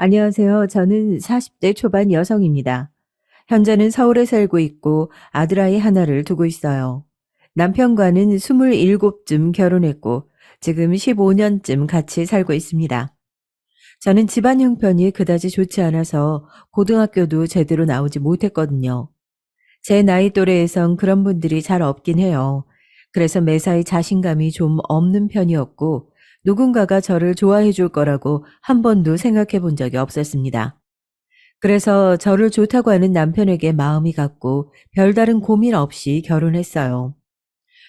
안녕하세요. 저는 40대 초반 여성입니다. 현재는 서울에 살고 있고 아들아이 하나를 두고 있어요. 남편과는 27쯤 결혼했고 지금 15년쯤 같이 살고 있습니다. 저는 집안 형편이 그다지 좋지 않아서 고등학교도 제대로 나오지 못했거든요. 제 나이 또래에선 그런 분들이 잘 없긴 해요. 그래서 매사에 자신감이 좀 없는 편이었고 누군가가 저를 좋아해 줄 거라고 한 번도 생각해 본 적이 없었습니다. 그래서 저를 좋다고 하는 남편에게 마음이 갔고 별다른 고민 없이 결혼했어요.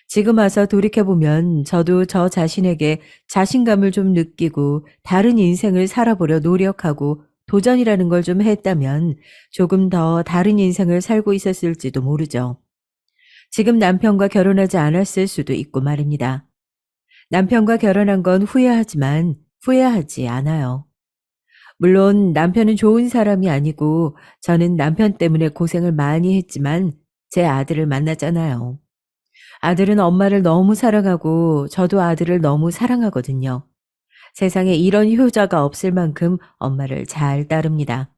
지금 와서 돌이켜보면 저도 저 자신에게 자신감을 좀 느끼고 다른 인생을 살아보려 노력하고 도전이라는 걸 좀 했다면 조금 더 다른 인생을 살고 있었을지도 모르죠. 지금 남편과 결혼하지 않았을 수도 있고 말입니다. 남편과 결혼한 건 후회하지만 후회하지 않아요. 물론 남편은 좋은 사람이 아니고 저는 남편 때문에 고생을 많이 했지만 제 아들을 만났잖아요. 아들은 엄마를 너무 사랑하고 저도 아들을 너무 사랑하거든요. 세상에 이런 효자가 없을 만큼 엄마를 잘 따릅니다.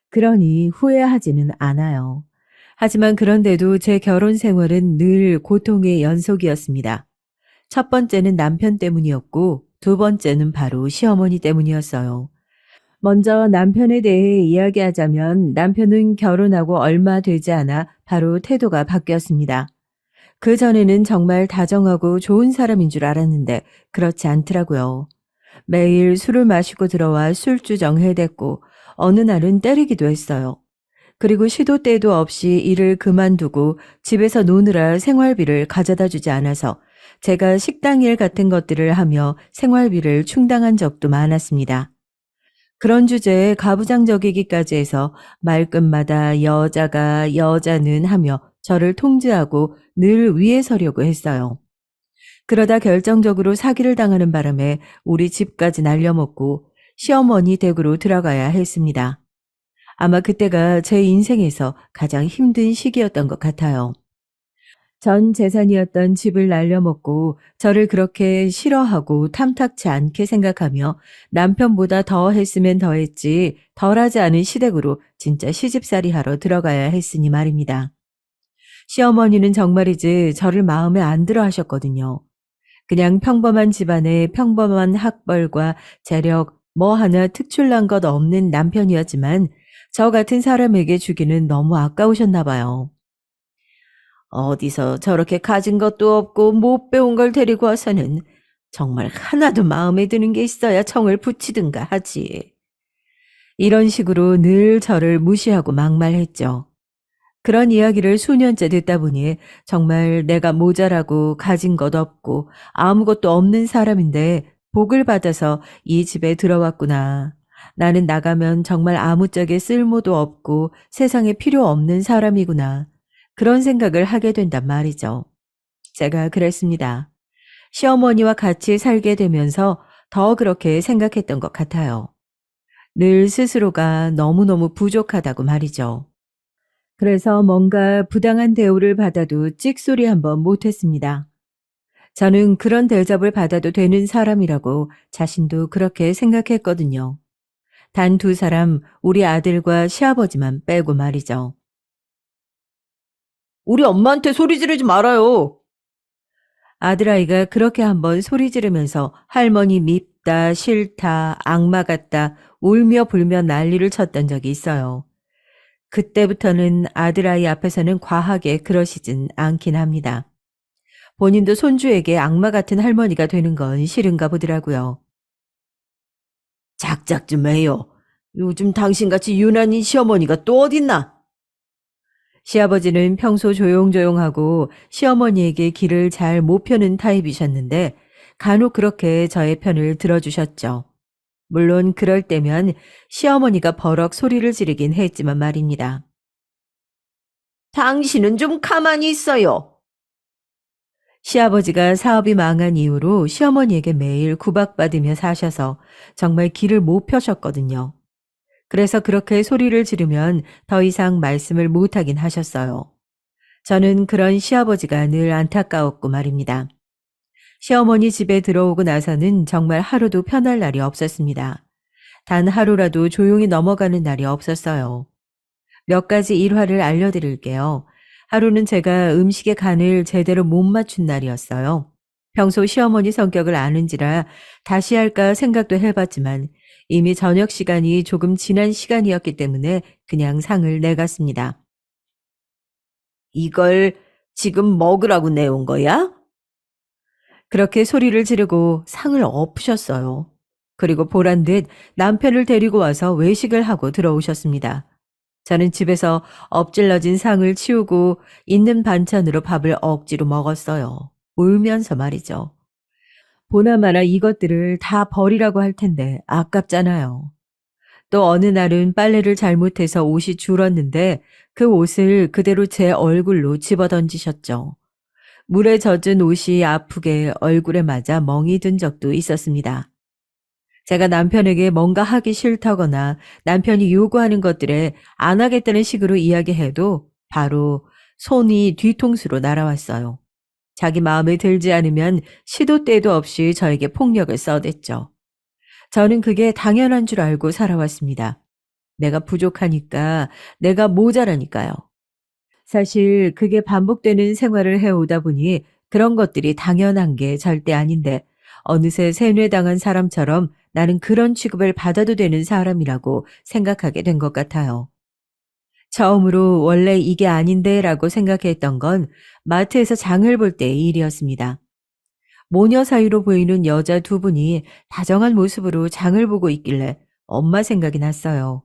그러니 후회하지는 않아요. 하지만 그런데도 제 결혼 생활은 늘 고통의 연속이었습니다. 첫 번째는 남편 때문이었고 두 번째는 바로 시어머니 때문이었어요. 먼저 남편에 대해 이야기하자면 남편은 결혼하고 얼마 되지 않아 바로 태도가 바뀌었습니다. 그전에는 정말 다정하고 좋은 사람인 줄 알았는데 그렇지 않더라고요. 매일 술을 마시고 들어와 술주정해댔고 어느 날은 때리기도 했어요. 그리고 시도 때도 없이 일을 그만두고 집에서 노느라 생활비를 가져다 주지 않아서 제가 식당 일 같은 것들을 하며 생활비를 충당한 적도 많았습니다. 그런 주제에 가부장적이기까지 해서 말끝마다 여자가 여자는 하며 저를 통제하고 늘 위에 서려고 했어요. 그러다 결정적으로 사기를 당하는 바람에 우리 집까지 날려먹고 시어머니 댁으로 들어가야 했습니다. 아마 그때가 제 인생에서 가장 힘든 시기였던 것 같아요. 전 재산이었던 집을 날려먹고 저를 그렇게 싫어하고 탐탁치 않게 생각하며 남편보다 더 했으면 더 했지 덜하지 않은 시댁으로 진짜 시집살이 하러 들어가야 했으니 말입니다. 시어머니는 정말이지 저를 마음에 안 들어 하셨거든요. 그냥 평범한 집안에 평범한 학벌과 재력 뭐 하나 특출난 것 없는 남편이었지만 저 같은 사람에게 주기는 너무 아까우셨나 봐요. 어디서 저렇게 가진 것도 없고 못 배운 걸 데리고 와서는 정말 하나도 마음에 드는 게 있어야 청을 붙이든가 하지. 이런 식으로 늘 저를 무시하고 막말했죠. 그런 이야기를 수년째 듣다 보니 정말 내가 모자라고 가진 것 없고 아무것도 없는 사람인데 복을 받아서 이 집에 들어왔구나. 나는 나가면 정말 아무짝에 쓸모도 없고 세상에 필요 없는 사람이구나. 그런 생각을 하게 된단 말이죠. 제가 그랬습니다. 시어머니와 같이 살게 되면서 더 그렇게 생각했던 것 같아요. 늘 스스로가 너무너무 부족하다고 말이죠. 그래서 뭔가 부당한 대우를 받아도 찍소리 한번 못했습니다. 저는 그런 대접을 받아도 되는 사람이라고 자신도 그렇게 생각했거든요. 단 두 사람, 우리 아들과 시아버지만 빼고 말이죠. 우리 엄마한테 소리 지르지 말아요. 아들아이가 그렇게 한번 소리 지르면서 할머니 밉다, 싫다, 악마 같다, 울며 불며 난리를 쳤던 적이 있어요. 그때부터는 아들아이 앞에서는 과하게 그러시진 않긴 합니다. 본인도 손주에게 악마 같은 할머니가 되는 건 싫은가 보더라고요. 작작 좀 해요. 요즘 당신같이 유난인 시어머니가 또 어딨나? 시아버지는 평소 조용조용하고 시어머니에게 길을 잘 못 펴는 타입이셨는데 간혹 그렇게 저의 편을 들어주셨죠. 물론 그럴 때면 시어머니가 버럭 소리를 지르긴 했지만 말입니다. 당신은 좀 가만히 있어요. 시아버지가 사업이 망한 이후로 시어머니에게 매일 구박받으며 사셔서 정말 길을 못 펴셨거든요. 그래서 그렇게 소리를 지르면 더 이상 말씀을 못하긴 하셨어요. 저는 그런 시아버지가 늘 안타까웠고 말입니다. 시어머니 집에 들어오고 나서는 정말 하루도 편할 날이 없었습니다. 단 하루라도 조용히 넘어가는 날이 없었어요. 몇 가지 일화를 알려드릴게요. 하루는 제가 음식의 간을 제대로 못 맞춘 날이었어요. 평소 시어머니 성격을 아는지라 다시 할까 생각도 해봤지만 이미 저녁 시간이 조금 지난 시간이었기 때문에 그냥 상을 내갔습니다. 이걸 지금 먹으라고 내온 거야? 그렇게 소리를 지르고 상을 엎으셨어요. 그리고 보란 듯 남편을 데리고 와서 외식을 하고 들어오셨습니다. 저는 집에서 엎질러진 상을 치우고 있는 반찬으로 밥을 억지로 먹었어요. 울면서 말이죠. 보나마나 이것들을 다 버리라고 할 텐데 아깝잖아요. 또 어느 날은 빨래를 잘못해서 옷이 줄었는데 그 옷을 그대로 제 얼굴로 집어던지셨죠. 물에 젖은 옷이 아프게 얼굴에 맞아 멍이 든 적도 있었습니다. 제가 남편에게 뭔가 하기 싫다거나 남편이 요구하는 것들에 안 하겠다는 식으로 이야기해도 바로 손이 뒤통수로 날아왔어요. 자기 마음에 들지 않으면 시도 때도 없이 저에게 폭력을 써댔죠. 저는 그게 당연한 줄 알고 살아왔습니다. 내가 부족하니까, 내가 모자라니까요. 사실 그게 반복되는 생활을 해오다 보니 그런 것들이 당연한 게 절대 아닌데 어느새 세뇌당한 사람처럼 나는 그런 취급을 받아도 되는 사람이라고 생각하게 된 것 같아요. 처음으로 원래 이게 아닌데 라고 생각했던 건 마트에서 장을 볼 때의 일이었습니다. 모녀 사이로 보이는 여자 두 분이 다정한 모습으로 장을 보고 있길래 엄마 생각이 났어요.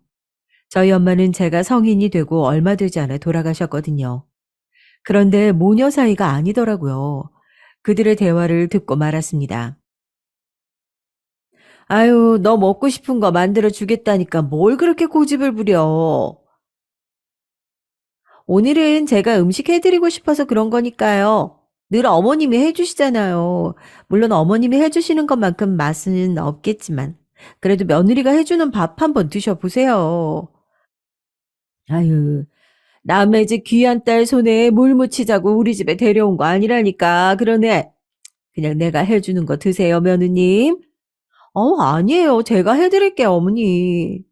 저희 엄마는 제가 성인이 되고 얼마 되지 않아 돌아가셨거든요. 그런데 모녀 사이가 아니더라고요. 그들의 대화를 듣고 말았습니다. 아유, 너 먹고 싶은 거 만들어 주겠다니까 뭘 그렇게 고집을 부려. 오늘은 제가 음식 해드리고 싶어서 그런 거니까요. 늘 어머님이 해주시잖아요. 물론 어머님이 해주시는 것만큼 맛은 없겠지만 그래도 며느리가 해주는 밥 한번 드셔보세요. 아유, 남의 집 귀한 딸 손에 물 묻히자고 우리 집에 데려온 거 아니라니까. 그러네. 그냥 내가 해주는 거 드세요, 며느님. 아니에요. 제가 해드릴게요, 어머니.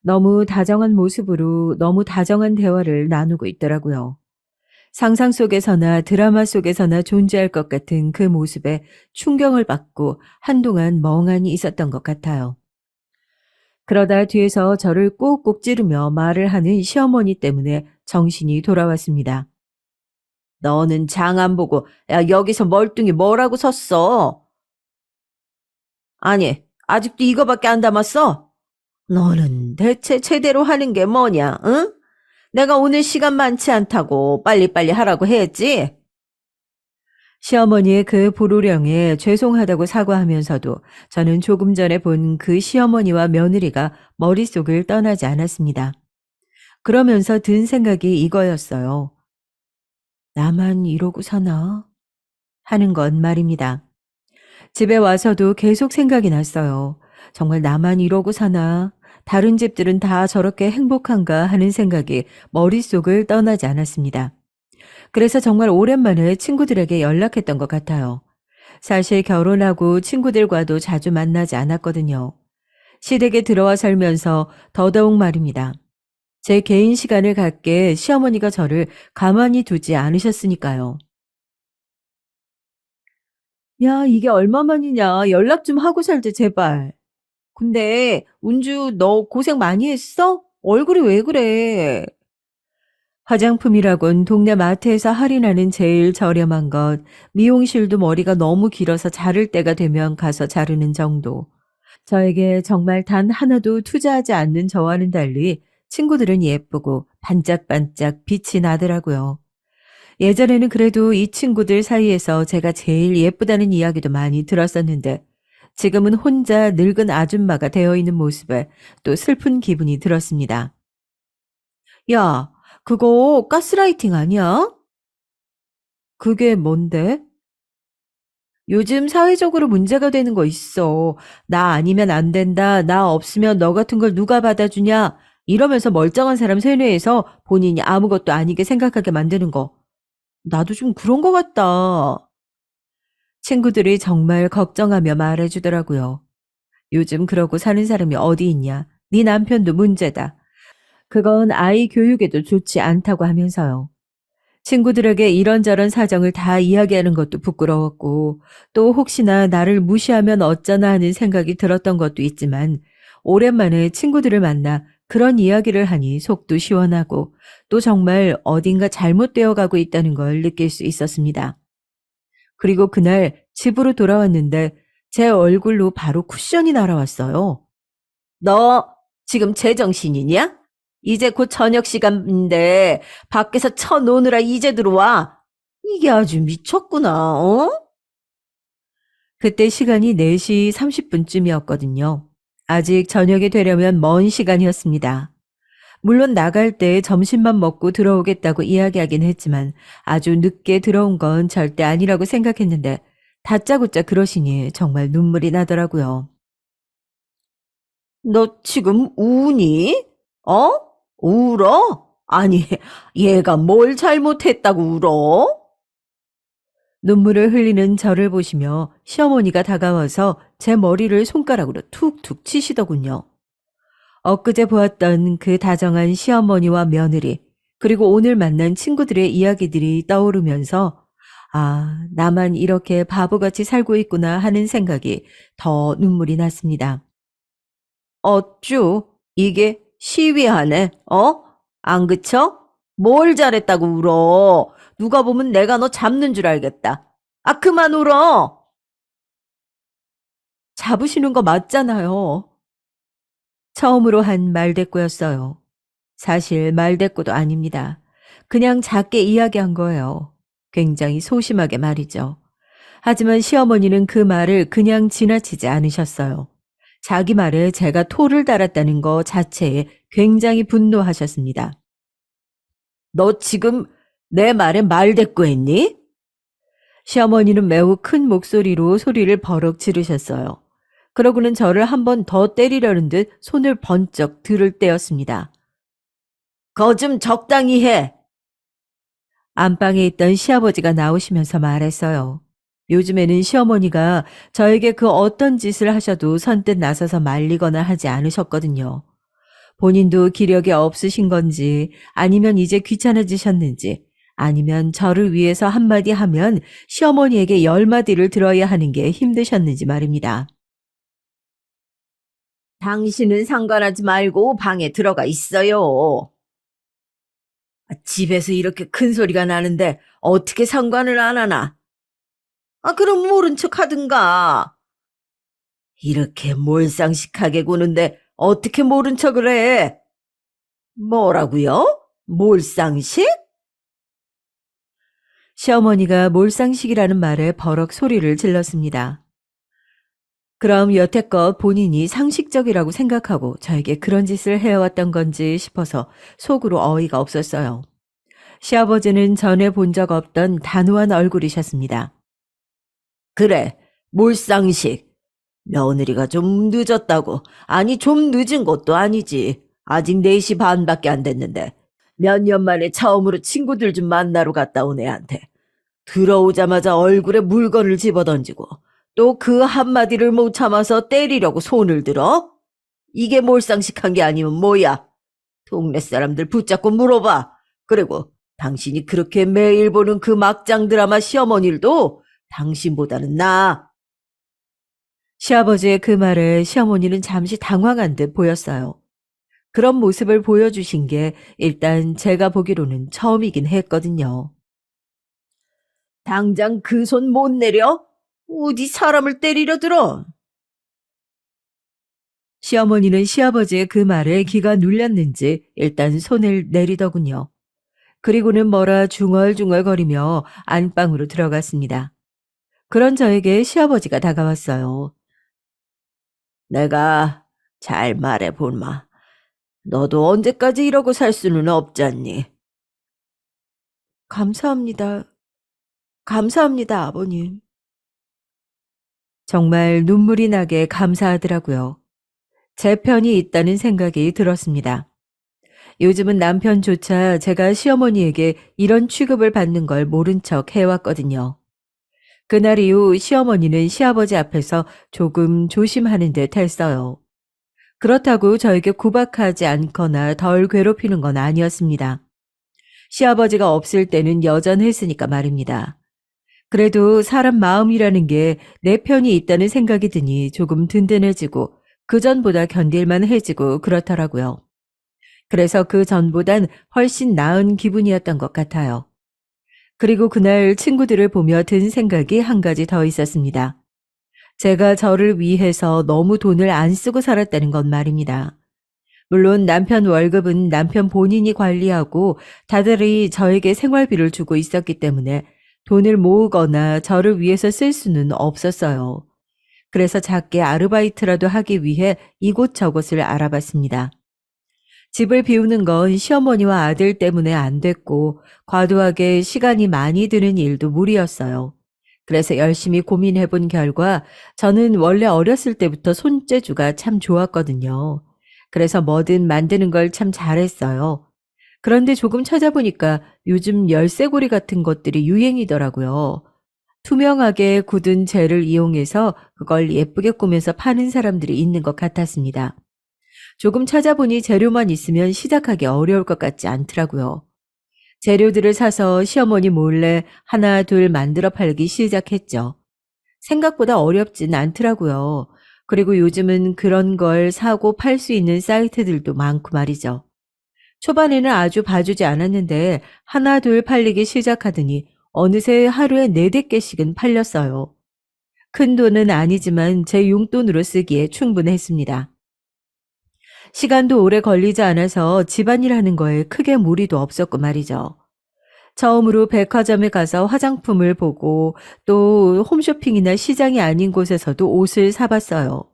너무 다정한 모습으로 너무 다정한 대화를 나누고 있더라고요. 상상 속에서나 드라마 속에서나 존재할 것 같은 그 모습에 충격을 받고 한동안 멍하니 있었던 것 같아요. 그러다 뒤에서 저를 꾹꾹 찌르며 말을 하는 시어머니 때문에 정신이 돌아왔습니다. 너는 장 안 보고 야 여기서 멀뚱히 뭐라고 섰어? 아니 아직도 이거밖에 안 담았어? 너는 대체 제대로 하는 게 뭐냐? 응? 내가 오늘 시간 많지 않다고 빨리빨리 하라고 했지? 시어머니의 그 불호령에 죄송하다고 사과하면서도 저는 조금 전에 본 그 시어머니와 며느리가 머릿속을 떠나지 않았습니다. 그러면서 든 생각이 이거였어요. 나만 이러고 사나? 하는 건 말입니다. 집에 와서도 계속 생각이 났어요. 정말 나만 이러고 사나? 다른 집들은 다 저렇게 행복한가 하는 생각이 머릿속을 떠나지 않았습니다. 그래서 정말 오랜만에 친구들에게 연락했던 것 같아요. 사실 결혼하고 친구들과도 자주 만나지 않았거든요. 시댁에 들어와 살면서 더더욱 말입니다. 제 개인 시간을 갖게 시어머니가 저를 가만히 두지 않으셨으니까요. 야, 이게 얼마만이냐. 연락 좀 하고 살자, 제발. 근데 운주 너 고생 많이 했어? 얼굴이 왜 그래? 화장품이라곤 동네 마트에서 할인하는 제일 저렴한 것, 미용실도 머리가 너무 길어서 자를 때가 되면 가서 자르는 정도. 저에게 정말 단 하나도 투자하지 않는 저와는 달리 친구들은 예쁘고 반짝반짝 빛이 나더라고요. 예전에는 그래도 이 친구들 사이에서 제가 제일 예쁘다는 이야기도 많이 들었었는데 지금은 혼자 늙은 아줌마가 되어 있는 모습에 또 슬픈 기분이 들었습니다. 야, 그거 가스라이팅 아니야? 그게 뭔데? 요즘 사회적으로 문제가 되는 거 있어. 나 아니면 안 된다. 나 없으면 너 같은 걸 누가 받아주냐. 이러면서 멀쩡한 사람 세뇌해서 본인이 아무것도 아니게 생각하게 만드는 거. 나도 좀 그런 거 같다. 친구들이 정말 걱정하며 말해주더라고요. 요즘 그러고 사는 사람이 어디 있냐. 네 남편도 문제다. 그건 아이 교육에도 좋지 않다고 하면서요. 친구들에게 이런저런 사정을 다 이야기하는 것도 부끄러웠고, 또 혹시나 나를 무시하면 어쩌나 하는 생각이 들었던 것도 있지만, 오랜만에 친구들을 만나 그런 이야기를 하니 속도 시원하고, 또 정말 어딘가 잘못되어 가고 있다는 걸 느낄 수 있었습니다. 그리고 그날 집으로 돌아왔는데, 제 얼굴로 바로 쿠션이 날아왔어요. 너 지금 제정신이냐? 이제 곧 저녁 시간인데 밖에서 쳐노느라 이제 들어와. 이게 아주 미쳤구나, 어? 그때 시간이 4시 30분쯤이었거든요. 아직 저녁이 되려면 먼 시간이었습니다. 물론 나갈 때 점심만 먹고 들어오겠다고 이야기하긴 했지만 아주 늦게 들어온 건 절대 아니라고 생각했는데 다짜고짜 그러시니 정말 눈물이 나더라고요. 너 지금 우니? 어? 울어? 아니, 얘가 뭘 잘못했다고 울어? 눈물을 흘리는 저를 보시며 시어머니가 다가와서 제 머리를 손가락으로 툭툭 치시더군요. 엊그제 보았던 그 다정한 시어머니와 며느리, 그리고 오늘 만난 친구들의 이야기들이 떠오르면서 아, 나만 이렇게 바보같이 살고 있구나 하는 생각이 더 눈물이 났습니다. 어쭈? 이게 시위하네, 어? 안 그쳐? 뭘 잘했다고 울어? 누가 보면 내가 너 잡는 줄 알겠다. 아, 그만 울어! 잡으시는 거 맞잖아요. 처음으로 한 말대꾸였어요. 사실 말대꾸도 아닙니다. 그냥 작게 이야기한 거예요. 굉장히 소심하게 말이죠. 하지만 시어머니는 그 말을 그냥 지나치지 않으셨어요. 자기 말에 제가 토를 달았다는 거 자체에 굉장히 분노하셨습니다. 너 지금 내 말에 말대꾸했니? 시어머니는 매우 큰 목소리로 소리를 버럭 지르셨어요. 그러고는 저를 한 번 더 때리려는 듯 손을 번쩍 들을 때였습니다. 거 좀 적당히 해. 안방에 있던 시아버지가 나오시면서 말했어요. 요즘에는 시어머니가 저에게 그 어떤 짓을 하셔도 선뜻 나서서 말리거나 하지 않으셨거든요. 본인도 기력이 없으신 건지 아니면 이제 귀찮아지셨는지 아니면 저를 위해서 한마디 하면 시어머니에게 10마디를 들어야 하는 게 힘드셨는지 말입니다. 당신은 상관하지 말고 방에 들어가 있어요. 아, 집에서 이렇게 큰 소리가 나는데 어떻게 상관을 안 하나? 아, 그럼 모른 척 하든가. 이렇게 몰상식하게 구는데 어떻게 모른 척을 해? 뭐라고요? 몰상식? 시어머니가 몰상식이라는 말에 버럭 소리를 질렀습니다. 그럼 여태껏 본인이 상식적이라고 생각하고 저에게 그런 짓을 해왔던 건지 싶어서 속으로 어이가 없었어요. 시아버지는 전에 본 적 없던 단호한 얼굴이셨습니다. 그래, 몰상식. 며느리가 좀 늦었다고. 아니, 좀 늦은 것도 아니지. 아직 4시 반밖에 안 됐는데. 몇 년 만에 처음으로 친구들 좀 만나러 갔다 온 애한테. 들어오자마자 얼굴에 물건을 집어던지고 또 그 한마디를 못 참아서 때리려고 손을 들어? 이게 몰상식한 게 아니면 뭐야? 동네 사람들 붙잡고 물어봐. 그리고 당신이 그렇게 매일 보는 그 막장 드라마 시어머니들도 당신보다는 나아. 시아버지의 그 말에 시어머니는 잠시 당황한 듯 보였어요. 그런 모습을 보여주신 게 일단 제가 보기로는 처음이긴 했거든요. 당장 그 손 못 내려? 어디 사람을 때리려 들어? 시어머니는 시아버지의 그 말에 기가 눌렸는지 일단 손을 내리더군요. 그리고는 뭐라 중얼중얼거리며 안방으로 들어갔습니다. 그런 저에게 시아버지가 다가왔어요. 내가 잘 말해보마. 너도 언제까지 이러고 살 수는 없잖니. 감사합니다. 감사합니다, 아버님. 정말 눈물이 나게 감사하더라고요. 제 편이 있다는 생각이 들었습니다. 요즘은 남편조차 제가 시어머니에게 이런 취급을 받는 걸 모른 척 해왔거든요. 그날 이후 시어머니는 시아버지 앞에서 조금 조심하는 듯 했어요. 그렇다고 저에게 구박하지 않거나 덜 괴롭히는 건 아니었습니다. 시아버지가 없을 때는 여전했으니까 말입니다. 그래도 사람 마음이라는 게 내 편이 있다는 생각이 드니 조금 든든해지고 그전보다 견딜만 해지고 그렇더라고요. 그래서 그 전보단 훨씬 나은 기분이었던 것 같아요. 그리고 그날 친구들을 보며 든 생각이 한 가지 더 있었습니다. 제가 저를 위해서 너무 돈을 안 쓰고 살았다는 건 말입니다. 물론 남편 월급은 남편 본인이 관리하고 다달이 저에게 생활비를 주고 있었기 때문에 돈을 모으거나 저를 위해서 쓸 수는 없었어요. 그래서 작게 아르바이트라도 하기 위해 이곳저곳을 알아봤습니다. 집을 비우는 건 시어머니와 아들 때문에 안 됐고 과도하게 시간이 많이 드는 일도 무리였어요. 그래서 열심히 고민해 본 결과 저는 원래 어렸을 때부터 손재주가 참 좋았거든요. 그래서 뭐든 만드는 걸 참 잘했어요. 그런데 조금 찾아보니까 요즘 열쇠고리 같은 것들이 유행이더라고요. 투명하게 굳은 재를 이용해서 그걸 예쁘게 꾸며서 파는 사람들이 있는 것 같았습니다. 조금 찾아보니 재료만 있으면 시작하기 어려울 것 같지 않더라고요. 재료들을 사서 시어머니 몰래 하나 둘 만들어 팔기 시작했죠. 생각보다 어렵진 않더라고요. 그리고 요즘은 그런 걸 사고 팔 수 있는 사이트들도 많고 말이죠. 초반에는 아주 봐주지 않았는데 하나 둘 팔리기 시작하더니 어느새 하루에 4-5개씩은 팔렸어요. 큰 돈은 아니지만 제 용돈으로 쓰기에 충분했습니다. 시간도 오래 걸리지 않아서 집안일 하는 거에 크게 무리도 없었고 말이죠. 처음으로 백화점에 가서 화장품을 보고 또 홈쇼핑이나 시장이 아닌 곳에서도 옷을 사봤어요.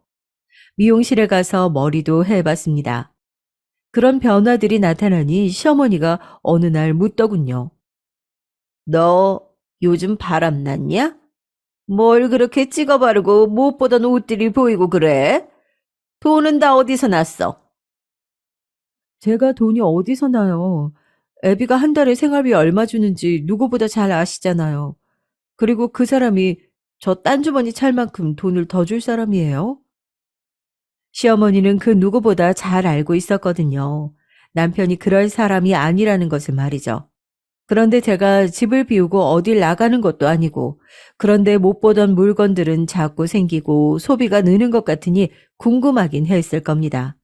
미용실에 가서 머리도 해봤습니다. 그런 변화들이 나타나니 시어머니가 어느 날 묻더군요. 너 요즘 바람 났냐? 뭘 그렇게 찍어 바르고 못 보던 옷들이 보이고 그래? 돈은 다 어디서 났어? 제가 돈이 어디서 나요? 애비가 한 달에 생활비 얼마 주는지 누구보다 잘 아시잖아요. 그리고 그 사람이 저 딴주머니 찰 만큼 돈을 더 줄 사람이에요? 시어머니는 그 누구보다 잘 알고 있었거든요. 남편이 그럴 사람이 아니라는 것을 말이죠. 그런데 제가 집을 비우고 어딜 나가는 것도 아니고, 그런데 못 보던 물건들은 자꾸 생기고 소비가 느는 것 같으니 궁금하긴 했을 겁니다.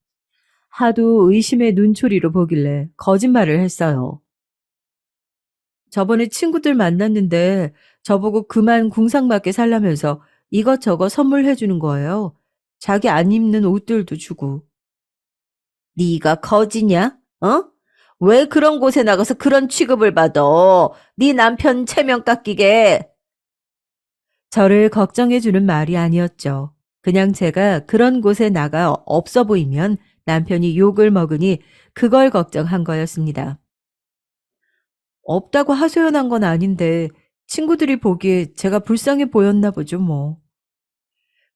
하도 의심의 눈초리로 보길래 거짓말을 했어요. 저번에 친구들 만났는데 저보고 그만 궁상맞게 살라면서 이것저것 선물해 주는 거예요. 자기 안 입는 옷들도 주고. 네가 거지냐? 어? 왜 그런 곳에 나가서 그런 취급을 받아? 네 남편 체면 깎이게. 저를 걱정해 주는 말이 아니었죠. 그냥 제가 그런 곳에 나가 없어 보이면 남편이 욕을 먹으니 그걸 걱정한 거였습니다. 없다고 하소연한 건 아닌데 친구들이 보기에 제가 불쌍해 보였나 보죠 뭐.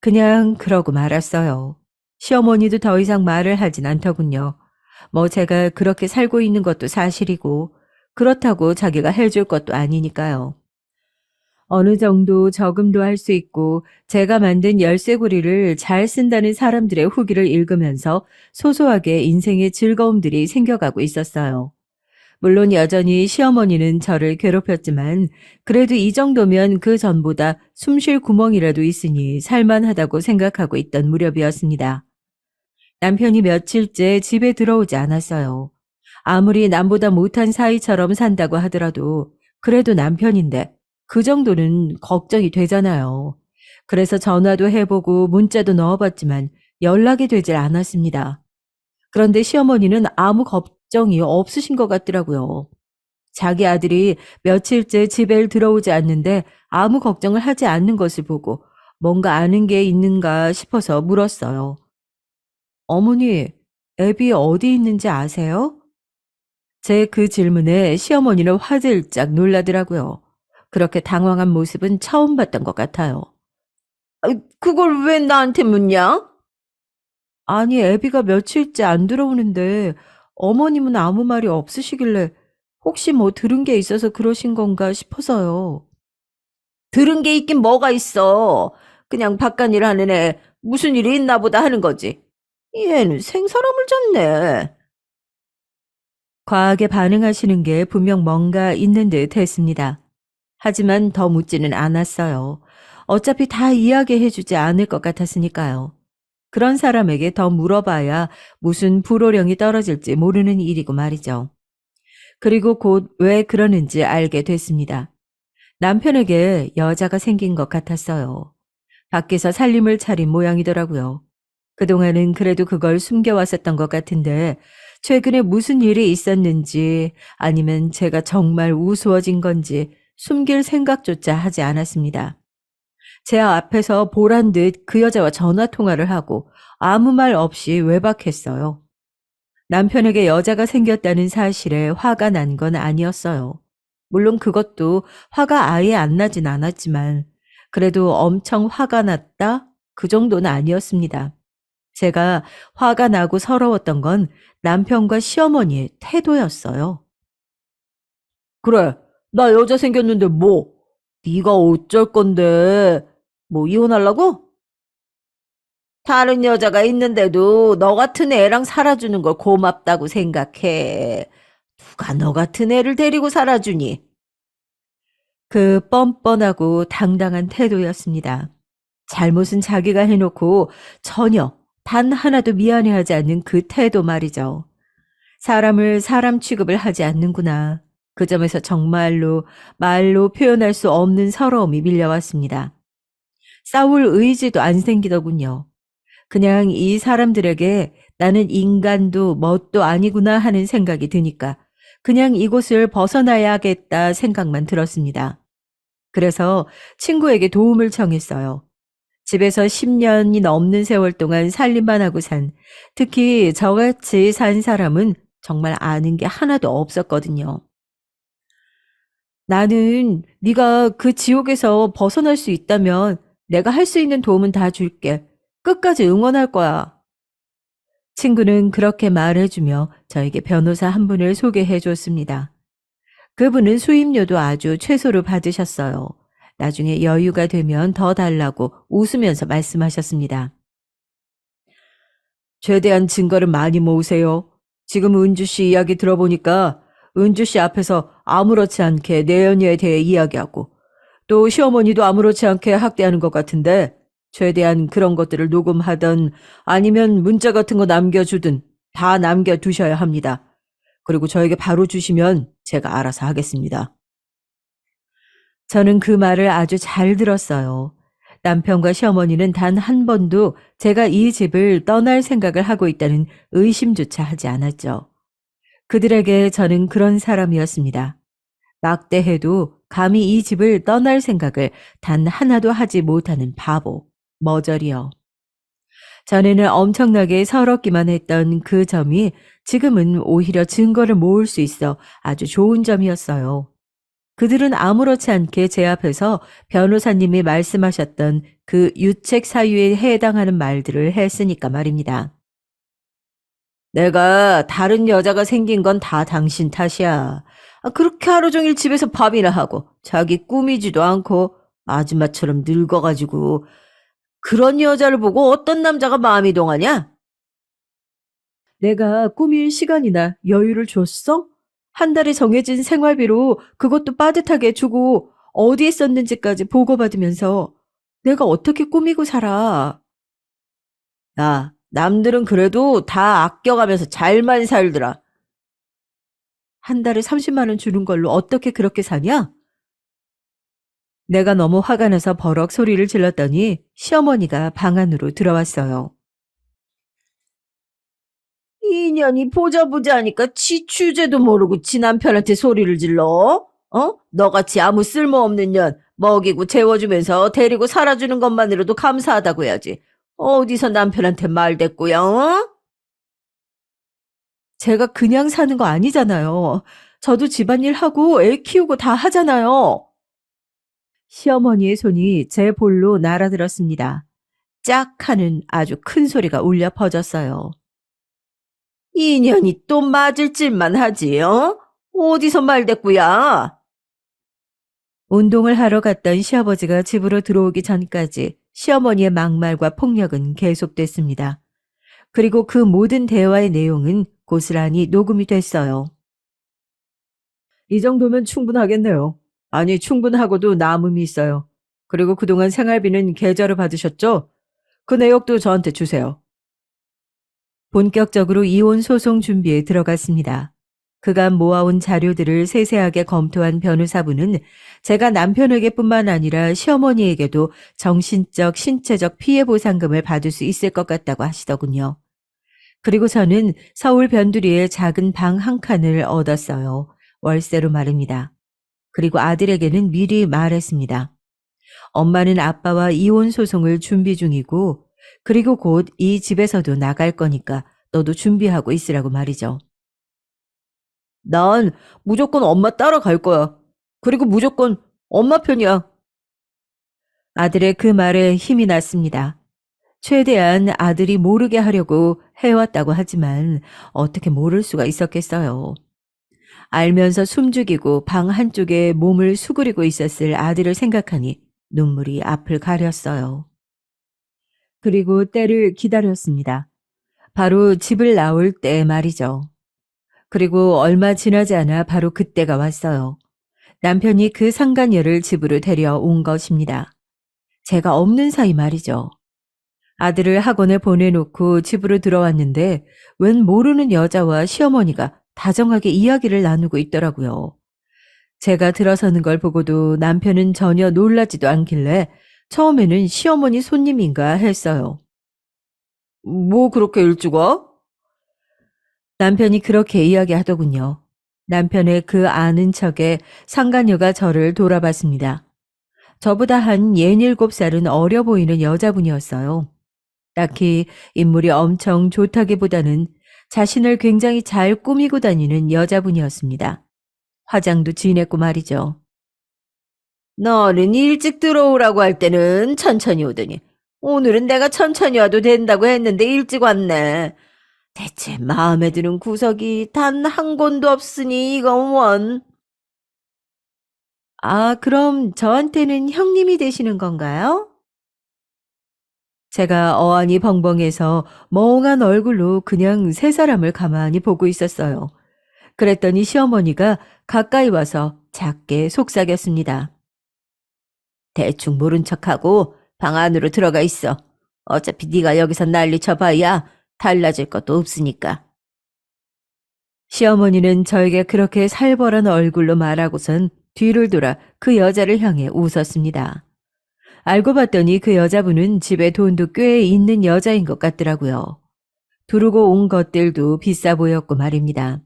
그냥 그러고 말았어요. 시어머니도 더 이상 말을 하진 않더군요. 뭐 제가 그렇게 살고 있는 것도 사실이고 그렇다고 자기가 해줄 것도 아니니까요. 어느 정도 저금도 할 수 있고 제가 만든 열쇠고리를 잘 쓴다는 사람들의 후기를 읽으면서 소소하게 인생의 즐거움들이 생겨가고 있었어요. 물론 여전히 시어머니는 저를 괴롭혔지만 그래도 이 정도면 그 전보다 숨쉴 구멍이라도 있으니 살만하다고 생각하고 있던 무렵이었습니다. 남편이 며칠째 집에 들어오지 않았어요. 아무리 남보다 못한 사이처럼 산다고 하더라도 그래도 남편인데 그 정도는 걱정이 되잖아요. 그래서 전화도 해보고 문자도 넣어봤지만 연락이 되질 않았습니다. 그런데 시어머니는 아무 걱정이 없으신 것 같더라고요. 자기 아들이 며칠째 집에 들어오지 않는데 아무 걱정을 하지 않는 것을 보고 뭔가 아는 게 있는가 싶어서 물었어요. 어머니, 애비 어디 있는지 아세요? 제 그 질문에 시어머니는 화들짝 놀라더라고요. 그렇게 당황한 모습은 처음 봤던 것 같아요. 그걸 왜 나한테 묻냐? 아니, 애비가 며칠째 안 들어오는데 어머님은 아무 말이 없으시길래 혹시 뭐 들은 게 있어서 그러신 건가 싶어서요. 들은 게 있긴 뭐가 있어. 그냥 바깥일 하는 애 무슨 일이 있나 보다 하는 거지. 얘는 생사람을 졌네. 과하게 반응하시는 게 분명 뭔가 있는 듯 했습니다. 하지만 더 묻지는 않았어요. 어차피 다 이야기해주지 않을 것 같았으니까요. 그런 사람에게 더 물어봐야 무슨 불호령이 떨어질지 모르는 일이고 말이죠. 그리고 곧 왜 그러는지 알게 됐습니다. 남편에게 여자가 생긴 것 같았어요. 밖에서 살림을 차린 모양이더라고요. 그동안은 그래도 그걸 숨겨왔었던 것 같은데 최근에 무슨 일이 있었는지 아니면 제가 정말 우스워진 건지 숨길 생각조차 하지 않았습니다. 제 앞에서 보란 듯 그 여자와 전화 통화를 하고 아무 말 없이 외박했어요. 남편에게 여자가 생겼다는 사실에 화가 난 건 아니었어요. 물론 그것도 화가 아예 안 나진 않았지만 그래도 엄청 화가 났다? 그 정도는 아니었습니다. 제가 화가 나고 서러웠던 건 남편과 시어머니의 태도였어요. 그래, 나 여자 생겼는데 뭐? 네가 어쩔 건데? 뭐 이혼하려고? 다른 여자가 있는데도 너 같은 애랑 살아주는 걸 고맙다고 생각해. 누가 너 같은 애를 데리고 살아주니? 그 뻔뻔하고 당당한 태도였습니다. 잘못은 자기가 해놓고 전혀 단 하나도 미안해하지 않는 그 태도 말이죠. 사람을 사람 취급을 하지 않는구나. 그 점에서 정말로 말로 표현할 수 없는 서러움이 밀려왔습니다. 싸울 의지도 안 생기더군요. 그냥 이 사람들에게 나는 인간도 뭣도 아니구나 하는 생각이 드니까 그냥 이곳을 벗어나야겠다 생각만 들었습니다. 그래서 친구에게 도움을 청했어요. 집에서 10년이 넘는 세월 동안 살림만 하고 특히 저같이 산 사람은 정말 아는 게 하나도 없었거든요. 나는 네가 그 지옥에서 벗어날 수 있다면 내가 할 수 있는 도움은 다 줄게. 끝까지 응원할 거야. 친구는 그렇게 말해주며 저에게 변호사 한 분을 소개해 줬습니다. 그분은 수임료도 아주 최소로 받으셨어요. 나중에 여유가 되면 더 달라고 웃으면서 말씀하셨습니다. 최대한 증거를 많이 모으세요. 지금 은주 씨 이야기 들어보니까 은주 씨 앞에서 아무렇지 않게 내연녀에 대해 이야기하고 또 시어머니도 아무렇지 않게 학대하는 것 같은데 최대한 그런 것들을 녹음하던 아니면 문자 같은 거 남겨주든 다 남겨두셔야 합니다. 그리고 저에게 바로 주시면 제가 알아서 하겠습니다. 저는 그 말을 아주 잘 들었어요. 남편과 시어머니는 단 한 번도 제가 이 집을 떠날 생각을 하고 있다는 의심조차 하지 않았죠. 그들에게 저는 그런 사람이었습니다. 막대해도 감히 이 집을 떠날 생각을 단 하나도 하지 못하는 바보, 머저리요. 전에는 엄청나게 서럽기만 했던 그 점이 지금은 오히려 증거를 모을 수 있어 아주 좋은 점이었어요. 그들은 아무렇지 않게 제 앞에서 변호사님이 말씀하셨던 그 유책 사유에 해당하는 말들을 했으니까 말입니다. 내가 다른 여자가 생긴 건 다 당신 탓이야. 그렇게 하루 종일 집에서 밥이나 하고 자기 꾸미지도 않고 아줌마처럼 늙어가지고 그런 여자를 보고 어떤 남자가 마음이 동하냐? 내가 꾸밀 시간이나 여유를 줬어? 한 달에 정해진 생활비로 그것도 빠듯하게 주고 어디에 썼는지까지 보고받으면서 내가 어떻게 꾸미고 살아? 야, 남들은 그래도 다 아껴가면서 잘만 살더라. 한 달에 30만 원 주는 걸로 어떻게 그렇게 사냐? 내가 너무 화가 나서 버럭 소리를 질렀더니 시어머니가 방 안으로 들어왔어요. 인연이 보자 보자 하니까 지 주제도 모르고 지 남편한테 소리를 질러? 어? 너같이 아무 쓸모없는 년 먹이고 재워주면서 데리고 살아주는 것만으로도 감사하다고 해야지. 어디서 남편한테 말댔고요? 어? 제가 그냥 사는 거 아니잖아요. 저도 집안일 하고 애 키우고 다 하잖아요. 시어머니의 손이 제 볼로 날아들었습니다. 짝 하는 아주 큰 소리가 울려 퍼졌어요. 인연이 또 맞을 짓만 하지, 어? 어디서 말댔고야? 운동을 하러 갔던 시아버지가 집으로 들어오기 전까지 시어머니의 막말과 폭력은 계속됐습니다. 그리고 그 모든 대화의 내용은 고스란히 녹음이 됐어요. 이 정도면 충분하겠네요. 아니, 충분하고도 남음이 있어요. 그리고 그동안 생활비는 계좌로 받으셨죠? 그 내역도 저한테 주세요. 본격적으로 이혼 소송 준비에 들어갔습니다. 그간 모아온 자료들을 세세하게 검토한 변호사분은 제가 남편에게뿐만 아니라 시어머니에게도 정신적, 신체적 피해 보상금을 받을 수 있을 것 같다고 하시더군요. 그리고 저는 서울 변두리에 작은 방 한 칸을 얻었어요. 월세로 말입니다. 그리고 아들에게는 미리 말했습니다. 엄마는 아빠와 이혼 소송을 준비 중이고, 그리고 곧 이 집에서도 나갈 거니까 너도 준비하고 있으라고 말이죠. 난 무조건 엄마 따라갈 거야. 그리고 무조건 엄마 편이야. 아들의 그 말에 힘이 났습니다. 최대한 아들이 모르게 하려고 해왔다고 하지만 어떻게 모를 수가 있었겠어요. 알면서 숨죽이고 방 한쪽에 몸을 수그리고 있었을 아들을 생각하니 눈물이 앞을 가렸어요. 그리고 때를 기다렸습니다. 바로 집을 나올 때 말이죠. 그리고 얼마 지나지 않아 바로 그때가 왔어요. 남편이 그 상간녀를 집으로 데려온 것입니다. 제가 없는 사이 말이죠. 아들을 학원에 보내놓고 집으로 들어왔는데 웬 모르는 여자와 시어머니가 다정하게 이야기를 나누고 있더라고요. 제가 들어서는 걸 보고도 남편은 전혀 놀라지도 않길래 처음에는 시어머니 손님인가 했어요. 뭐 그렇게 일찍 와? 남편이 그렇게 이야기하더군요. 남편의 그 아는 척에 상간녀가 저를 돌아봤습니다. 저보다 한 67살은 어려 보이는 여자분이었어요. 딱히 인물이 엄청 좋다기보다는 자신을 굉장히 잘 꾸미고 다니는 여자분이었습니다. 화장도 진했고 말이죠. 너는 일찍 들어오라고 할 때는 천천히 오더니 오늘은 내가 천천히 와도 된다고 했는데 일찍 왔네. 대체 마음에 드는 구석이 단 한 곳도 없으니 이건 원. 아, 그럼 저한테는 형님이 되시는 건가요? 제가 어안이 벙벙해서 멍한 얼굴로 그냥 세 사람을 가만히 보고 있었어요. 그랬더니 시어머니가 가까이 와서 작게 속삭였습니다. 대충 모른 척하고 방 안으로 들어가 있어. 어차피 네가 여기서 난리 쳐봐야 달라질 것도 없으니까. 시어머니는 저에게 그렇게 살벌한 얼굴로 말하고선 뒤를 돌아 그 여자를 향해 웃었습니다. 알고 봤더니 그 여자분은 집에 돈도 꽤 있는 여자인 것 같더라고요. 두르고 온 것들도 비싸 보였고 말입니다.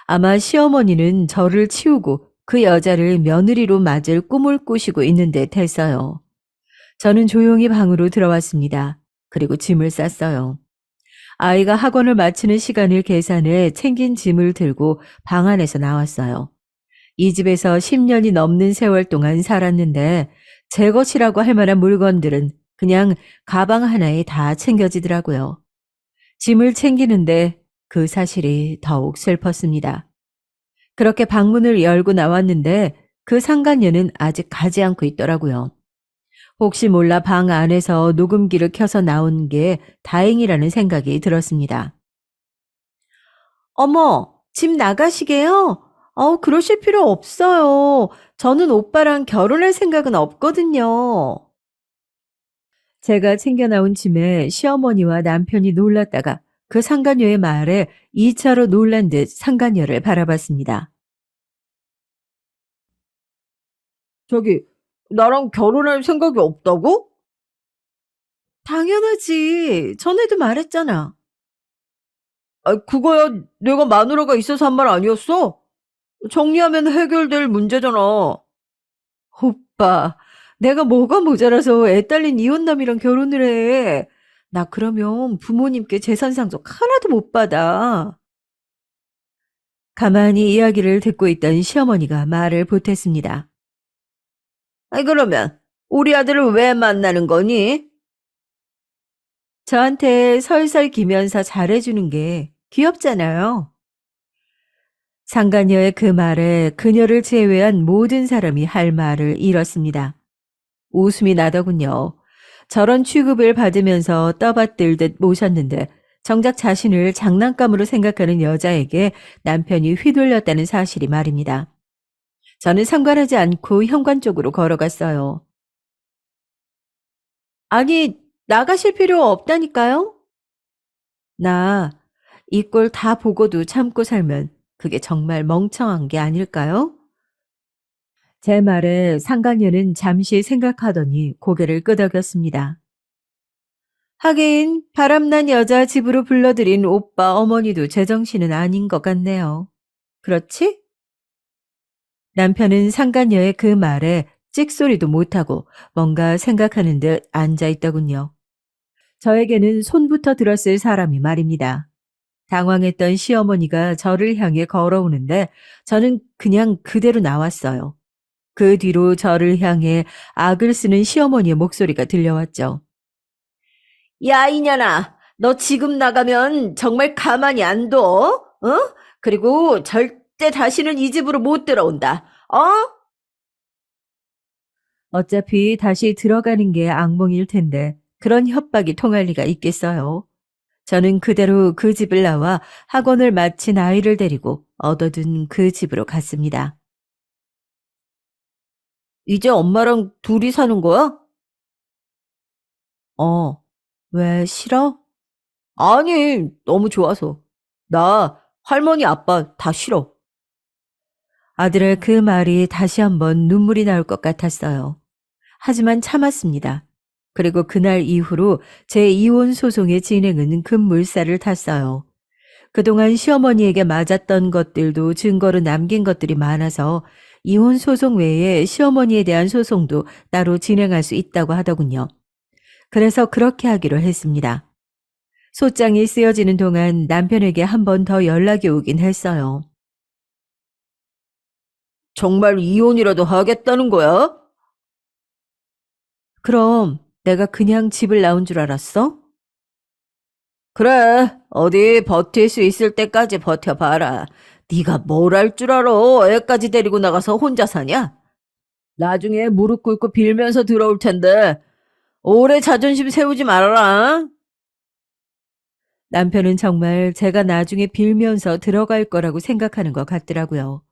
아마 시어머니는 저를 치우고 그 여자를 며느리로 맞을 꿈을 꾸시고 있는 듯 했어요. 저는 조용히 방으로 들어왔습니다. 그리고 짐을 쌌어요. 아이가 학원을 마치는 시간을 계산해 챙긴 짐을 들고 방 안에서 나왔어요. 이 집에서 10년이 넘는 세월 동안 살았는데 제 것이라고 할 만한 물건들은 그냥 가방 하나에 다 챙겨지더라고요. 짐을 챙기는데 그 사실이 더욱 슬펐습니다. 그렇게 방문을 열고 나왔는데 그 상간녀는 아직 가지 않고 있더라고요. 혹시 몰라 방 안에서 녹음기를 켜서 나온 게 다행이라는 생각이 들었습니다. 어머, 집 나가시게요? 그러실 필요 없어요. 저는 오빠랑 결혼할 생각은 없거든요. 제가 챙겨 나온 짐에 시어머니와 남편이 놀랐다가 그 상간녀의 말에 2차로 놀란 듯 상간녀를 바라봤습니다. 저기, 나랑 결혼할 생각이 없다고? 당연하지. 전에도 말했잖아. 아, 그거야 내가 마누라가 있어서 한 말 아니었어? 정리하면 해결될 문제잖아. 오빠, 내가 뭐가 모자라서 애 딸린 이혼남이랑 결혼을 해. 나 그러면 부모님께 재산 상속 하나도 못 받아. 가만히 이야기를 듣고 있던 시어머니가 말을 보탰습니다. 아이, 그러면 우리 아들을 왜 만나는 거니? 저한테 설설 기면서 잘해주는 게 귀엽잖아요. 상간녀의 그 말에 그녀를 제외한 모든 사람이 할 말을 잃었습니다. 웃음이 나더군요. 저런 취급을 받으면서 떠받들듯 모셨는데 정작 자신을 장난감으로 생각하는 여자에게 남편이 휘둘렸다는 사실이 말입니다. 저는 상관하지 않고 현관 쪽으로 걸어갔어요. 아니, 나가실 필요 없다니까요? 나 이 꼴 다 보고도 참고 살면 그게 정말 멍청한 게 아닐까요? 제 말에 상간녀는 잠시 생각하더니 고개를 끄덕였습니다. 하긴 바람난 여자 집으로 불러들인 오빠 어머니도 제정신은 아닌 것 같네요. 그렇지? 남편은 상간녀의 그 말에 찍소리도 못하고 뭔가 생각하는 듯 앉아 있더군요. 저에게는 손부터 들었을 사람이 말입니다. 당황했던 시어머니가 저를 향해 걸어오는데 저는 그냥 그대로 나왔어요. 그 뒤로 저를 향해 악을 쓰는 시어머니의 목소리가 들려왔죠. 야, 이년아, 너 지금 나가면 정말 가만히 안 둬? 어? 그리고 절대 다시는 이 집으로 못 들어온다. 어? 어차피 다시 들어가는 게 악몽일 텐데 그런 협박이 통할 리가 있겠어요. 저는 그대로 그 집을 나와 학원을 마친 아이를 데리고 얻어둔 그 집으로 갔습니다. 이제 엄마랑 둘이 사는 거야? 어, 왜 싫어? 아니, 너무 좋아서. 나 할머니 아빠 다 싫어. 아들의 그 말이 다시 한번 눈물이 나올 것 같았어요. 하지만 참았습니다. 그리고 그날 이후로 제 이혼 소송의 진행은 급물살을 탔어요. 그동안 시어머니에게 맞았던 것들도 증거로 남긴 것들이 많아서 이혼 소송 외에 시어머니에 대한 소송도 따로 진행할 수 있다고 하더군요. 그래서 그렇게 하기로 했습니다. 소장이 쓰여지는 동안 남편에게 한 번 더 연락이 오긴 했어요. 정말 이혼이라도 하겠다는 거야? 그럼 내가 그냥 집을 나온 줄 알았어? 그래, 어디 버틸 수 있을 때까지 버텨봐라. 네가 뭘 할 줄 알아? 애까지 데리고 나가서 혼자 사냐? 나중에 무릎 꿇고 빌면서 들어올 텐데 오래 자존심 세우지 말아라. 남편은 정말 제가 나중에 빌면서 들어갈 거라고 생각하는 것 같더라고요.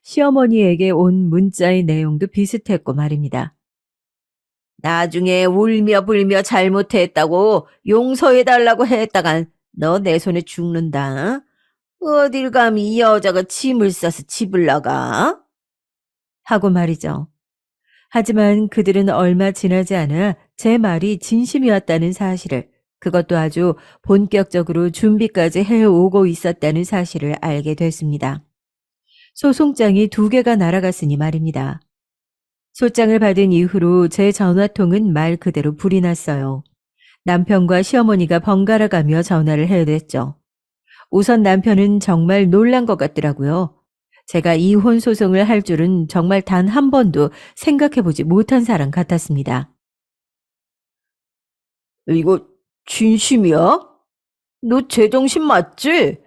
시어머니에게 온 문자의 내용도 비슷했고 말입니다. 나중에 울며 불며 잘못했다고 용서해달라고 했다간 너 내 손에 죽는다. 어딜 감히 이 여자가 짐을 싸서 집을 나가? 하고 말이죠. 하지만 그들은 얼마 지나지 않아 제 말이 진심이었다는 사실을, 그것도 아주 본격적으로 준비까지 해오고 있었다는 사실을 알게 됐습니다. 소송장이 2개가 날아갔으니 말입니다. 소장을 받은 이후로 제 전화통은 말 그대로 불이 났어요. 남편과 시어머니가 번갈아 가며 전화를 해댔죠. 우선 남편은 정말 놀란 것 같더라고요. 제가 이혼 소송을 할 줄은 정말 단 한 번도 생각해보지 못한 사람 같았습니다. 이거 진심이야? 너 제정신 맞지?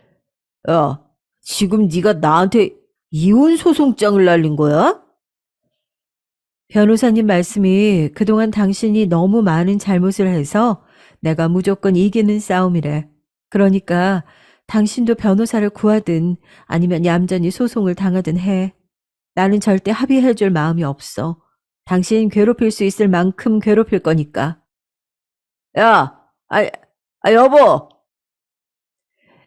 야, 지금 네가 나한테 이혼 소송장을 날린 거야? 변호사님 말씀이 그동안 당신이 너무 많은 잘못을 해서 내가 무조건 이기는 싸움이래. 그러니까 당신도 변호사를 구하든 아니면 얌전히 소송을 당하든 해. 나는 절대 합의해 줄 마음이 없어. 당신 괴롭힐 수 있을 만큼 괴롭힐 거니까. 야, 여보.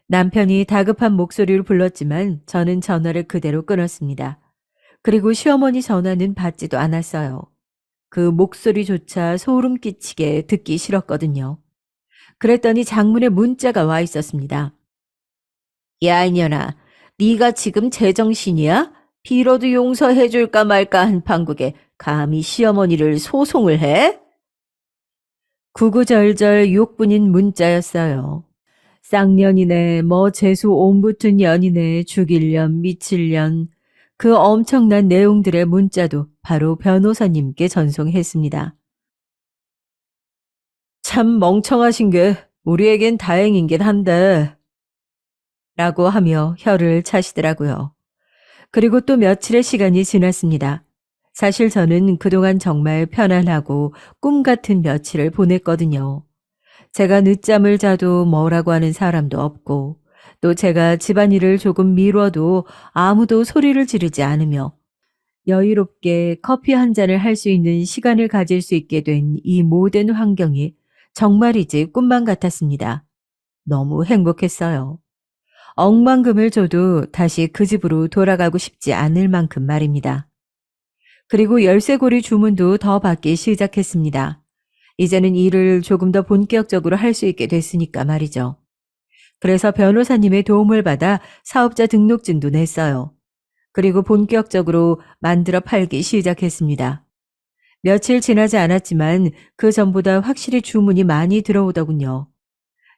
남편이 다급한 목소리로 불렀지만 저는 전화를 그대로 끊었습니다. 그리고 시어머니 전화는 받지도 않았어요. 그 목소리조차 소름 끼치게 듣기 싫었거든요. 그랬더니 장문에 문자가 와 있었습니다. 야, 이년아, 네가 지금 제정신이야? 빌어도 용서해 줄까 말까 한 판국에 감히 시어머니를 소송을 해? 구구절절 욕뿐인 문자였어요. 쌍년이네, 뭐 재수 옴붙은 년이네, 죽일년, 미칠년. 그 엄청난 내용들의 문자도 바로 변호사님께 전송했습니다. 참 멍청하신 게 우리에겐 다행이긴 한데 라고 하며 혀를 차시더라고요. 그리고 또 며칠의 시간이 지났습니다. 사실 저는 그동안 정말 편안하고 꿈 같은 며칠을 보냈거든요. 제가 늦잠을 자도 뭐라고 하는 사람도 없고, 또 제가 집안일을 조금 미뤄도 아무도 소리를 지르지 않으며, 여유롭게 커피 한 잔을 할 수 있는 시간을 가질 수 있게 된 이 모든 환경이 정말이지 꿈만 같았습니다. 너무 행복했어요. 억만금을 줘도 다시 그 집으로 돌아가고 싶지 않을 만큼 말입니다. 그리고 열쇠고리 주문도 더 받기 시작했습니다. 이제는 일을 조금 더 본격적으로 할 수 있게 됐으니까 말이죠. 그래서 변호사님의 도움을 받아 사업자 등록증도 냈어요. 그리고 본격적으로 만들어 팔기 시작했습니다. 며칠 지나지 않았지만 그 전보다 확실히 주문이 많이 들어오더군요.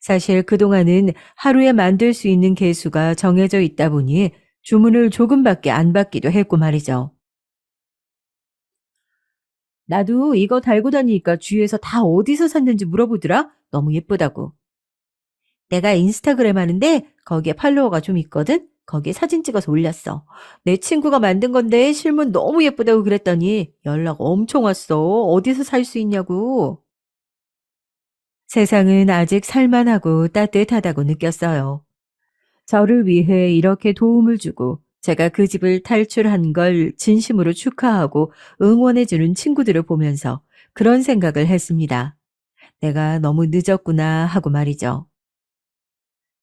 사실 그동안은 하루에 만들 수 있는 개수가 정해져 있다 보니 주문을 조금밖에 안 받기도 했고 말이죠. 나도 이거 달고 다니니까 주위에서 다 어디서 샀는지 물어보더라? 너무 예쁘다고. 내가 인스타그램 하는데 거기에 팔로워가 좀 있거든? 거기에 사진 찍어서 올렸어. 내 친구가 만든 건데 실물 너무 예쁘다고 그랬더니 연락 엄청 왔어. 어디서 살 수 있냐고. 세상은 아직 살만하고 따뜻하다고 느꼈어요. 저를 위해 이렇게 도움을 주고 제가 그 집을 탈출한 걸 진심으로 축하하고 응원해주는 친구들을 보면서 그런 생각을 했습니다. 내가 너무 늦었구나 하고 말이죠.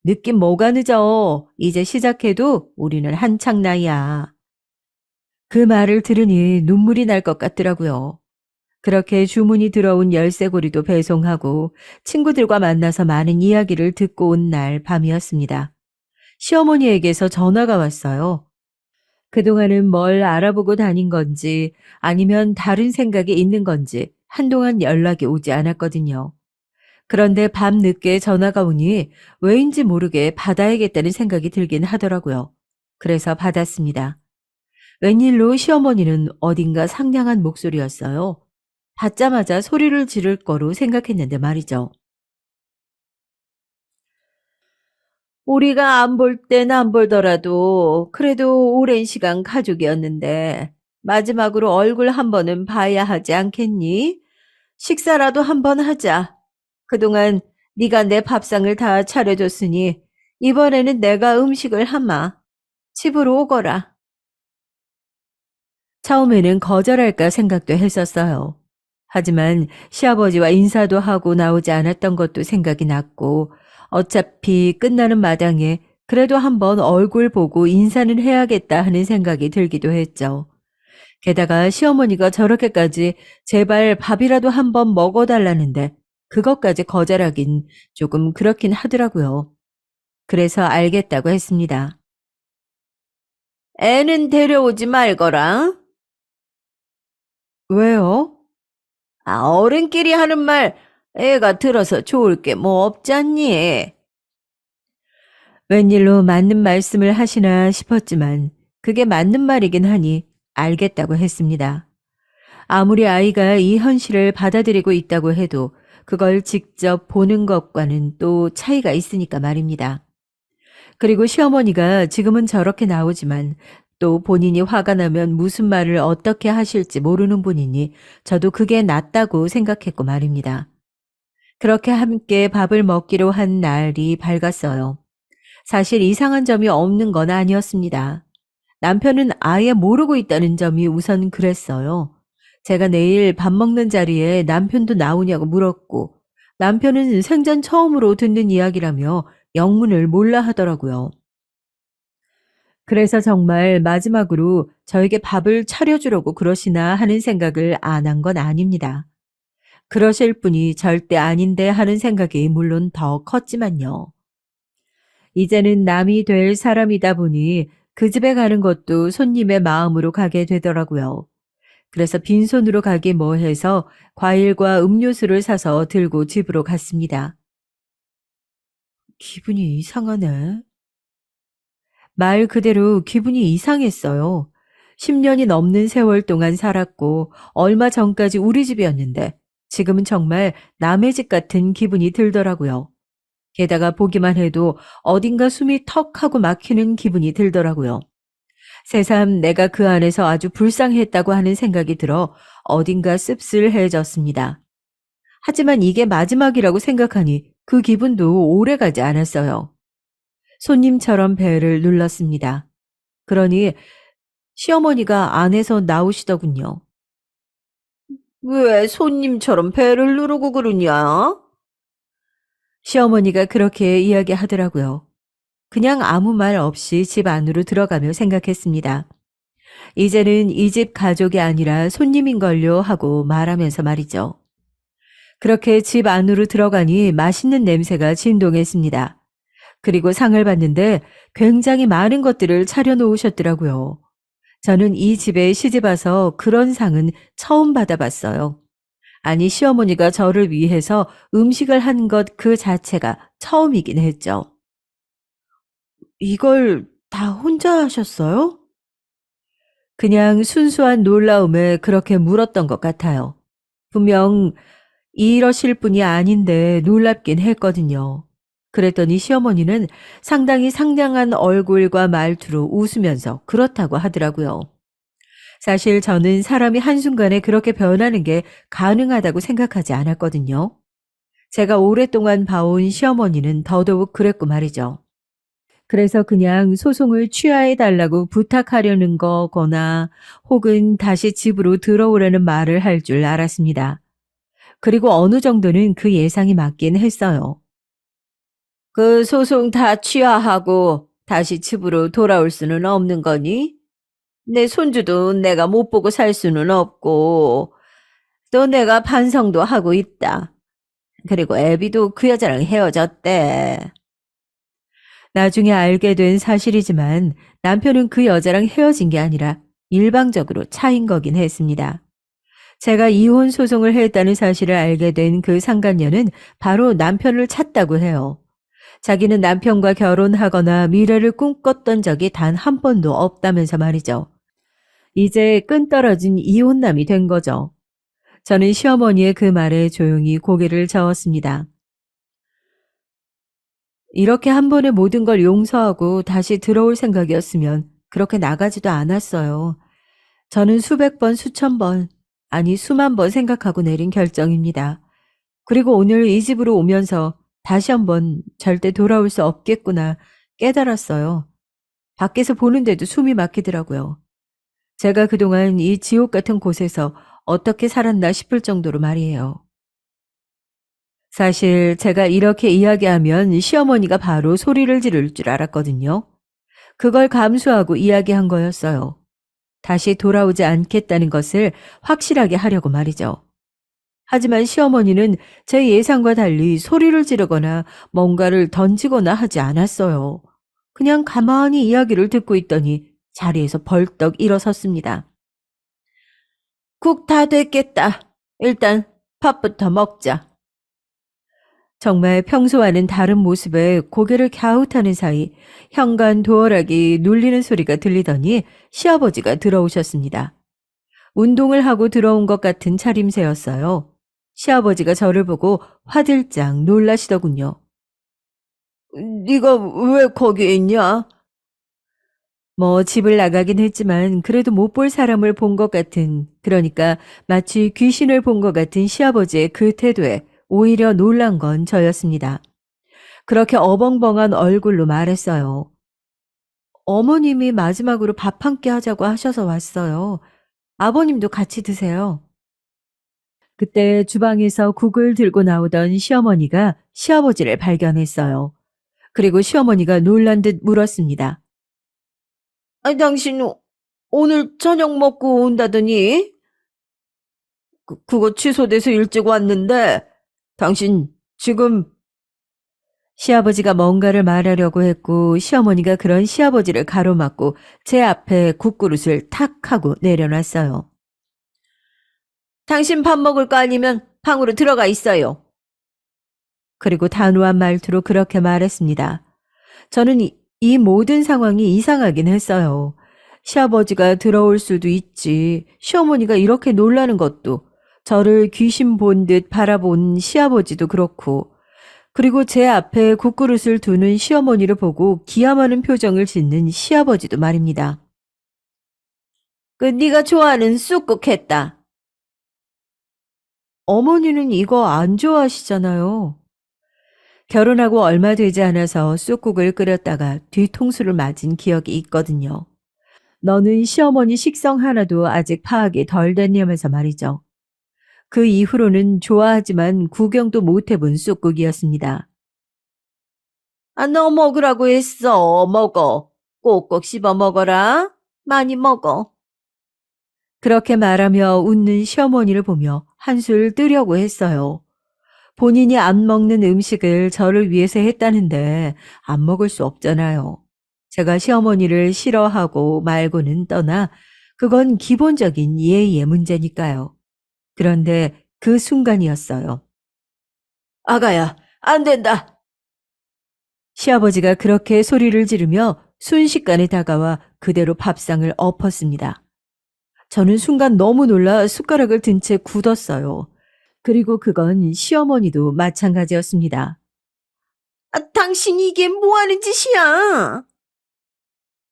늦긴 뭐가 늦어. 이제 시작해도 우리는 한창 나이야. 그 말을 들으니 눈물이 날 것 같더라고요. 그렇게 주문이 들어온 열쇠고리도 배송하고 친구들과 만나서 많은 이야기를 듣고 온 날 밤이었습니다. 시어머니에게서 전화가 왔어요. 그동안은 뭘 알아보고 다닌 건지 아니면 다른 생각이 있는 건지 한동안 연락이 오지 않았거든요. 그런데 밤늦게 전화가 오니 왜인지 모르게 받아야겠다는 생각이 들긴 하더라고요. 그래서 받았습니다. 웬일로 시어머니는 어딘가 상냥한 목소리였어요. 받자마자 소리를 지를 거로 생각했는데 말이죠. 우리가 안 볼 땐 안 볼더라도 그래도 오랜 시간 가족이었는데 마지막으로 얼굴 한 번은 봐야 하지 않겠니? 식사라도 한 번 하자. 그동안 네가 내 밥상을 다 차려줬으니 이번에는 내가 음식을 하마. 집으로 오거라. 처음에는 거절할까 생각도 했었어요. 하지만 시아버지와 인사도 하고 나오지 않았던 것도 생각이 났고 어차피 끝나는 마당에 그래도 한번 얼굴 보고 인사는 해야겠다 하는 생각이 들기도 했죠. 게다가 시어머니가 저렇게까지 제발 밥이라도 한번 먹어달라는데 그것까지 거절하긴 조금 그렇긴 하더라고요. 그래서 알겠다고 했습니다. 애는 데려오지 말거라. 왜요? 어른끼리 하는 말 애가 들어서 좋을 게 뭐 없잖니. 웬일로 맞는 말씀을 하시나 싶었지만 그게 맞는 말이긴 하니 알겠다고 했습니다. 아무리 아이가 이 현실을 받아들이고 있다고 해도 그걸 직접 보는 것과는 또 차이가 있으니까 말입니다. 그리고 시어머니가 지금은 저렇게 나오지만 또 본인이 화가 나면 무슨 말을 어떻게 하실지 모르는 분이니 저도 그게 낫다고 생각했고 말입니다. 그렇게 함께 밥을 먹기로 한 날이 밝았어요. 사실 이상한 점이 없는 건 아니었습니다. 남편은 아예 모르고 있다는 점이 우선 그랬어요. 제가 내일 밥 먹는 자리에 남편도 나오냐고 물었고 남편은 생전 처음으로 듣는 이야기라며 영문을 몰라 하더라고요. 그래서 정말 마지막으로 저에게 밥을 차려주려고 그러시나 하는 생각을 안 한 건 아닙니다. 그러실 분이 절대 아닌데 하는 생각이 물론 더 컸지만요. 이제는 남이 될 사람이다 보니 그 집에 가는 것도 손님의 마음으로 가게 되더라고요. 그래서 빈손으로 가기 뭐해서 과일과 음료수를 사서 들고 집으로 갔습니다. 기분이 이상하네. 말 그대로 기분이 이상했어요. 10년이 넘는 세월 동안 살았고 얼마 전까지 우리 집이었는데 지금은 정말 남의 집 같은 기분이 들더라고요. 게다가 보기만 해도 어딘가 숨이 턱 하고 막히는 기분이 들더라고요. 새삼 내가 그 안에서 아주 불쌍했다고 하는 생각이 들어 어딘가 씁쓸해졌습니다. 하지만 이게 마지막이라고 생각하니 그 기분도 오래가지 않았어요. 손님처럼 배를 눌렀습니다. 그러니 시어머니가 안에서 나오시더군요. 왜 손님처럼 배를 누르고 그러냐? 시어머니가 그렇게 이야기하더라고요. 그냥 아무 말 없이 집 안으로 들어가며 생각했습니다. 이제는 이 집 가족이 아니라 손님인걸요 하고 말하면서 말이죠. 그렇게 집 안으로 들어가니 맛있는 냄새가 진동했습니다. 그리고 상을 봤는데 굉장히 많은 것들을 차려놓으셨더라고요. 저는 이 집에 시집 와서 그런 상은 처음 받아봤어요. 아니, 시어머니가 저를 위해서 음식을 한 것 그 자체가 처음이긴 했죠. 이걸 다 혼자 하셨어요? 그냥 순수한 놀라움에 그렇게 물었던 것 같아요. 분명 이러실 분이 아닌데 놀랍긴 했거든요. 그랬더니 시어머니는 상당히 상냥한 얼굴과 말투로 웃으면서 그렇다고 하더라고요. 사실 저는 사람이 한순간에 그렇게 변하는 게 가능하다고 생각하지 않았거든요. 제가 오랫동안 봐온 시어머니는 더더욱 그랬고 말이죠. 그래서 그냥 소송을 취하해 달라고 부탁하려는 거거나 혹은 다시 집으로 들어오라는 말을 할 줄 알았습니다. 그리고 어느 정도는 그 예상이 맞긴 했어요. 그 소송 다 취하하고 다시 집으로 돌아올 수는 없는 거니? 내 손주도 내가 못 보고 살 수는 없고, 또 내가 반성도 하고 있다. 그리고 애비도 그 여자랑 헤어졌대. 나중에 알게 된 사실이지만 남편은 그 여자랑 헤어진 게 아니라 일방적으로 차인 거긴 했습니다. 제가 이혼 소송을 했다는 사실을 알게 된 그 상간녀는 바로 남편을 찾다고 해요. 자기는 남편과 결혼하거나 미래를 꿈꿨던 적이 단 한 번도 없다면서 말이죠. 이제 끈떨어진 이혼남이 된 거죠. 저는 시어머니의 그 말에 조용히 고개를 저었습니다. 이렇게 한 번에 모든 걸 용서하고 다시 들어올 생각이었으면 그렇게 나가지도 않았어요. 저는 수백 번, 수천 번, 아니 수만 번 생각하고 내린 결정입니다. 그리고 오늘 이 집으로 오면서 다시 한번 절대 돌아올 수 없겠구나 깨달았어요. 밖에서 보는데도 숨이 막히더라고요. 제가 그동안 이 지옥 같은 곳에서 어떻게 살았나 싶을 정도로 말이에요. 사실 제가 이렇게 이야기하면 시어머니가 바로 소리를 지를 줄 알았거든요. 그걸 감수하고 이야기한 거였어요. 다시 돌아오지 않겠다는 것을 확실하게 하려고 말이죠. 하지만 시어머니는 제 예상과 달리 소리를 지르거나 뭔가를 던지거나 하지 않았어요. 그냥 가만히 이야기를 듣고 있더니 자리에서 벌떡 일어섰습니다. 국 다 됐겠다. 일단 밥부터 먹자. 정말 평소와는 다른 모습에 고개를 갸웃하는 사이 현관 도어락이 눌리는 소리가 들리더니 시아버지가 들어오셨습니다. 운동을 하고 들어온 것 같은 차림새였어요. 시아버지가 저를 보고 화들짝 놀라시더군요. 네가 왜 거기 있냐? 뭐 집을 나가긴 했지만 그래도 못 볼 사람을 본 것 같은, 그러니까 마치 귀신을 본 것 같은 시아버지의 그 태도에 오히려 놀란 건 저였습니다. 그렇게 어벙벙한 얼굴로 말했어요. 어머님이 마지막으로 밥 한 끼 하자고 하셔서 왔어요. 아버님도 같이 드세요. 그때 주방에서 국을 들고 나오던 시어머니가 시아버지를 발견했어요. 그리고 시어머니가 놀란 듯 물었습니다. 아니, 당신 오늘 저녁 먹고 온다더니? 그거 취소돼서 일찍 왔는데, 당신 지금 시아버지가 뭔가를 말하려고 했고 시어머니가 그런 시아버지를 가로막고 제 앞에 국그릇을 탁 하고 내려놨어요. 당신 밥 먹을 거 아니면 방으로 들어가 있어요. 그리고 단호한 말투로 그렇게 말했습니다. 저는 이 모든 상황이 이상하긴 했어요. 시아버지가 들어올 수도 있지. 시어머니가 이렇게 놀라는 것도, 저를 귀신 본 듯 바라본 시아버지도 그렇고, 그리고 제 앞에 국그릇을 두는 시어머니를 보고 기함하는 표정을 짓는 시아버지도 말입니다. 네가 좋아하는 쑥국 했다. 어머니는 이거 안 좋아하시잖아요. 결혼하고 얼마 되지 않아서 쑥국을 끓였다가 뒤통수를 맞은 기억이 있거든요. 너는 시어머니 식성 하나도 아직 파악이 덜 됐냐면서 말이죠. 그 이후로는 좋아하지만 구경도 못 해본 쑥국이었습니다. 너 먹으라고 했어. 먹어. 꼭꼭 씹어 먹어라. 많이 먹어. 그렇게 말하며 웃는 시어머니를 보며 한술 뜨려고 했어요. 본인이 안 먹는 음식을 저를 위해서 했다는데 안 먹을 수 없잖아요. 제가 시어머니를 싫어하고 말고는 떠나 그건 기본적인 예의의 문제니까요. 그런데 그 순간이었어요. 아가야, 안 된다. 시아버지가 그렇게 소리를 지르며 순식간에 다가와 그대로 밥상을 엎었습니다. 저는 순간 너무 놀라 숟가락을 든 채 굳었어요. 그리고 그건 시어머니도 마찬가지였습니다. 당신 이게 뭐 하는 짓이야?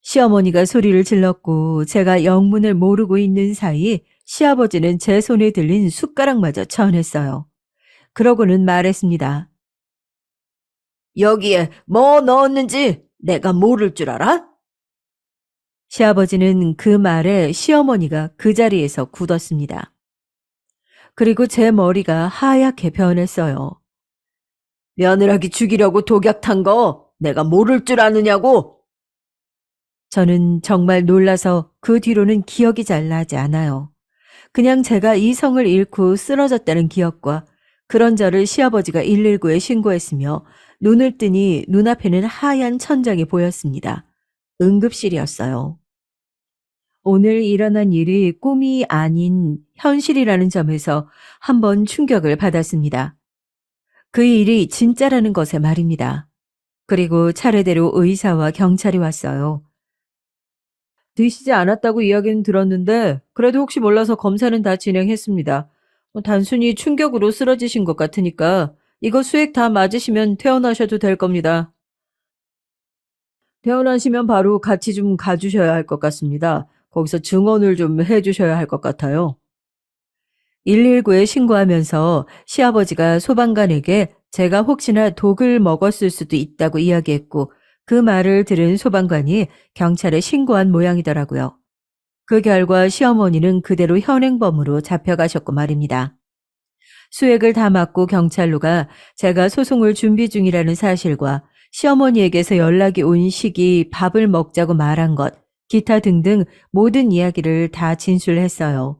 시어머니가 소리를 질렀고 제가 영문을 모르고 있는 사이 시아버지는 제 손에 들린 숟가락마저 쳐냈어요. 그러고는 말했습니다. 여기에 뭐 넣었는지 내가 모를 줄 알아? 시아버지는 그 말에 시어머니가 그 자리에서 굳었습니다. 그리고 제 머리가 하얗게 변했어요. 며느라기 죽이려고 독약 탄 거 내가 모를 줄 아느냐고. 저는 정말 놀라서 그 뒤로는 기억이 잘 나지 않아요. 그냥 제가 이성을 잃고 쓰러졌다는 기억과 그런 저를 시아버지가 119에 신고했으며 눈을 뜨니 눈앞에는 하얀 천장이 보였습니다. 응급실이었어요. 오늘 일어난 일이 꿈이 아닌 현실이라는 점에서 한번 충격을 받았습니다. 그 일이 진짜라는 것에 말입니다. 그리고 차례대로 의사와 경찰이 왔어요. 드시지 않았다고 이야기는 들었는데 그래도 혹시 몰라서 검사는 다 진행했습니다. 단순히 충격으로 쓰러지신 것 같으니까 이거 수액 다 맞으시면 퇴원하셔도 될 겁니다. 퇴원하시면 바로 같이 좀 가주셔야 할 것 같습니다. 거기서 증언을 좀 해주셔야 할 것 같아요. 119에 신고하면서 시아버지가 소방관에게 제가 혹시나 독을 먹었을 수도 있다고 이야기했고 그 말을 들은 소방관이 경찰에 신고한 모양이더라고요. 그 결과 시어머니는 그대로 현행범으로 잡혀가셨고 말입니다. 수액을 다 맞고 경찰로가 제가 소송을 준비 중이라는 사실과 시어머니에게서 연락이 온 시기 밥을 먹자고 말한 것, 기타 등등 모든 이야기를 다 진술했어요.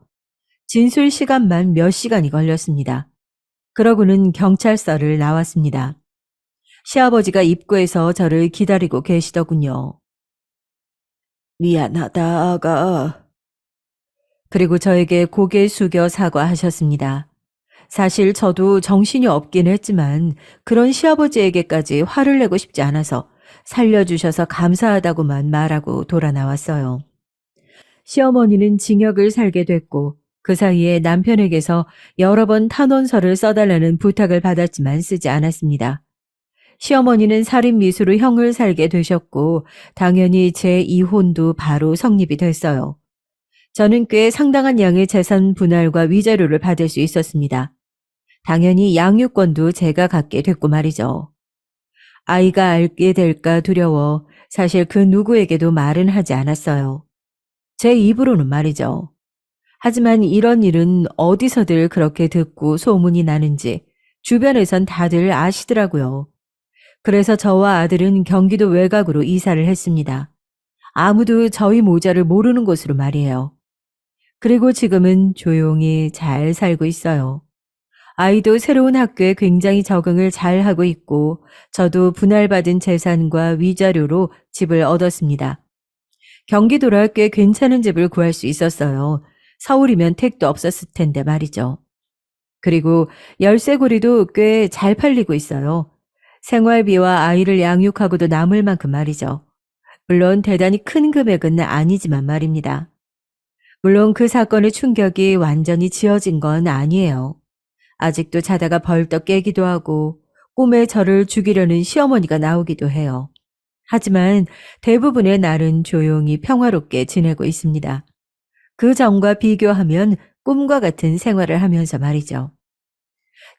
진술 시간만 몇 시간이 걸렸습니다. 그러고는 경찰서를 나왔습니다. 시아버지가 입구에서 저를 기다리고 계시더군요. 미안하다, 아가. 그리고 저에게 고개 숙여 사과하셨습니다. 사실 저도 정신이 없긴 했지만 그런 시아버지에게까지 화를 내고 싶지 않아서 살려주셔서 감사하다고만 말하고 돌아 나왔어요. 시어머니는 징역을 살게 됐고 그 사이에 남편에게서 여러 번 탄원서를 써달라는 부탁을 받았지만 쓰지 않았습니다. 시어머니는 살인미수로 형을 살게 되셨고 당연히 제 이혼도 바로 성립이 됐어요. 저는 꽤 상당한 양의 재산 분할과 위자료를 받을 수 있었습니다. 당연히 양육권도 제가 갖게 됐고 말이죠. 아이가 알게 될까 두려워 사실 그 누구에게도 말은 하지 않았어요. 제 입으로는 말이죠. 하지만 이런 일은 어디서들 그렇게 듣고 소문이 나는지 주변에선 다들 아시더라고요. 그래서 저와 아들은 경기도 외곽으로 이사를 했습니다. 아무도 저희 모자를 모르는 곳으로 말이에요. 그리고 지금은 조용히 잘 살고 있어요. 아이도 새로운 학교에 굉장히 적응을 잘 하고 있고 저도 분할받은 재산과 위자료로 집을 얻었습니다. 경기도라 꽤 괜찮은 집을 구할 수 있었어요. 서울이면 택도 없었을 텐데 말이죠. 그리고 열쇠고리도 꽤 잘 팔리고 있어요. 생활비와 아이를 양육하고도 남을 만큼 말이죠. 물론 대단히 큰 금액은 아니지만 말입니다. 물론 그 사건의 충격이 완전히 지어진 건 아니에요. 아직도 자다가 벌떡 깨기도 하고 꿈에 저를 죽이려는 시어머니가 나오기도 해요. 하지만 대부분의 날은 조용히 평화롭게 지내고 있습니다. 그 전과 비교하면 꿈과 같은 생활을 하면서 말이죠.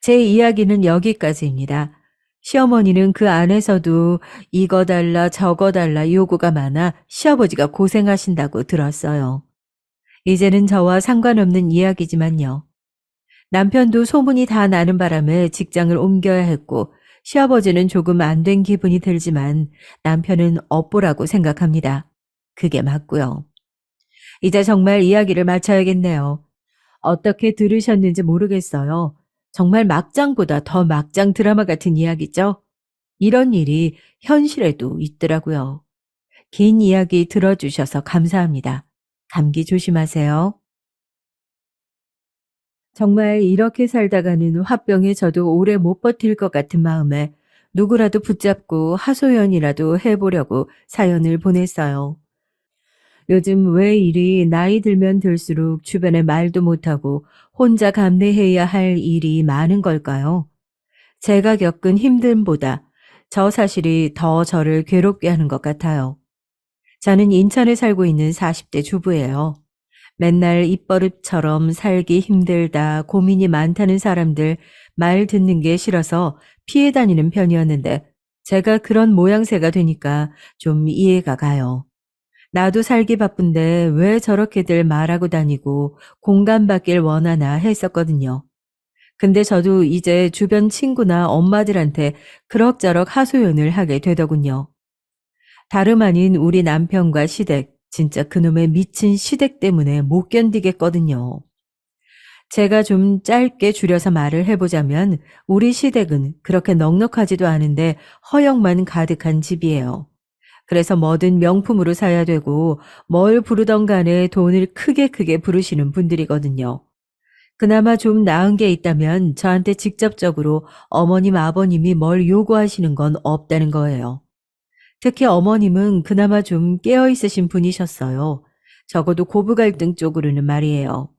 제 이야기는 여기까지입니다. 시어머니는 그 안에서도 이거 달라 저거 달라 요구가 많아 시아버지가 고생하신다고 들었어요. 이제는 저와 상관없는 이야기지만요. 남편도 소문이 다 나는 바람에 직장을 옮겨야 했고 시아버지는 조금 안 된 기분이 들지만 남편은 업보라고 생각합니다. 그게 맞고요. 이제 정말 이야기를 마쳐야겠네요. 어떻게 들으셨는지 모르겠어요. 정말 막장보다 더 막장 드라마 같은 이야기죠? 이런 일이 현실에도 있더라고요. 긴 이야기 들어주셔서 감사합니다. 감기 조심하세요. 정말 이렇게 살다가는 화병에 저도 오래 못 버틸 것 같은 마음에 누구라도 붙잡고 하소연이라도 해보려고 사연을 보냈어요. 요즘 왜 이리 나이 들면 들수록 주변에 말도 못하고 혼자 감내해야 할 일이 많은 걸까요? 제가 겪은 힘듦보다 저 사실이 더 저를 괴롭게 하는 것 같아요. 저는 인천에 살고 있는 40대 주부예요. 맨날 입버릇처럼 살기 힘들다, 고민이 많다는 사람들 말 듣는 게 싫어서 피해 다니는 편이었는데 제가 그런 모양새가 되니까 좀 이해가 가요. 나도 살기 바쁜데 왜 저렇게들 말하고 다니고 공감받길 원하나 했었거든요. 근데 저도 이제 주변 친구나 엄마들한테 그럭저럭 하소연을 하게 되더군요. 다름 아닌 우리 남편과 시댁, 진짜 그놈의 미친 시댁 때문에 못 견디겠거든요. 제가 좀 짧게 줄여서 말을 해보자면 우리 시댁은 그렇게 넉넉하지도 않은데 허영만 가득한 집이에요. 그래서 뭐든 명품으로 사야 되고 뭘 부르던 간에 돈을 크게 부르시는 분들이거든요. 그나마 좀 나은 게 있다면 저한테 직접적으로 어머님, 아버님이 뭘 요구하시는 건 없다는 거예요. 특히 어머님은 그나마 좀 깨어있으신 분이셨어요. 적어도 고부 갈등 쪽으로는 말이에요.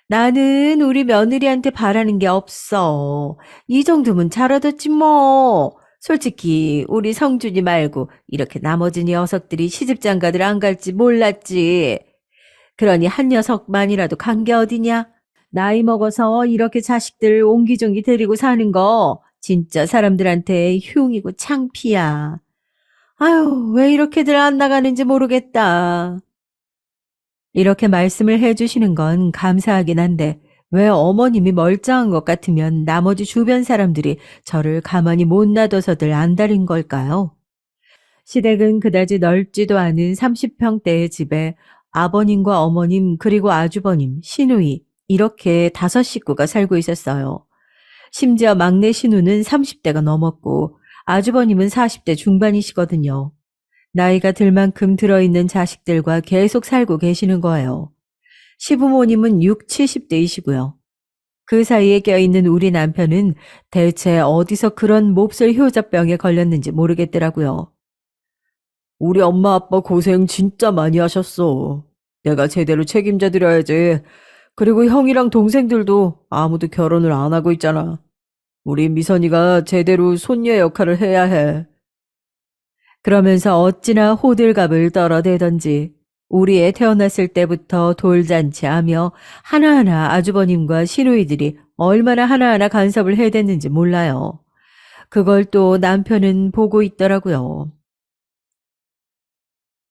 나는 우리 며느리한테 바라는 게 없어. 이 정도면 잘하겠지 뭐. 솔직히 우리 성준이 말고 이렇게 나머지 녀석들이 시집장가들 안 갈지 몰랐지. 그러니 한 녀석만이라도 간 게 어디냐? 나이 먹어서 이렇게 자식들 옹기종기 데리고 사는 거 진짜 사람들한테 흉이고 창피야. 아유, 왜 이렇게들 안 나가는지 모르겠다. 이렇게 말씀을 해주시는 건 감사하긴 한데 왜 어머님이 멀쩡한 것 같으면 나머지 주변 사람들이 저를 가만히 못 놔둬서들 안달인 걸까요? 시댁은 그다지 넓지도 않은 30평대의 집에 아버님과 어머님 그리고 아주버님, 시누이 이렇게 5식구가 살고 있었어요. 심지어 막내 시누는 30대가 넘었고 아주버님은 40대 중반이시거든요. 나이가 들 만큼 들어있는 자식들과 계속 살고 계시는 거예요. 시부모님은 6, 70대이시고요. 그 사이에 껴있는 우리 남편은 대체 어디서 그런 몹쓸 효자병에 걸렸는지 모르겠더라고요. 우리 엄마 아빠 고생 진짜 많이 하셨어. 내가 제대로 책임져 드려야지. 그리고 형이랑 동생들도 아무도 결혼을 안 하고 있잖아. 우리 미선이가 제대로 손녀 역할을 해야 해. 그러면서 어찌나 호들갑을 떨어대던지 우리 애 태어났을 때부터 돌잔치하며 하나하나 아주버님과 시누이들이 얼마나 하나하나 간섭을 해댔는지 몰라요. 그걸 또 남편은 보고 있더라고요.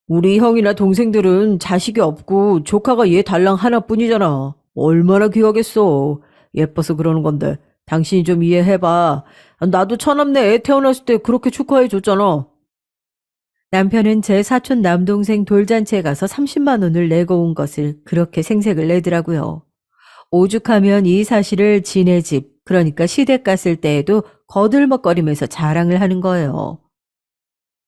우리 형이나 동생들은 자식이 없고 조카가 얘 달랑 하나뿐이잖아. 얼마나 귀하겠어. 예뻐서 그러는 건데 당신이 좀 이해해봐. 나도 처남네 애 태어났을 때 그렇게 축하해줬잖아. 남편은 제 사촌 남동생 돌잔치에 가서 30만 원을 내고 온 것을 그렇게 생색을 내더라고요. 오죽하면 이 사실을 지네 집, 그러니까 시댁 갔을 때에도 거들먹거리면서 자랑을 하는 거예요.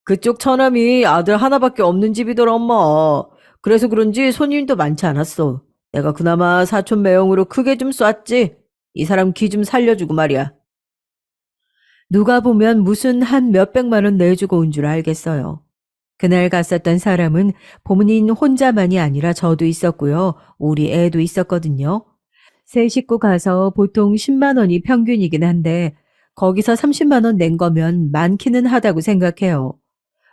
그쪽 처남이 아들 하나밖에 없는 집이더라, 엄마. 그래서 그런지 손님도 많지 않았어. 내가 그나마 사촌 매형으로 크게 좀 쐈지. 이 사람 기 좀 살려주고 말이야. 누가 보면 무슨 한 몇백만 원 내주고 온 줄 알겠어요. 그날 갔었던 사람은 본인 혼자만이 아니라 저도 있었고요. 우리 애도 있었거든요. 세 식구 가서 보통 10만 원이 평균이긴 한데 거기서 30만 원 낸 거면 많기는 하다고 생각해요.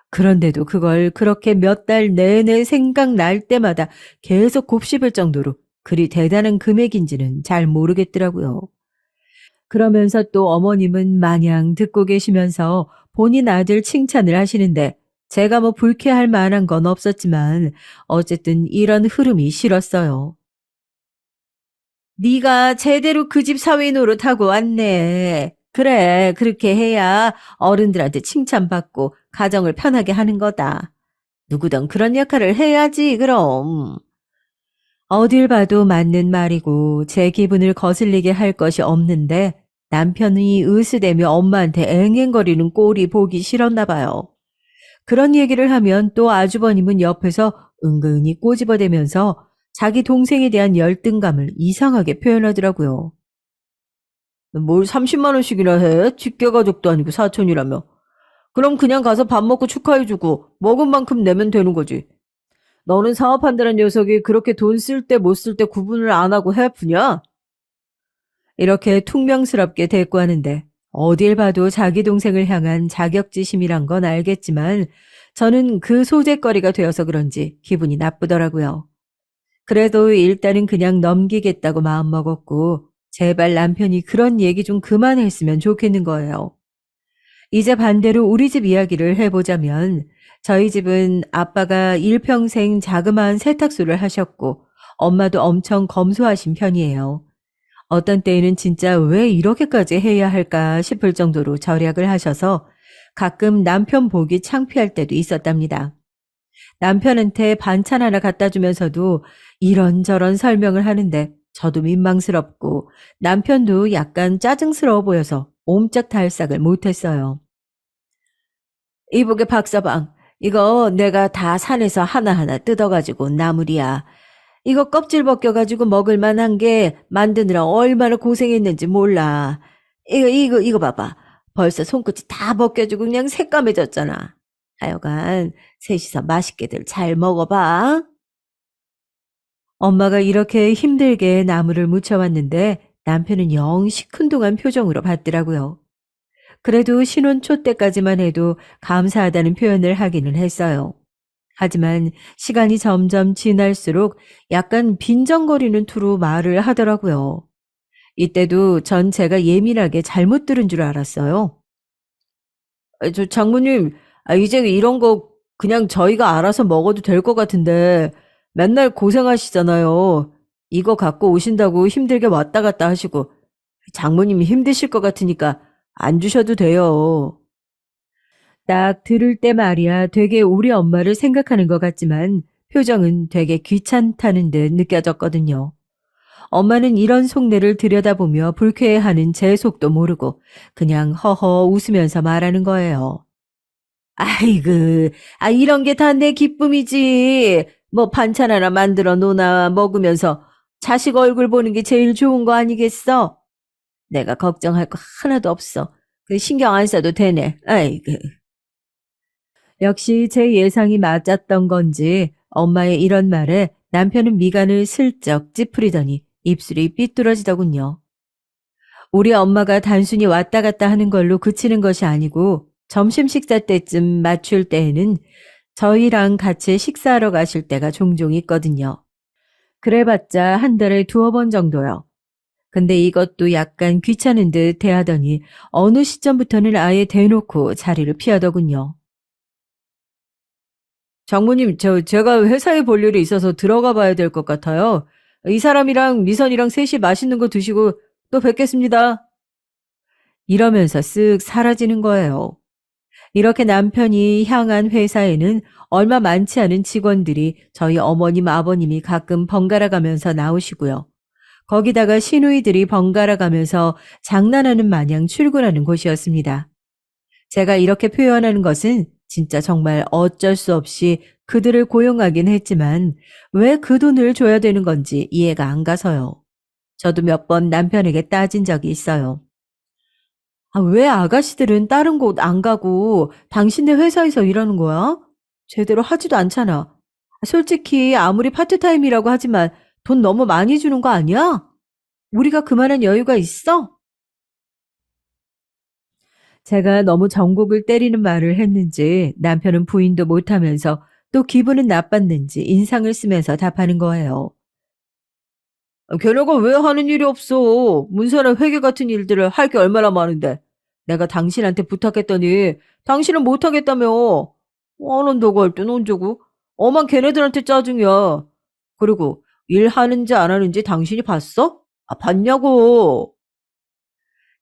그런데도 그걸 그렇게 몇 달 내내 생각날 때마다 계속 곱씹을 정도로 그리 대단한 금액인지는 잘 모르겠더라고요. 그러면서 또 어머님은 마냥 듣고 계시면서 본인 아들 칭찬을 하시는데 제가 뭐 불쾌할 만한 건 없었지만 어쨌든 이런 흐름이 싫었어요. 네가 제대로 그 집 사위 노릇하고 왔네. 그래, 그렇게 해야 어른들한테 칭찬받고 가정을 편하게 하는 거다. 누구든 그런 역할을 해야지, 그럼. 어딜 봐도 맞는 말이고 제 기분을 거슬리게 할 것이 없는데 남편이 으스대며 엄마한테 앵앵거리는 꼴이 보기 싫었나 봐요. 그런 얘기를 하면 또 아주버님은 옆에서 은근히 꼬집어대면서 자기 동생에 대한 열등감을 이상하게 표현하더라고요. 뭘 30만 원씩이나 해? 직계가족도 아니고 사촌이라며. 그럼 그냥 가서 밥 먹고 축하해주고 먹은 만큼 내면 되는 거지. 너는 사업한다는 녀석이 그렇게 돈 쓸 때 못 쓸 때 구분을 안 하고 해프냐? 이렇게 퉁명스럽게 대꾸하는데 어딜 봐도 자기 동생을 향한 자격지심이란 건 알겠지만 저는 그 소재거리가 되어서 그런지 기분이 나쁘더라고요. 그래도 일단은 그냥 넘기겠다고 마음먹었고 제발 남편이 그런 얘기 좀 그만했으면 좋겠는 거예요. 이제 반대로 우리 집 이야기를 해보자면 저희 집은 아빠가 일평생 자그마한 세탁소를 하셨고 엄마도 엄청 검소하신 편이에요. 어떤 때에는 진짜 왜 이렇게까지 해야 할까 싶을 정도로 절약을 하셔서 가끔 남편 보기 창피할 때도 있었답니다. 남편한테 반찬 하나 갖다 주면서도 이런저런 설명을 하는데 저도 민망스럽고 남편도 약간 짜증스러워 보여서 옴짝달싹을 못했어요. 이보게 박서방, 이거 내가 다 산에서 하나하나 뜯어가지고 나물이야. 이거 껍질 벗겨가지고 먹을 만한 게 만드느라 얼마나 고생했는지 몰라. 이거 봐봐. 벌써 손끝이 다 벗겨지고 그냥 새까매졌잖아. 하여간 셋이서 맛있게들 잘 먹어봐. 엄마가 이렇게 힘들게 나물을 무쳐왔는데 남편은 영 시큰둥한 표정으로 봤더라고요. 그래도 신혼 초 때까지만 해도 감사하다는 표현을 하기는 했어요. 하지만 시간이 점점 지날수록 약간 빈정거리는 투로 말을 하더라고요. 이때도 전 제가 예민하게 잘못 들은 줄 알았어요. 저 장모님, 이제 이런 거 그냥 저희가 알아서 먹어도 될 것 같은데 맨날 고생하시잖아요. 이거 갖고 오신다고 힘들게 왔다 갔다 하시고 장모님이 힘드실 것 같으니까 안 주셔도 돼요. 딱 들을 때 말이야 되게 우리 엄마를 생각하는 것 같지만 표정은 되게 귀찮다는 듯 느껴졌거든요. 엄마는 이런 속내를 들여다보며 불쾌해하는 제 속도 모르고 그냥 허허 웃으면서 말하는 거예요. 아이고, 이런 게 다 내 기쁨이지. 뭐 반찬 하나 만들어 놓나 먹으면서 자식 얼굴 보는 게 제일 좋은 거 아니겠어? 내가 걱정할 거 하나도 없어. 그 신경 안 써도 되네. 아이고. 역시 제 예상이 맞았던 건지 엄마의 이런 말에 남편은 미간을 슬쩍 찌푸리더니 입술이 삐뚤어지더군요. 우리 엄마가 단순히 왔다 갔다 하는 걸로 그치는 것이 아니고 점심 식사 때쯤 맞출 때에는 저희랑 같이 식사하러 가실 때가 종종 있거든요. 그래봤자 한 달에 두어 번 정도요. 근데 이것도 약간 귀찮은 듯 대하더니 어느 시점부터는 아예 대놓고 자리를 피하더군요. 장모님, 제가 회사에 볼 일이 있어서 들어가 봐야 될 것 같아요. 이 사람이랑 미선이랑 셋이 맛있는 거 드시고 또 뵙겠습니다. 이러면서 쓱 사라지는 거예요. 이렇게 남편이 향한 회사에는 얼마 많지 않은 직원들이 저희 어머님, 아버님이 가끔 번갈아 가면서 나오시고요. 거기다가 시누이들이 번갈아 가면서 장난하는 마냥 출근하는 곳이었습니다. 제가 이렇게 표현하는 것은 진짜 정말 어쩔 수 없이 그들을 고용하긴 했지만 왜 그 돈을 줘야 되는 건지 이해가 안 가서요. 저도 몇 번 남편에게 따진 적이 있어요. 왜 아가씨들은 다른 곳 안 가고 당신네 회사에서 일하는 거야? 제대로 하지도 않잖아. 솔직히 아무리 파트타임이라고 하지만 돈 너무 많이 주는 거 아니야? 우리가 그만한 여유가 있어? 제가 너무 정곡을 때리는 말을 했는지 남편은 부인도 못하면서 또 기분은 나빴는지 인상을 쓰면서 답하는 거예요. 걔네가 왜 하는 일이 없어? 문서나 회계 같은 일들을 할 게 얼마나 많은데. 내가 당신한테 부탁했더니 당신은 못하겠다며. 안 한다고 할 땐 언제고? 엄한 걔네들한테 짜증이야. 그리고 일하는지 안 하는지 당신이 봤어? 아, 봤냐고.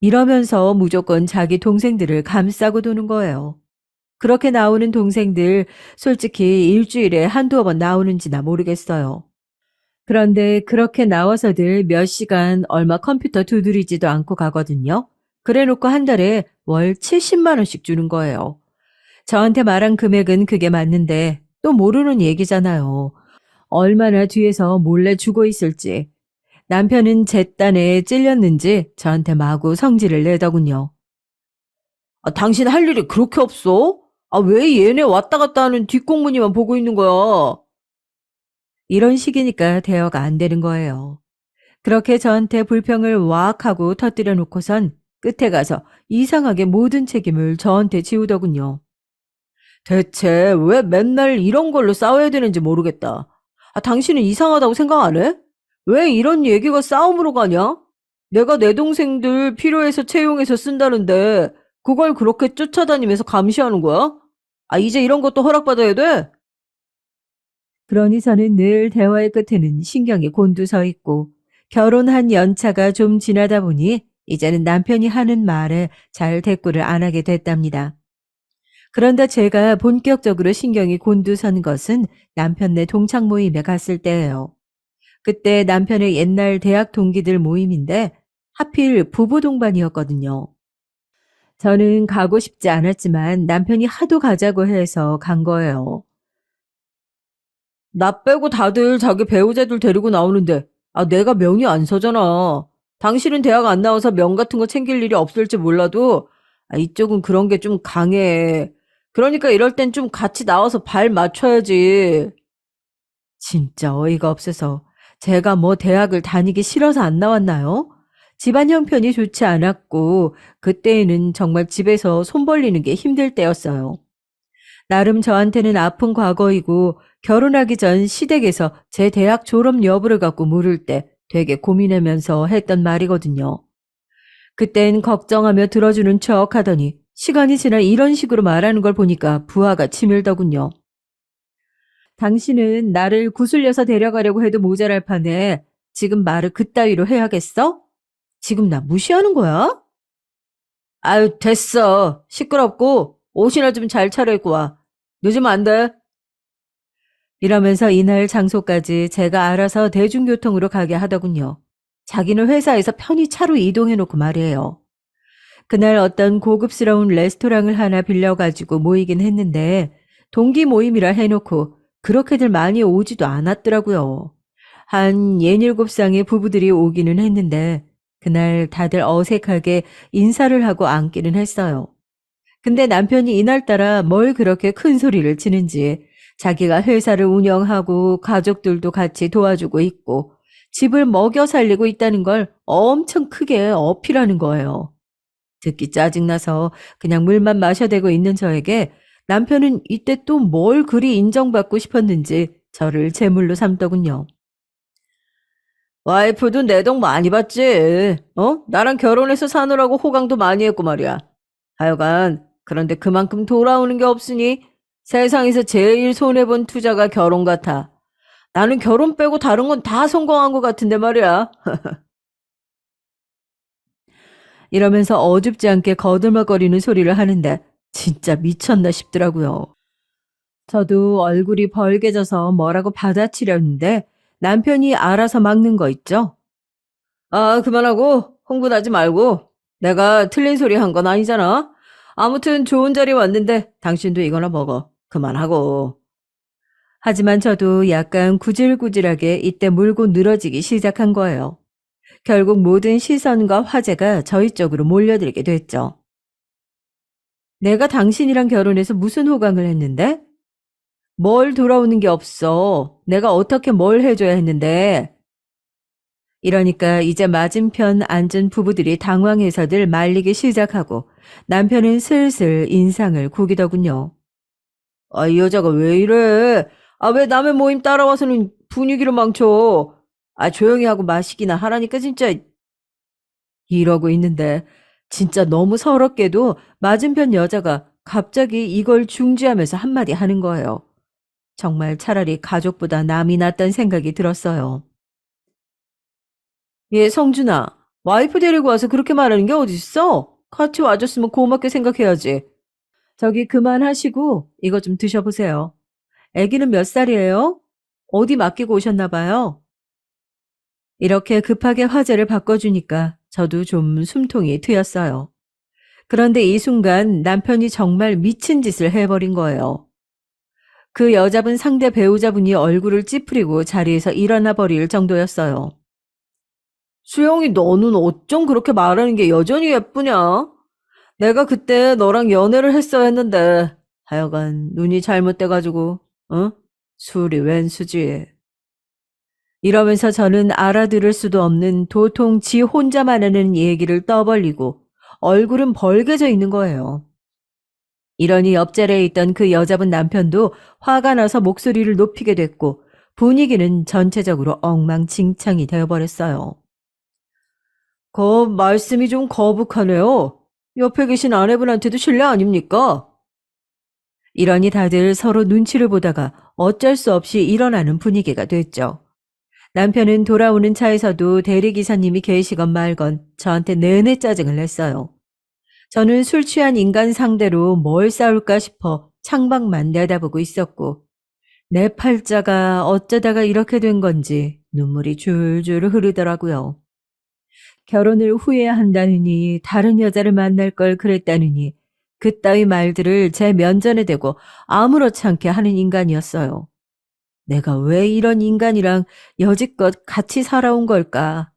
이러면서 무조건 자기 동생들을 감싸고 도는 거예요. 그렇게 나오는 동생들 솔직히 일주일에 한두어 번 나오는지나 모르겠어요. 그런데 그렇게 나와서들 몇 시간 얼마 컴퓨터 두드리지도 않고 가거든요. 그래 놓고 한 달에 월 70만 원씩 주는 거예요. 저한테 말한 금액은 그게 맞는데 또 모르는 얘기잖아요. 얼마나 뒤에서 몰래 주고 있을지. 남편은 제 딴에 찔렸는지 저한테 마구 성질을 내더군요. 아, 당신 할 일이 그렇게 없어? 아, 왜 얘네 왔다 갔다 하는 뒷공무니만 보고 있는 거야? 이런 식이니까 대화가 안 되는 거예요. 그렇게 저한테 불평을 와악 하고 터뜨려 놓고선 끝에 가서 이상하게 모든 책임을 저한테 지우더군요. 대체 왜 맨날 이런 걸로 싸워야 되는지 모르겠다. 아, 당신은 이상하다고 생각 안 해? 왜 이런 얘기가 싸움으로 가냐? 내가 내 동생들 필요해서 채용해서 쓴다는데 그걸 그렇게 쫓아다니면서 감시하는 거야? 아, 이제 이런 것도 허락받아야 돼? 그러니 저는 늘 대화의 끝에는 신경이 곤두서 있고 결혼한 연차가 좀 지나다 보니 이제는 남편이 하는 말에 잘 대꾸를 안 하게 됐답니다. 그런데 제가 본격적으로 신경이 곤두선 것은 남편네 동창 모임에 갔을 때예요. 그때 남편의 옛날 대학 동기들 모임인데 하필 부부 동반이었거든요. 저는 가고 싶지 않았지만 남편이 하도 가자고 해서 간 거예요. 나 빼고 다들 자기 배우자들 데리고 나오는데 아, 내가 명이 안 서잖아. 당신은 대학 안 나와서 명 같은 거 챙길 일이 없을지 몰라도 아, 이쪽은 그런 게 좀 강해. 그러니까 이럴 땐 좀 같이 나와서 발 맞춰야지. 진짜 어이가 없어서 제가 뭐 대학을 다니기 싫어서 안 나왔나요? 집안 형편이 좋지 않았고 그때에는 정말 집에서 손 벌리는 게 힘들 때였어요. 나름 저한테는 아픈 과거이고 결혼하기 전 시댁에서 제 대학 졸업 여부를 갖고 물을 때 되게 고민하면서 했던 말이거든요. 그땐 걱정하며 들어주는 척 하더니 시간이 지나 이런 식으로 말하는 걸 보니까 부하가 치밀더군요. 당신은 나를 구슬려서 데려가려고 해도 모자랄 판에 지금 말을 그따위로 해야겠어? 지금 나 무시하는 거야? 아유, 됐어. 시끄럽고 옷이나 좀 잘 차려입고 와. 늦으면 안 돼. 이러면서 이날 장소까지 제가 알아서 대중교통으로 가게 하더군요. 자기는 회사에서 편히 차로 이동해놓고 말이에요. 그날 어떤 고급스러운 레스토랑을 하나 빌려가지고 모이긴 했는데 동기 모임이라 해놓고 그렇게들 많이 오지도 않았더라고요. 한 67쌍의 부부들이 오기는 했는데 그날 다들 어색하게 인사를 하고 앉기는 했어요. 근데 남편이 이날따라 뭘 그렇게 큰 소리를 치는지 자기가 회사를 운영하고 가족들도 같이 도와주고 있고 집을 먹여 살리고 있다는 걸 엄청 크게 어필하는 거예요. 듣기 짜증나서 그냥 물만 마셔대고 있는 저에게 남편은 이때 또 뭘 그리 인정받고 싶었는지 저를 제물로 삼더군요. 와이프도 내 동 많이 받지. 어? 나랑 결혼해서 사느라고 호강도 많이 했고 말이야. 하여간 그런데 그만큼 돌아오는 게 없으니 세상에서 제일 손해본 투자가 결혼 같아. 나는 결혼 빼고 다른 건 다 성공한 것 같은데 말이야. 이러면서 어줍지 않게 거들먹거리는 소리를 하는데 진짜 미쳤나 싶더라고요. 저도 얼굴이 벌개져서 뭐라고 받아치렸는데 남편이 알아서 막는 거 있죠? 아, 그만하고 흥분하지 말고. 내가 틀린 소리 한 건 아니잖아. 아무튼 좋은 자리 왔는데 당신도 이거나 먹어. 그만하고. 하지만 저도 약간 구질구질하게 이때 물고 늘어지기 시작한 거예요. 결국 모든 시선과 화제가 저희 쪽으로 몰려들게 됐죠. 내가 당신이랑 결혼해서 무슨 호강을 했는데? 뭘 돌아오는 게 없어. 내가 어떻게 뭘 해줘야 했는데? 이러니까 이제 맞은편 앉은 부부들이 당황해서들 말리기 시작하고 남편은 슬슬 인상을 구기더군요. 아, 이 여자가 왜 이래? 아, 왜 남의 모임 따라와서는 분위기를 망쳐? 아, 조용히 하고 마시기나 하라니까, 진짜. 이러고 있는데 진짜 너무 서럽게도 맞은편 여자가 갑자기 이걸 중지하면서 한마디 하는 거예요. 정말 차라리 가족보다 남이 낫다는 생각이 들었어요. 얘, 성준아. 와이프 데리고 와서 그렇게 말하는 게 어딨어? 같이 와줬으면 고맙게 생각해야지. 저기 그만하시고 이거 좀 드셔보세요. 아기는 몇 살이에요? 어디 맡기고 오셨나 봐요. 이렇게 급하게 화제를 바꿔주니까 저도 좀 숨통이 트였어요. 그런데 이 순간 남편이 정말 미친 짓을 해버린 거예요. 그 여자분 상대 배우자분이 얼굴을 찌푸리고 자리에서 일어나 버릴 정도였어요. 수영이, 너는 어쩜 그렇게 말하는 게 여전히 예쁘냐? 내가 그때 너랑 연애를 했어야 했는데, 하여간 눈이 잘못돼가지고, 어? 술이 웬 수지. 이러면서 저는 알아들을 수도 없는 도통 지 혼자만 하는 얘기를 떠벌리고 얼굴은 벌개져 있는 거예요. 이러니 옆자리에 있던 그 여자분 남편도 화가 나서 목소리를 높이게 됐고 분위기는 전체적으로 엉망진창이 되어버렸어요. 말씀이 좀 거북하네요. 옆에 계신 아내분한테도 실례 아닙니까? 이러니 다들 서로 눈치를 보다가 어쩔 수 없이 일어나는 분위기가 됐죠. 남편은 돌아오는 차에서도 대리기사님이 계시건 말건 저한테 내내 짜증을 냈어요. 저는 술 취한 인간 상대로 뭘 싸울까 싶어 창밖만 내다보고 있었고 내 팔자가 어쩌다가 이렇게 된 건지 눈물이 줄줄 흐르더라고요. 결혼을 후회한다느니 다른 여자를 만날 걸 그랬다느니 그따위 말들을 제 면전에 대고 아무렇지 않게 하는 인간이었어요. 내가 왜 이런 인간이랑 여지껏 같이 살아온 걸까?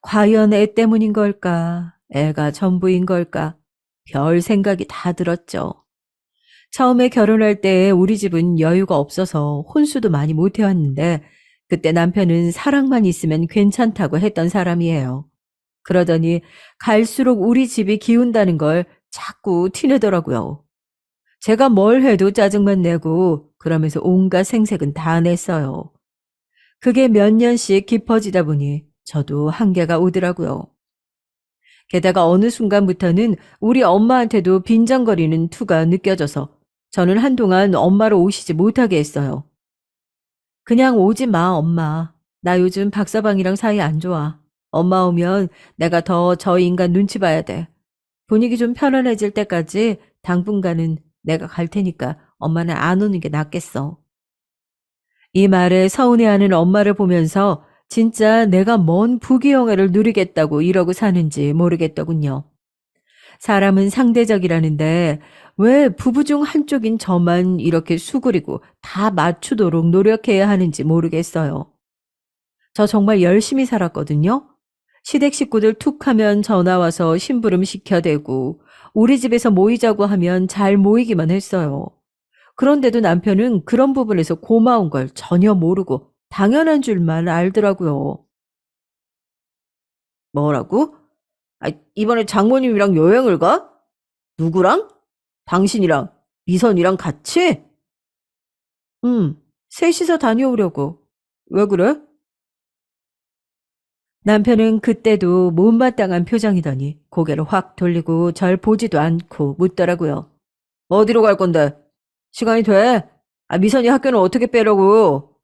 과연 애 때문인 걸까? 애가 전부인 걸까? 별 생각이 다 들었죠. 처음에 결혼할 때 우리 집은 여유가 없어서 혼수도 많이 못 해왔는데 그때 남편은 사랑만 있으면 괜찮다고 했던 사람이에요. 그러더니 갈수록 우리 집이 기운다는 걸 자꾸 티내더라고요. 제가 뭘 해도 짜증만 내고 그러면서 온갖 생색은 다 냈어요. 그게 몇 년씩 깊어지다 보니 저도 한계가 오더라고요. 게다가 어느 순간부터는 우리 엄마한테도 빈정거리는 투가 느껴져서 저는 한동안 엄마로 오시지 못하게 했어요. 그냥 오지 마, 엄마. 나 요즘 박서방이랑 사이 안 좋아. 엄마 오면 내가 더 저 인간 눈치 봐야 돼. 분위기 좀 편안해질 때까지 당분간은 내가 갈 테니까 엄마는 안 오는 게 낫겠어. 이 말에 서운해하는 엄마를 보면서 진짜 내가 뭔 부귀영화를 누리겠다고 이러고 사는지 모르겠더군요. 사람은 상대적이라는데 왜 부부 중 한쪽인 저만 이렇게 수그리고 다 맞추도록 노력해야 하는지 모르겠어요. 저 정말 열심히 살았거든요. 시댁 식구들 툭 하면 전화 와서 심부름 시켜대고 우리 집에서 모이자고 하면 잘 모이기만 했어요. 그런데도 남편은 그런 부분에서 고마운 걸 전혀 모르고 당연한 줄만 알더라고요. 뭐라고? 아, 이번에 장모님이랑 여행을 가? 누구랑? 당신이랑, 미선이랑 같이? 셋이서 다녀오려고. 왜 그래? 남편은 그때도 못마땅한 표정이더니 고개를 확 돌리고 절 보지도 않고 묻더라고요. 어디로 갈 건데? 시간이 돼? 아, 미선이 학교는 어떻게 빼려고?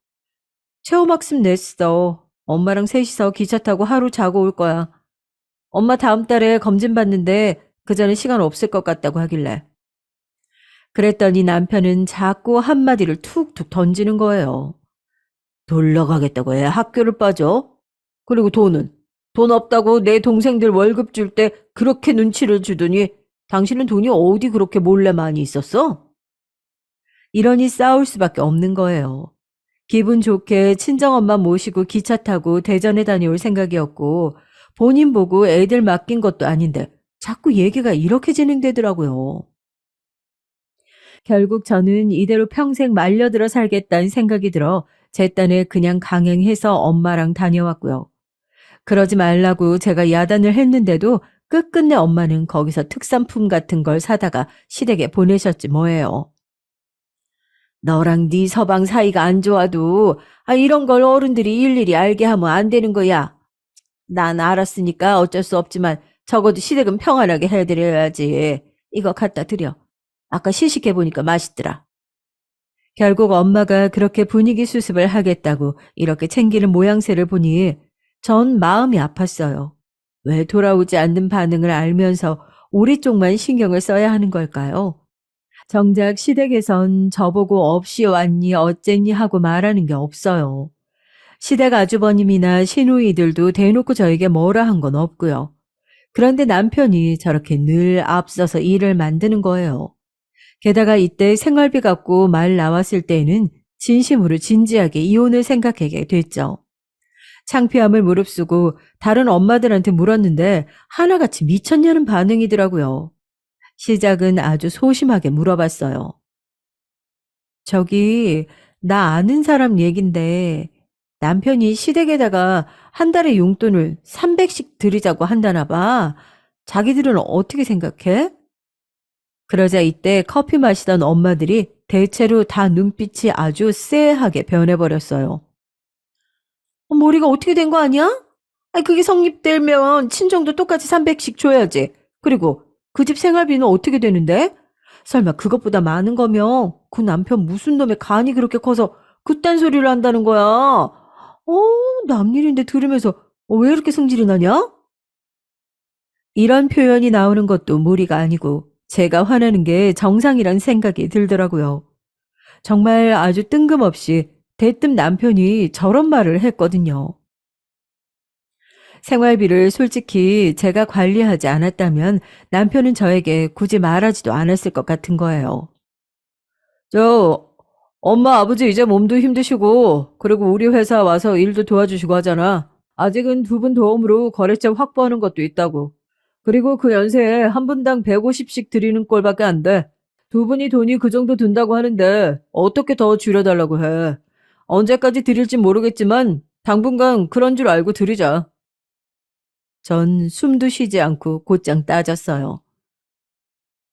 체험학습 냈어. 엄마랑 셋이서 기차 타고 하루 자고 올 거야. 엄마 다음 달에 검진 받는데 그 전에 시간 없을 것 같다고 하길래. 그랬더니 남편은 자꾸 한마디를 툭툭 던지는 거예요. 놀러 가겠다고 애 학교를 빠져? 그리고 돈은? 돈 없다고 내 동생들 월급 줄 때 그렇게 눈치를 주더니 당신은 돈이 어디 그렇게 몰래 많이 있었어? 이러니 싸울 수밖에 없는 거예요. 기분 좋게 친정엄마 모시고 기차 타고 대전에 다녀올 생각이었고 본인 보고 애들 맡긴 것도 아닌데 자꾸 얘기가 이렇게 진행되더라고요. 결국 저는 이대로 평생 말려들어 살겠다는 생각이 들어 제 딴에 그냥 강행해서 엄마랑 다녀왔고요. 그러지 말라고 제가 야단을 했는데도 끝끝내 엄마는 거기서 특산품 같은 걸 사다가 시댁에 보내셨지 뭐예요. 너랑 네 서방 사이가 안 좋아도 이런 걸 어른들이 일일이 알게 하면 안 되는 거야. 난 알았으니까 어쩔 수 없지만 적어도 시댁은 평안하게 해드려야지. 이거 갖다 드려. 아까 시식해보니까 맛있더라. 결국 엄마가 그렇게 분위기 수습을 하겠다고 이렇게 챙기는 모양새를 보니 전 마음이 아팠어요. 왜 돌아오지 않는 반응을 알면서 우리 쪽만 신경을 써야 하는 걸까요? 정작 시댁에선 저보고 없이 왔니 어쨌니 하고 말하는 게 없어요. 시댁 아주버님이나 시누이들도 대놓고 저에게 뭐라 한 건 없고요. 그런데 남편이 저렇게 늘 앞서서 일을 만드는 거예요. 게다가 이때 생활비 갖고 말 나왔을 때에는 진심으로 진지하게 이혼을 생각하게 됐죠. 창피함을 무릅쓰고 다른 엄마들한테 물었는데 하나같이 미쳤냐는 반응이더라고요. 시작은 아주 소심하게 물어봤어요. 저기, 나 아는 사람 얘긴데 남편이 시댁에다가 한 달에 용돈을 300씩 드리자고 한다나 봐. 자기들은 어떻게 생각해? 그러자 이때 커피 마시던 엄마들이 대체로 다 눈빛이 아주 쎄하게 변해버렸어요. 머리가 어떻게 된 거 아니야? 그게 성립되면 친정도 똑같이 300씩 줘야지. 그리고 그 집 생활비는 어떻게 되는데? 설마 그것보다 많은 거면 그 남편 무슨 놈의 간이 그렇게 커서 그딴 소리를 한다는 거야. 남일인데 들으면서 왜 이렇게 성질이 나냐? 이런 표현이 나오는 것도 무리가 아니고 제가 화나는 게 정상이란 생각이 들더라고요. 정말 아주 뜬금없이 대뜸 남편이 저런 말을 했거든요. 생활비를 솔직히 제가 관리하지 않았다면 남편은 저에게 굳이 말하지도 않았을 것 같은 거예요. 엄마 아버지 이제 몸도 힘드시고 그리고 우리 회사 와서 일도 도와주시고 하잖아. 아직은 두 분 도움으로 거래처 확보하는 것도 있다고. 그리고 그 연세에 한 분당 150씩 드리는 꼴밖에 안 돼. 두 분이 돈이 그 정도 든다고 하는데 어떻게 더 줄여달라고 해. 언제까지 드릴지 모르겠지만 당분간 그런 줄 알고 드리자. 전 숨도 쉬지 않고 곧장 따졌어요.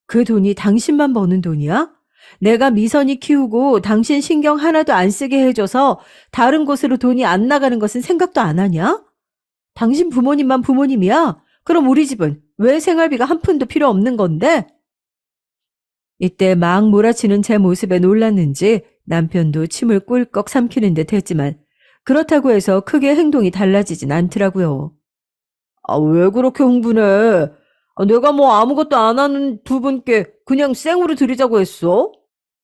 그 돈이 당신만 버는 돈이야? 내가 미선이 키우고 당신 신경 하나도 안 쓰게 해줘서 다른 곳으로 돈이 안 나가는 것은 생각도 안 하냐? 당신 부모님만 부모님이야? 그럼 우리 집은 왜 생활비가 한 푼도 필요 없는 건데? 이때 막 몰아치는 제 모습에 놀랐는지 남편도 침을 꿀꺽 삼키는 듯 했지만 그렇다고 해서 크게 행동이 달라지진 않더라고요. 왜 그렇게 흥분해? 내가 뭐 아무것도 안 하는 두 분께 그냥 생으로 드리자고 했어?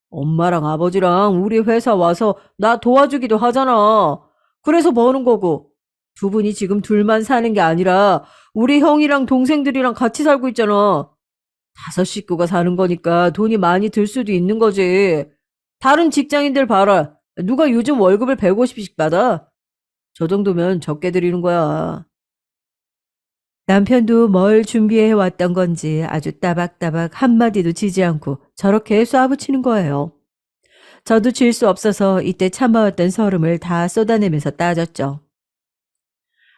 엄마랑 아버지랑 우리 회사 와서 나 도와주기도 하잖아. 그래서 버는 거고. 두 분이 지금 둘만 사는 게 아니라 우리 형이랑 동생들이랑 같이 살고 있잖아. 5식구가 사는 거니까 돈이 많이 들 수도 있는 거지. 다른 직장인들 봐라. 누가 요즘 월급을 150씩 받아? 저 정도면 적게 드리는 거야. 남편도 뭘 준비해 왔던 건지 아주 따박따박 한마디도 지지 않고 저렇게 쏴붙이는 거예요. 저도 질 수 없어서 이때 참아왔던 서름을 다 쏟아내면서 따졌죠.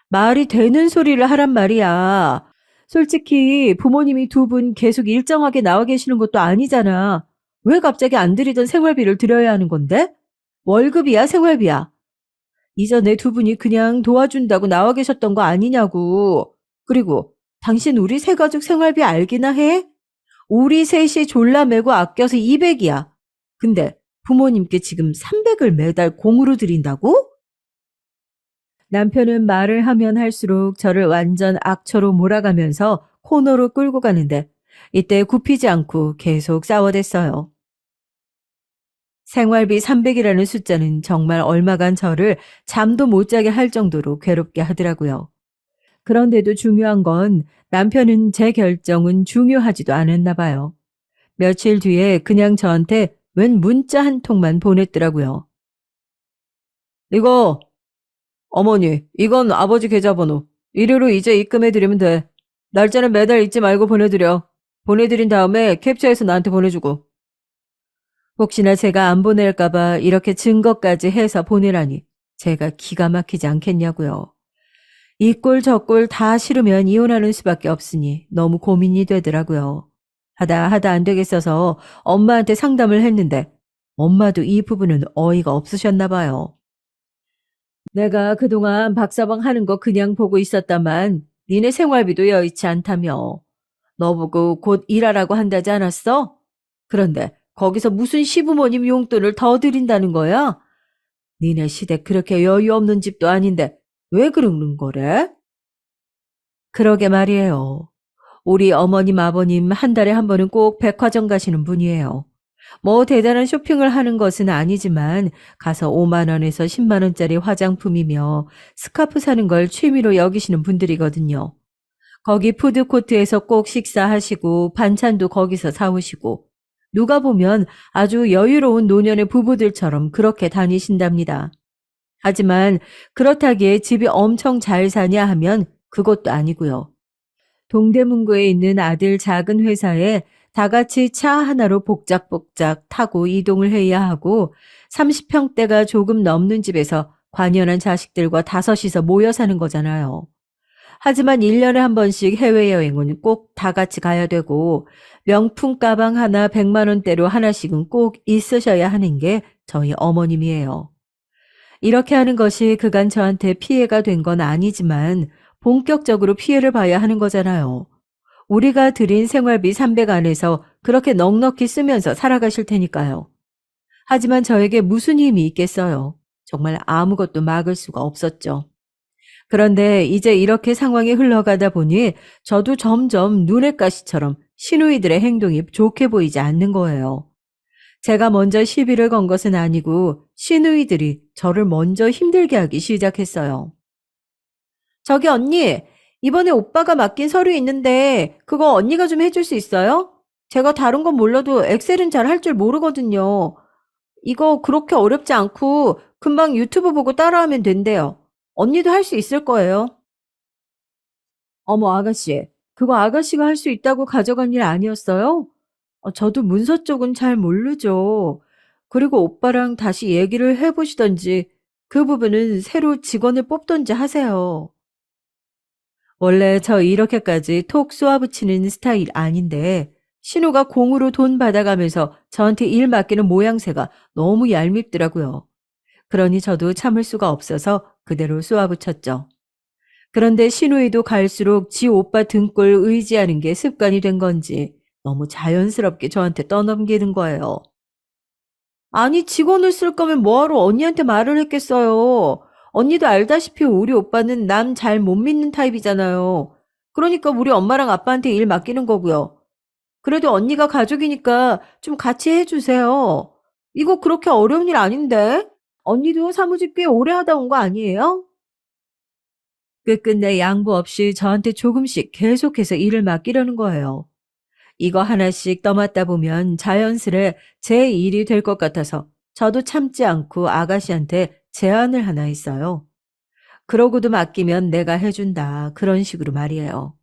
말이 되는 소리를 하란 말이야. 솔직히 부모님이 두 분 계속 일정하게 나와 계시는 것도 아니잖아. 왜 갑자기 안 드리던 생활비를 드려야 하는 건데? 월급이야, 생활비야. 이전에 두 분이 그냥 도와준다고 나와 계셨던 거 아니냐고. 그리고 당신 우리 세 가족 생활비 알기나 해? 우리 셋이 졸라매고 아껴서 200이야. 근데 부모님께 지금 300을 매달 공으로 드린다고? 남편은 말을 하면 할수록 저를 완전 악처로 몰아가면서 코너로 끌고 가는데 이때 굽히지 않고 계속 싸워댔어요. 생활비 300이라는 숫자는 정말 얼마간 저를 잠도 못 자게 할 정도로 괴롭게 하더라고요. 그런데도 중요한 건 남편은 제 결정은 중요하지도 않았나 봐요. 며칠 뒤에 그냥 저한테 웬 문자 한 통만 보냈더라고요. 이거 어머니, 이건 아버지 계좌번호. 이리로 이제 입금해드리면 돼. 날짜는 매달 잊지 말고 보내드려. 보내드린 다음에 캡처해서 나한테 보내주고. 혹시나 제가 안 보낼까봐 이렇게 증거까지 해서 보내라니 제가 기가 막히지 않겠냐고요. 이 꼴 저 꼴 다 싫으면 이혼하는 수밖에 없으니 너무 고민이 되더라고요. 하다 안 되겠어서 엄마한테 상담을 했는데 엄마도 이 부분은 어이가 없으셨나 봐요. 내가 그동안 박사방 하는 거 그냥 보고 있었다만 니네 생활비도 여의치 않다며. 너보고 곧 일하라고 한다지 않았어? 그런데 거기서 무슨 시부모님 용돈을 더 드린다는 거야? 니네 시댁 그렇게 여유 없는 집도 아닌데 왜 그러는 거래? 그러게 말이에요. 우리 어머님 아버님 한 달에 한 번은 꼭 백화점 가시는 분이에요. 뭐 대단한 쇼핑을 하는 것은 아니지만 가서 5만 원에서 10만 원짜리 화장품이며 스카프 사는 걸 취미로 여기시는 분들이거든요. 거기 푸드코트에서 꼭 식사하시고 반찬도 거기서 사오시고 누가 보면 아주 여유로운 노년의 부부들처럼 그렇게 다니신답니다. 하지만 그렇다기에 집이 엄청 잘 사냐 하면 그것도 아니고요. 동대문구에 있는 아들 작은 회사에 다 같이 차 하나로 복작복작 타고 이동을 해야 하고 30평대가 조금 넘는 집에서 관연한 자식들과 다섯이서 모여 사는 거잖아요. 하지만 1년에 한 번씩 해외여행은 꼭 다 같이 가야 되고 명품 가방 하나 100만 원대로 하나씩은 꼭 있으셔야 하는 게 저희 어머님이에요. 이렇게 하는 것이 그간 저한테 피해가 된 건 아니지만 본격적으로 피해를 봐야 하는 거잖아요. 우리가 드린 생활비 300 안에서 그렇게 넉넉히 쓰면서 살아가실 테니까요. 하지만 저에게 무슨 힘이 있겠어요. 정말 아무것도 막을 수가 없었죠. 그런데 이제 이렇게 상황이 흘러가다 보니 저도 점점 눈엣 가시처럼 시누이들의 행동이 좋게 보이지 않는 거예요. 제가 먼저 시비를 건 것은 아니고 시누이들이 저를 먼저 힘들게 하기 시작했어요. 저기 언니, 이번에 오빠가 맡긴 서류 있는데 그거 언니가 좀 해줄 수 있어요? 제가 다른 건 몰라도 엑셀은 잘 할 줄 모르거든요. 이거 그렇게 어렵지 않고 금방 유튜브 보고 따라하면 된대요. 언니도 할 수 있을 거예요. 어머, 아가씨. 그거 아가씨가 할 수 있다고 가져간 일 아니었어요? 저도 문서 쪽은 잘 모르죠. 그리고 오빠랑 다시 얘기를 해보시던지 그 부분은 새로 직원을 뽑던지 하세요. 원래 저 이렇게까지 톡 쏘아붙이는 스타일 아닌데 신우가 공으로 돈 받아가면서 저한테 일 맡기는 모양새가 너무 얄밉더라고요. 그러니 저도 참을 수가 없어서 그대로 쏘아붙였죠. 그런데 신우이도 갈수록 지 오빠 등골 의지하는 게 습관이 된 건지 너무 자연스럽게 저한테 떠넘기는 거예요. 아니, 직원을 쓸 거면 뭐하러 언니한테 말을 했겠어요. 언니도 알다시피 우리 오빠는 남 잘 못 믿는 타입이잖아요. 그러니까 우리 엄마랑 아빠한테 일 맡기는 거고요. 그래도 언니가 가족이니까 좀 같이 해주세요. 이거 그렇게 어려운 일 아닌데? 언니도 사무직 꽤 오래 하다 온 거 아니에요? 끝끝내 양보 없이 저한테 조금씩 계속해서 일을 맡기려는 거예요. 이거 하나씩 떠맡다 보면 자연스레 제 일이 될 것 같아서 저도 참지 않고 아가씨한테 제안을 하나 했어요. 그러고도 맡기면 내가 해준다. 그런 식으로 말이에요.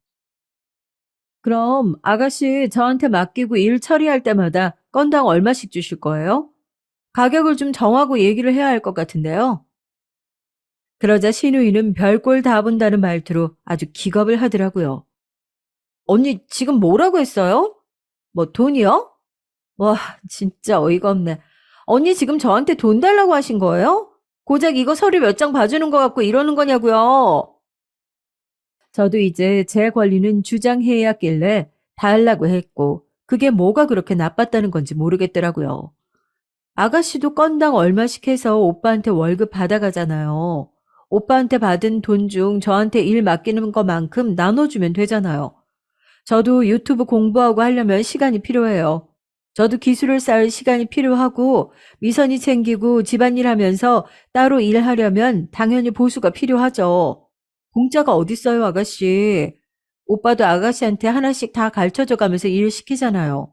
그럼 아가씨 저한테 맡기고 일 처리할 때마다 건당 얼마씩 주실 거예요? 가격을 좀 정하고 얘기를 해야 할 것 같은데요. 그러자 신우이는 별꼴 다 본다는 말투로 아주 기겁을 하더라고요. 언니 지금 뭐라고 했어요? 뭐 돈이요? 와, 진짜 어이가 없네. 언니 지금 저한테 돈 달라고 하신 거예요? 고작 이거 서류 몇 장 봐주는 것 같고 이러는 거냐고요. 저도 이제 제 권리는 주장해야겠길래 달라고 했고 그게 뭐가 그렇게 나빴다는 건지 모르겠더라고요. 아가씨도 건당 얼마씩 해서 오빠한테 월급 받아가잖아요. 오빠한테 받은 돈 중 저한테 일 맡기는 것만큼 나눠주면 되잖아요. 저도 유튜브 공부하고 하려면 시간이 필요해요. 저도 기술을 쌓을 시간이 필요하고 미선이 챙기고 집안일 하면서 따로 일하려면 당연히 보수가 필요하죠. 공짜가 어딨어요, 아가씨. 오빠도 아가씨한테 하나씩 다 가르쳐줘 가면서 일 시키잖아요.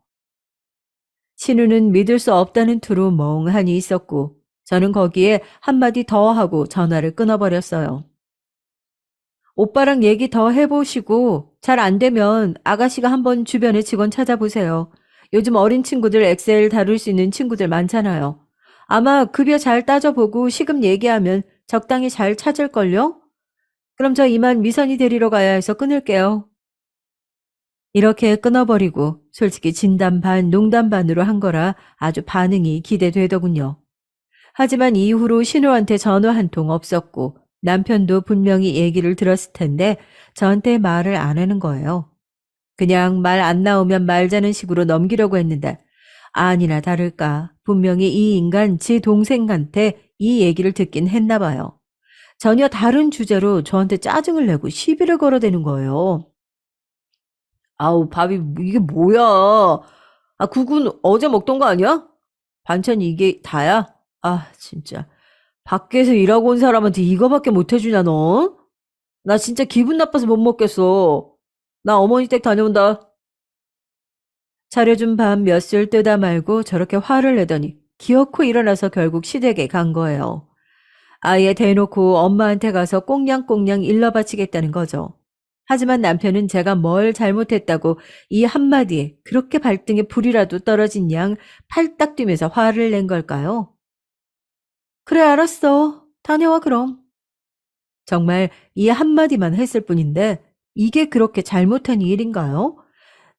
신우는 믿을 수 없다는 투로 멍하니 있었고 저는 거기에 한마디 더 하고 전화를 끊어버렸어요. 오빠랑 얘기 더 해보시고 잘 안 되면 아가씨가 한번 주변에 직원 찾아보세요. 요즘 어린 친구들 엑셀 다룰 수 있는 친구들 많잖아요. 아마 급여 잘 따져보고 시급 얘기하면 적당히 잘 찾을걸요? 그럼 저 이만 미선이 데리러 가야 해서 끊을게요. 이렇게 끊어버리고 솔직히 진담 반 농담 반으로 한 거라 아주 반응이 기대되더군요. 하지만 이후로 신우한테 전화 한 통 없었고 남편도 분명히 얘기를 들었을 텐데 저한테 말을 안 하는 거예요. 그냥 말 안 나오면 말자는 식으로 넘기려고 했는데 아니나 다를까 분명히 이 인간 제 동생한테 이 얘기를 듣긴 했나 봐요. 전혀 다른 주제로 저한테 짜증을 내고 시비를 걸어대는 거예요. 아우, 밥이 이게 뭐야? 아, 국은 어제 먹던 거 아니야? 반찬이 이게 다야? 아, 진짜. 밖에서 일하고 온 사람한테 이거밖에 못 해주냐, 너? 나 진짜 기분 나빠서 못 먹겠어. 나 어머니 댁 다녀온다. 차려준 밥 몇 술 뜨다 말고 저렇게 화를 내더니 기어코 일어나서 결국 시댁에 간 거예요. 아예 대놓고 엄마한테 가서 꽁냥꽁냥 일러 바치겠다는 거죠. 하지만 남편은 제가 뭘 잘못했다고 이 한마디에 그렇게 발등에 불이라도 떨어진 양 팔딱 뛰면서 화를 낸 걸까요? 그래, 알았어. 다녀와, 그럼. 정말 이 한마디만 했을 뿐인데 이게 그렇게 잘못한 일인가요?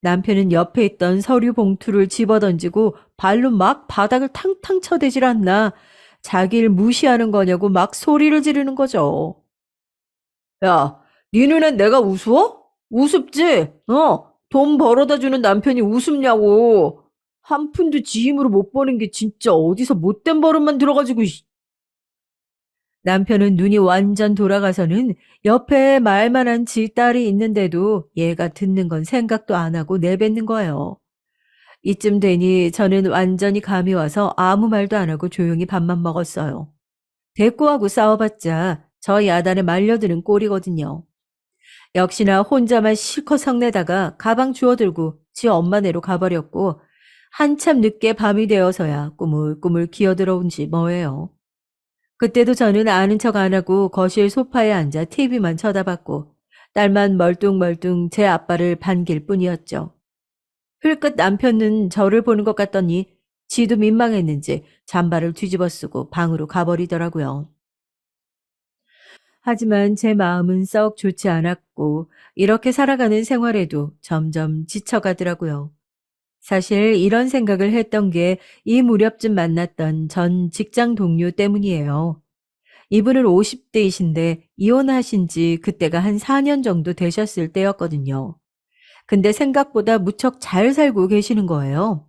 남편은 옆에 있던 서류 봉투를 집어던지고 발로 막 바닥을 탕탕 쳐대질 않나 자기를 무시하는 거냐고 막 소리를 지르는 거죠. 야, 네 눈엔 내가 우스워? 우습지? 돈 벌어다 주는 남편이 우습냐고. 한 푼도 지 힘으로 못 버는 게 진짜 어디서 못된 버릇만 들어가지고. 남편은 눈이 완전 돌아가서는 옆에 말만한 지 딸이 있는데도 얘가 듣는 건 생각도 안 하고 내뱉는 거예요. 이쯤 되니 저는 완전히 감이 와서 아무 말도 안 하고 조용히 밥만 먹었어요. 대꾸하고 싸워봤자 저 야단에 말려드는 꼴이거든요. 역시나 혼자만 실컷 성내다가 가방 주워들고 지 엄마네로 가버렸고 한참 늦게 밤이 되어서야 꾸물꾸물 기어들어온지 뭐예요. 그때도 저는 아는 척 안 하고 거실 소파에 앉아 TV만 쳐다봤고 딸만 멀뚱멀뚱 제 아빠를 반길 뿐이었죠. 흘끗 남편은 저를 보는 것 같더니 지도 민망했는지 잠바를 뒤집어 쓰고 방으로 가버리더라고요. 하지만 제 마음은 썩 좋지 않았고 이렇게 살아가는 생활에도 점점 지쳐가더라고요. 사실 이런 생각을 했던 게 이 무렵쯤 만났던 전 직장 동료 때문이에요. 이분은 50대이신데 이혼하신 지 그때가 한 4년 정도 되셨을 때였거든요. 근데 생각보다 무척 잘 살고 계시는 거예요.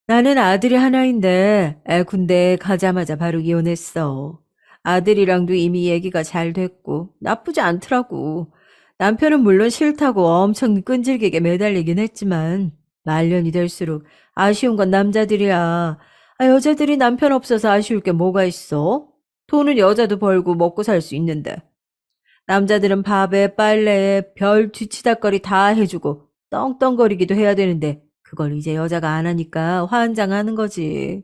나는 아들이 하나인데 애 군대 가자마자 바로 이혼했어. 아들이랑도 이미 얘기가 잘 됐고 나쁘지 않더라고. 남편은 물론 싫다고 엄청 끈질기게 매달리긴 했지만 말년이 될수록 아쉬운 건 남자들이야. 아, 여자들이 남편 없어서 아쉬울 게 뭐가 있어? 돈은 여자도 벌고 먹고 살 수 있는데. 남자들은 밥에 빨래에 별 뒤치다거리 다 해주고 떵떵거리기도 해야 되는데 그걸 이제 여자가 안 하니까 환장하는 거지.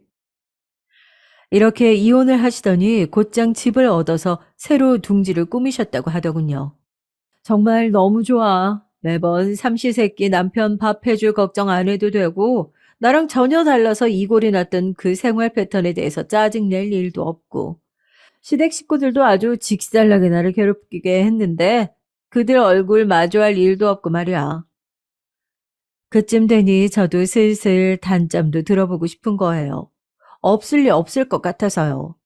이렇게 이혼을 하시더니 곧장 집을 얻어서 새로 둥지를 꾸미셨다고 하더군요. 정말 너무 좋아. 매번 삼시세끼 남편 밥 해줄 걱정 안 해도 되고 나랑 전혀 달라서 이골이 났던 그 생활 패턴에 대해서 짜증낼 일도 없고 시댁 식구들도 아주 직살나게 나를 괴롭히게 했는데 그들 얼굴 마주할 일도 없고 말이야. 그쯤 되니 저도 슬슬 단점도 들어보고 싶은 거예요. 없을 리 없을 것 같아서요.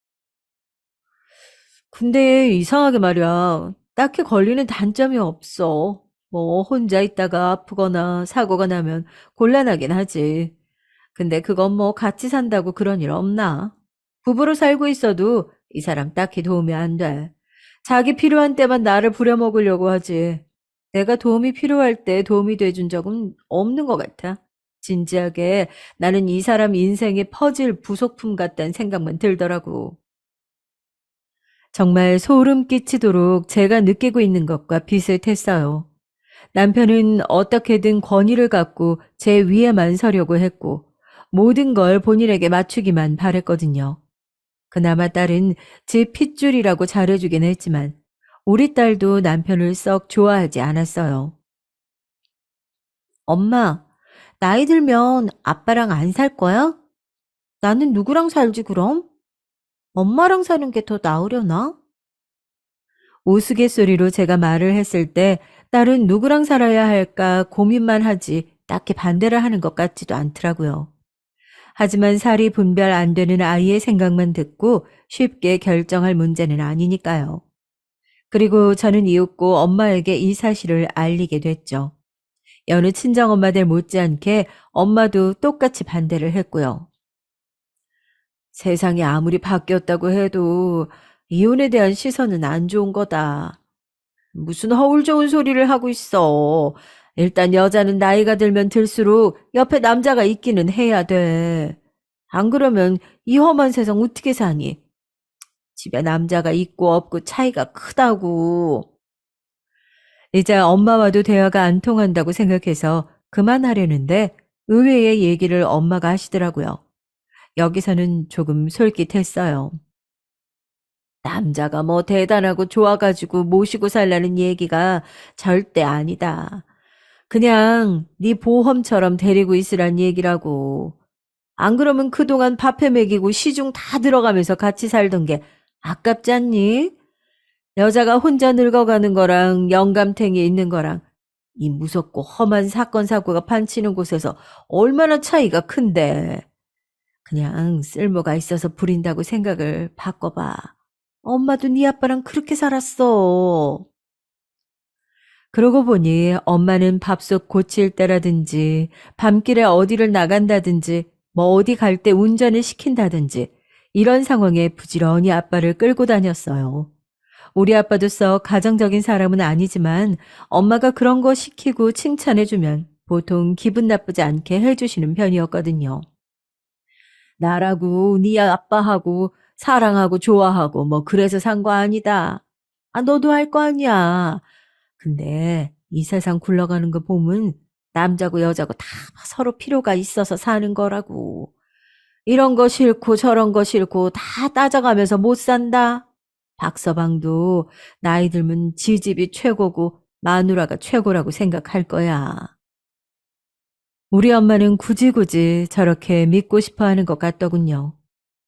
근데 이상하게 말이야. 딱히 걸리는 단점이 없어. 뭐 혼자 있다가 아프거나 사고가 나면 곤란하긴 하지. 근데 그건 뭐 같이 산다고 그런 일 없나? 부부로 살고 있어도 이 사람 딱히 도움이 안 돼. 자기 필요한 때만 나를 부려먹으려고 하지. 내가 도움이 필요할 때 도움이 돼준 적은 없는 것 같아. 진지하게 나는 이 사람 인생의 퍼즐 부속품 같다는 생각만 들더라고. 정말 소름 끼치도록 제가 느끼고 있는 것과 비슷했어요. 남편은 어떻게든 권위를 갖고 제 위에만 서려고 했고 모든 걸 본인에게 맞추기만 바랬거든요. 그나마 딸은 제 핏줄이라고 잘해주긴 했지만 우리 딸도 남편을 썩 좋아하지 않았어요. 엄마, 나이 들면 아빠랑 안 살 거야? 나는 누구랑 살지 그럼? 엄마랑 사는 게 더 나으려나? 우스갯소리로 제가 말을 했을 때 딸은 누구랑 살아야 할까 고민만 하지 딱히 반대를 하는 것 같지도 않더라고요. 하지만 살이 분별 안 되는 아이의 생각만 듣고 쉽게 결정할 문제는 아니니까요. 그리고 저는 이윽고 엄마에게 이 사실을 알리게 됐죠. 여느 친정엄마들 못지않게 엄마도 똑같이 반대를 했고요. 세상이 아무리 바뀌었다고 해도 이혼에 대한 시선은 안 좋은 거다. 무슨 허울 좋은 소리를 하고 있어. 일단 여자는 나이가 들면 들수록 옆에 남자가 있기는 해야 돼. 안 그러면 이 험한 세상 어떻게 사니? 집에 남자가 있고 없고 차이가 크다고. 이제 엄마와도 대화가 안 통한다고 생각해서 그만하려는데 의외의 얘기를 엄마가 하시더라고요. 여기서는 조금 솔깃했어요. 남자가 뭐 대단하고 좋아가지고 모시고 살라는 얘기가 절대 아니다. 그냥 네 보험처럼 데리고 있으란 얘기라고. 안 그러면 그동안 밥해 먹이고 시중 다 들어가면서 같이 살던 게 아깝지 않니? 여자가 혼자 늙어가는 거랑 영감탱이 있는 거랑 이 무섭고 험한 사건 사고가 판치는 곳에서 얼마나 차이가 큰데. 그냥 쓸모가 있어서 부린다고 생각을 바꿔봐. 엄마도 네 아빠랑 그렇게 살았어. 그러고 보니 엄마는 밥솥 고칠 때라든지 밤길에 어디를 나간다든지 뭐 어디 갈 때 운전을 시킨다든지 이런 상황에 부지런히 아빠를 끌고 다녔어요. 우리 아빠도 썩 가정적인 사람은 아니지만 엄마가 그런 거 시키고 칭찬해주면 보통 기분 나쁘지 않게 해주시는 편이었거든요. 나라고 네 아빠하고 사랑하고 좋아하고 뭐 그래서 산 거 아니다. 아, 너도 할 거 아니야. 근데 이 세상 굴러가는 거 보면 남자고 여자고 다 서로 필요가 있어서 사는 거라고. 이런 거 싫고 저런 거 싫고 다 따져가면서 못 산다. 박서방도 나이 들면 지 집이 최고고 마누라가 최고라고 생각할 거야. 우리 엄마는 굳이 저렇게 믿고 싶어 하는 것 같더군요.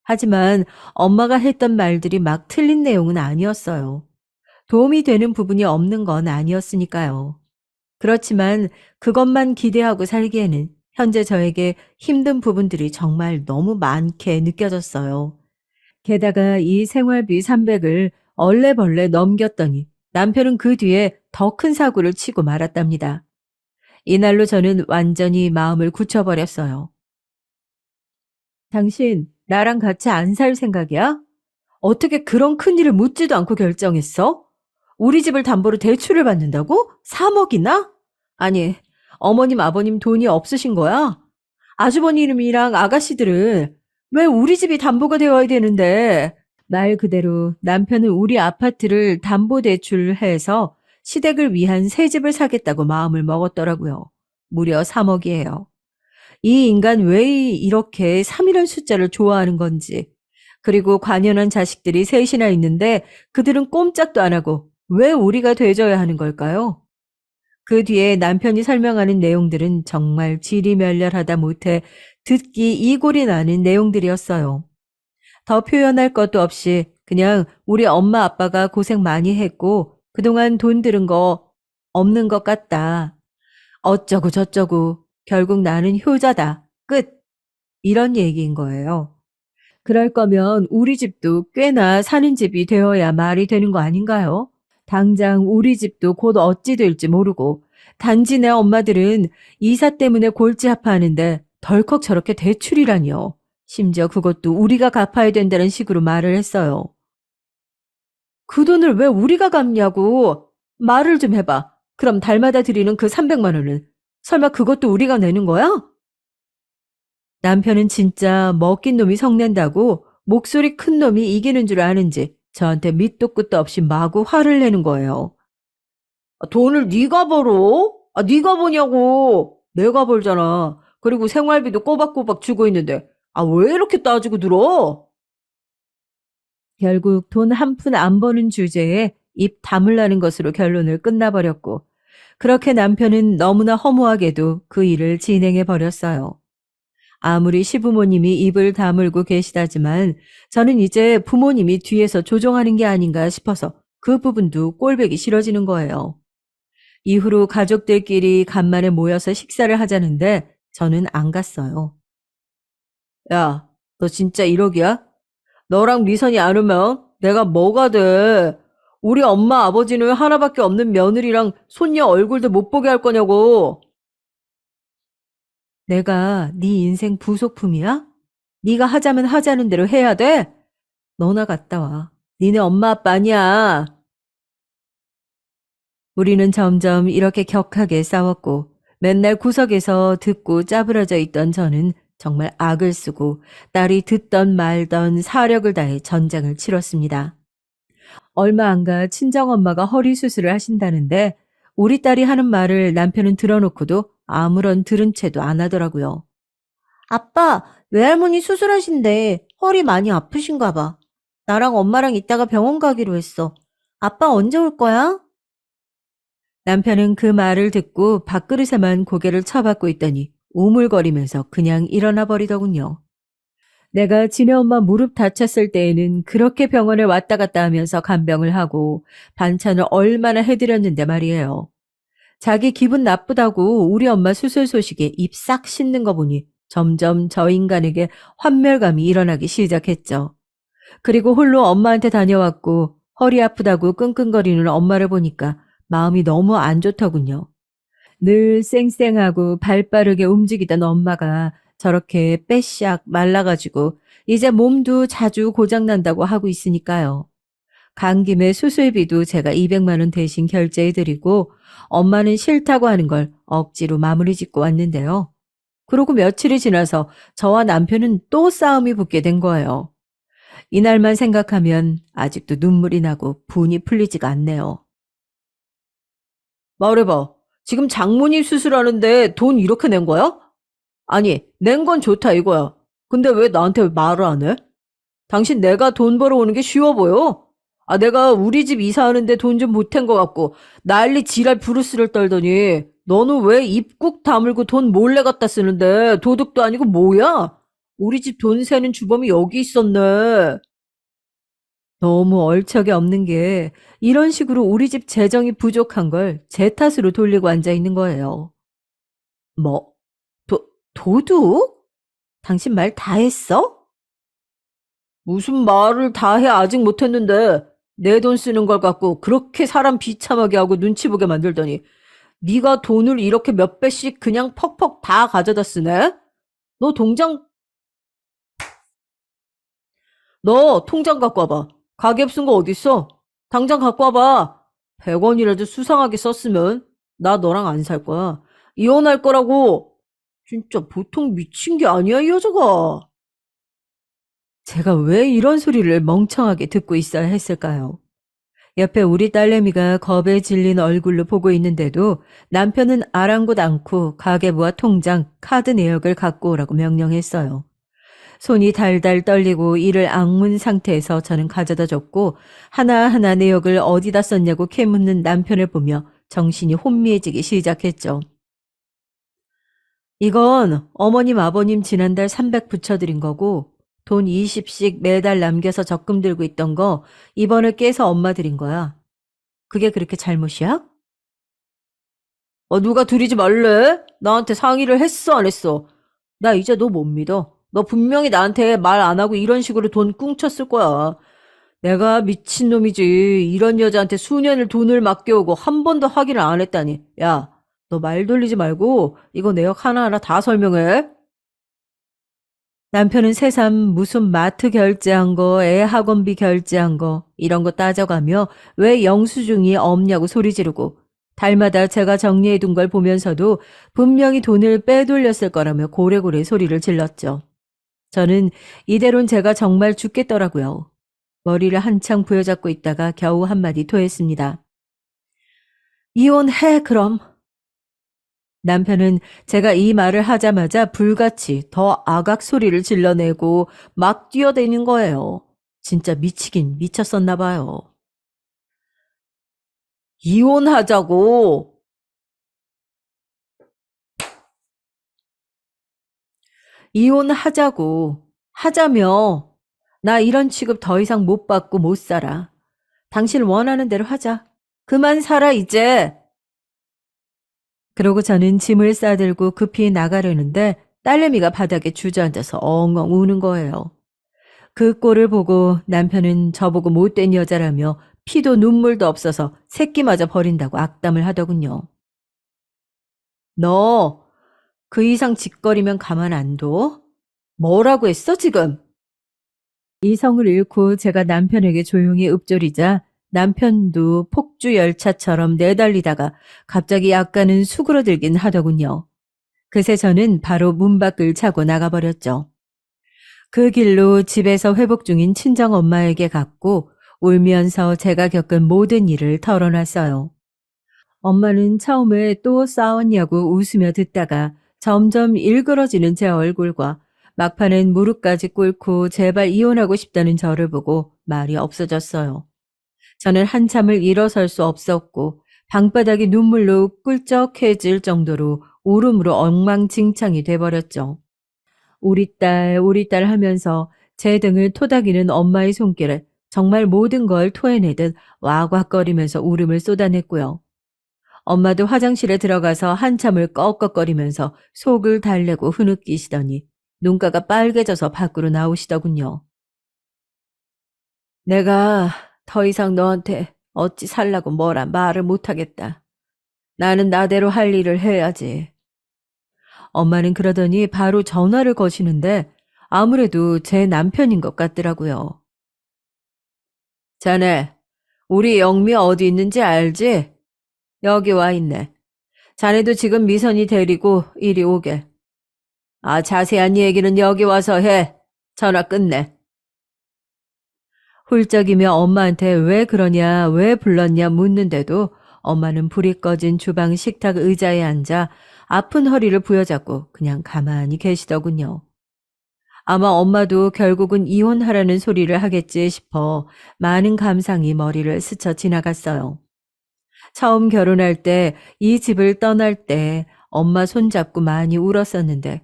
하지만 엄마가 했던 말들이 막 틀린 내용은 아니었어요. 도움이 되는 부분이 없는 건 아니었으니까요. 그렇지만 그것만 기대하고 살기에는 현재 저에게 힘든 부분들이 정말 너무 많게 느껴졌어요. 게다가 이 생활비 300을 얼레벌레 넘겼더니 남편은 그 뒤에 더 큰 사고를 치고 말았답니다. 이날로 저는 완전히 마음을 굳혀버렸어요. 당신 나랑 같이 안 살 생각이야? 어떻게 그런 큰일을 묻지도 않고 결정했어? 우리 집을 담보로 대출을 받는다고? 3억이나? 아니, 어머님 아버님 돈이 없으신 거야? 아주버님이랑 아가씨들은 왜 우리 집이 담보가 되어야 되는데? 말 그대로 남편은 우리 아파트를 담보대출해서 시댁을 위한 새 집을 사겠다고 마음을 먹었더라고요. 무려 3억이에요. 이 인간 왜 이렇게 3이라는 숫자를 좋아하는 건지. 그리고 관연한 자식들이 셋이나 있는데 그들은 꼼짝도 안 하고 왜 우리가 돼줘야 하는 걸까요? 그 뒤에 남편이 설명하는 내용들은 정말 지리멸렬하다 못해 듣기 이골이 나는 내용들이었어요. 더 표현할 것도 없이 그냥 우리 엄마 아빠가 고생 많이 했고 그동안 돈 들은 거 없는 것 같다. 어쩌고 저쩌고 결국 나는 효자다. 끝. 이런 얘기인 거예요. 그럴 거면 우리 집도 꽤나 사는 집이 되어야 말이 되는 거 아닌가요? 당장 우리 집도 곧 어찌 될지 모르고 단지 내 엄마들은 이사 때문에 골치 아파하는데 덜컥 저렇게 대출이라니요. 심지어 그것도 우리가 갚아야 된다는 식으로 말을 했어요. 그 돈을 왜 우리가 갚냐고 말을 좀 해봐. 그럼 달마다 드리는 그 300만 원은 설마 그것도 우리가 내는 거야? 남편은 진짜 먹긴 놈이 성낸다고 목소리 큰 놈이 이기는 줄 아는지 저한테 밑도 끝도 없이 마구 화를 내는 거예요. 돈을 네가 벌어? 네가 버냐고. 내가 벌잖아. 그리고 생활비도 꼬박꼬박 주고 있는데 왜 이렇게 따지고 들어? 결국 돈 한 푼 안 버는 주제에 입 다물라는 것으로 결론을 끝나버렸고 그렇게 남편은 너무나 허무하게도 그 일을 진행해 버렸어요. 아무리 시부모님이 입을 다물고 계시다지만 저는 이제 부모님이 뒤에서 조종하는 게 아닌가 싶어서 그 부분도 꼴보기 싫어지는 거예요. 이후로 가족들끼리 간만에 모여서 식사를 하자는데 저는 안 갔어요. 야, 너 진짜 1억이야? 너랑 미선이 안 오면 내가 뭐가 돼? 우리 엄마 아버지는 하나밖에 없는 며느리랑 손녀 얼굴도 못 보게 할 거냐고. 내가 네 인생 부속품이야? 네가 하자면 하자는 대로 해야 돼? 너나 갔다 와. 니네 엄마 아빠 아니야. 우리는 점점 이렇게 격하게 싸웠고 맨날 구석에서 듣고 짜부러져 있던 저는 정말 악을 쓰고 딸이 듣던 말던 사력을 다해 전장을 치렀습니다. 얼마 안 가 친정엄마가 허리 수술을 하신다는데 우리 딸이 하는 말을 남편은 들어놓고도 아무런 들은 채도 안 하더라고요. 아빠, 외할머니 수술하신대. 허리 많이 아프신가 봐. 나랑 엄마랑 이따가 병원 가기로 했어. 아빠 언제 올 거야? 남편은 그 말을 듣고 밥그릇에만 고개를 쳐박고 있더니 우물거리면서 그냥 일어나 버리더군요. 내가 지네 엄마 무릎 다쳤을 때에는 그렇게 병원에 왔다 갔다 하면서 간병을 하고 반찬을 얼마나 해드렸는데 말이에요. 자기 기분 나쁘다고 우리 엄마 수술 소식에 입 싹 씻는 거 보니 점점 저 인간에게 환멸감이 일어나기 시작했죠. 그리고 홀로 엄마한테 다녀왔고 허리 아프다고 끙끙거리는 엄마를 보니까 마음이 너무 안 좋더군요. 늘 쌩쌩하고 발 빠르게 움직이던 엄마가 저렇게 빼샥 말라가지고 이제 몸도 자주 고장난다고 하고 있으니까요. 간 김에 수술비도 제가 200만 원 대신 결제해드리고 엄마는 싫다고 하는 걸 억지로 마무리 짓고 왔는데요. 그러고 며칠이 지나서 저와 남편은 또 싸움이 붙게 된 거예요. 이날만 생각하면 아직도 눈물이 나고 분이 풀리지가 않네요. 말해봐. 지금 장모님 수술하는데 돈 이렇게 낸 거야? 아니, 낸 건 좋다 이거야. 근데 왜 나한테 말을 안 해? 당신 내가 돈 벌어오는 게 쉬워 보여? 아, 내가 우리 집 이사하는데 돈 좀 보탠 것 같고 난리 지랄 브루스를 떨더니 너는 왜 입국 다물고 돈 몰래 갖다 쓰는데 도둑도 아니고 뭐야? 우리 집 돈 세는 주범이 여기 있었네. 너무 얼척이 없는 게 이런 식으로 우리 집 재정이 부족한 걸 제 탓으로 돌리고 앉아 있는 거예요. 뭐, 도둑? 당신 말 다 했어? 무슨 말을 다 해 아직 못했는데 내 돈 쓰는 걸 갖고 그렇게 사람 비참하게 하고 눈치 보게 만들더니 네가 돈을 이렇게 몇 배씩 그냥 퍽퍽 다 가져다 쓰네? 너 통장 너 통장 갖고 와봐. 가계부 쓴 거 어딨어? 당장 갖고 와봐. 100원이라도 수상하게 썼으면 나 너랑 안 살 거야. 이혼할 거라고. 진짜 보통 미친 게 아니야 이 여자가. 제가 왜 이런 소리를 멍청하게 듣고 있어야 했을까요? 옆에 우리 딸내미가 겁에 질린 얼굴로 보고 있는데도 남편은 아랑곳 않고 가계부와 통장, 카드 내역을 갖고 오라고 명령했어요. 손이 달달 떨리고 이를 악문 상태에서 저는 가져다 줬고 하나하나 내역을 어디다 썼냐고 캐묻는 남편을 보며 정신이 혼미해지기 시작했죠. 이건 어머님 아버님 지난달 300 붙여드린 거고 돈 20씩 매달 남겨서 적금 들고 있던 거 이번에 깨서 엄마 드린 거야. 그게 그렇게 잘못이야? 누가 들이지 말래? 나한테 상의를 했어 안 했어? 나 이제 너 못 믿어. 너 분명히 나한테 말 안 하고 이런 식으로 돈 꿍쳤을 거야. 내가 미친놈이지. 이런 여자한테 수년을 돈을 맡겨오고 한 번도 확인을 안 했다니. 야, 너 말 돌리지 말고 이거 내역 하나하나 다 설명해. 남편은 새삼 무슨 마트 결제한 거, 애 학원비 결제한 거 이런 거 따져가며 왜 영수증이 없냐고 소리 지르고 달마다 제가 정리해둔 걸 보면서도 분명히 돈을 빼돌렸을 거라며 고래고래 소리를 질렀죠. 저는 이대론 제가 정말 죽겠더라고요. 머리를 한창 부여잡고 있다가 겨우 한마디 토했습니다. 이혼해 그럼. 남편은 제가 이 말을 하자마자 불같이 더 아각 소리를 질러내고 막 뛰어대는 거예요. 진짜 미치긴 미쳤었나 봐요. 이혼하자고. 이혼하자고. 하자며. 나 이런 취급 더 이상 못 받고 못 살아. 당신 원하는 대로 하자. 그만 살아, 이제. 그러고 저는 짐을 싸들고 급히 나가려는데 딸내미가 바닥에 주저앉아서 엉엉 우는 거예요. 그 꼴을 보고 남편은 저보고 못된 여자라며 피도 눈물도 없어서 새끼마저 버린다고 악담을 하더군요. 너 그 이상 짓거리면 가만 안 둬? 뭐라고 했어, 지금? 이성을 잃고 제가 남편에게 조용히 읊조리자 남편도 폭주 열차처럼 내달리다가 갑자기 약간은 수그러들긴 하더군요. 그새 저는 바로 문 밖을 차고 나가버렸죠. 그 길로 집에서 회복 중인 친정엄마에게 갔고 울면서 제가 겪은 모든 일을 털어놨어요. 엄마는 처음에 또 싸웠냐고 웃으며 듣다가 점점 일그러지는 제 얼굴과 막판엔 무릎까지 꿇고 제발 이혼하고 싶다는 저를 보고 말이 없어졌어요. 저는 한참을 일어설 수 없었고 방바닥이 눈물로 꿀쩍해질 정도로 울음으로 엉망진창이 돼버렸죠. 우리 딸 하면서 제 등을 토닥이는 엄마의 손길에 정말 모든 걸 토해내듯 와곽거리면서 울음을 쏟아냈고요. 엄마도 화장실에 들어가서 한참을 꺽꺽거리면서 속을 달래고 흐느끼시더니 눈가가 빨개져서 밖으로 나오시더군요. 내가 더 이상 너한테 어찌 살라고 뭐라 말을 못하겠다. 나는 나대로 할 일을 해야지. 엄마는 그러더니 바로 전화를 거시는데 아무래도 제 남편인 것 같더라고요. 자네, 우리 영미 어디 있는지 알지? 여기 와 있네. 자네도 지금 미선이 데리고 이리 오게. 아, 자세한 얘기는 여기 와서 해. 전화 끝내. 훌쩍이며 엄마한테 왜 그러냐, 왜 불렀냐 묻는데도 엄마는 불이 꺼진 주방 식탁 의자에 앉아 아픈 허리를 부여잡고 그냥 가만히 계시더군요. 아마 엄마도 결국은 이혼하라는 소리를 하겠지 싶어 많은 감상이 머리를 스쳐 지나갔어요. 처음 결혼할 때 이 집을 떠날 때 엄마 손잡고 많이 울었었는데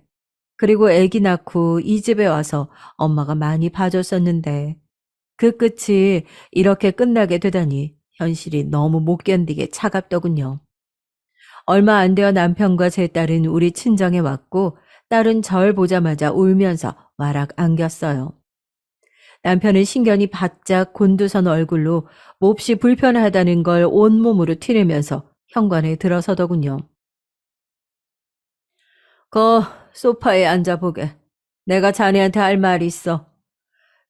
그리고 아기 낳고 이 집에 와서 엄마가 많이 봐줬었는데 그 끝이 이렇게 끝나게 되다니 현실이 너무 못 견디게 차갑더군요. 얼마 안 되어 남편과 제 딸은 우리 친정에 왔고 딸은 절 보자마자 울면서 와락 안겼어요. 남편은 신경이 바짝 곤두선 얼굴로 몹시 불편하다는 걸 온몸으로 티내면서 현관에 들어서더군요. 거 소파에 앉아보게. 내가 자네한테 할 말이 있어.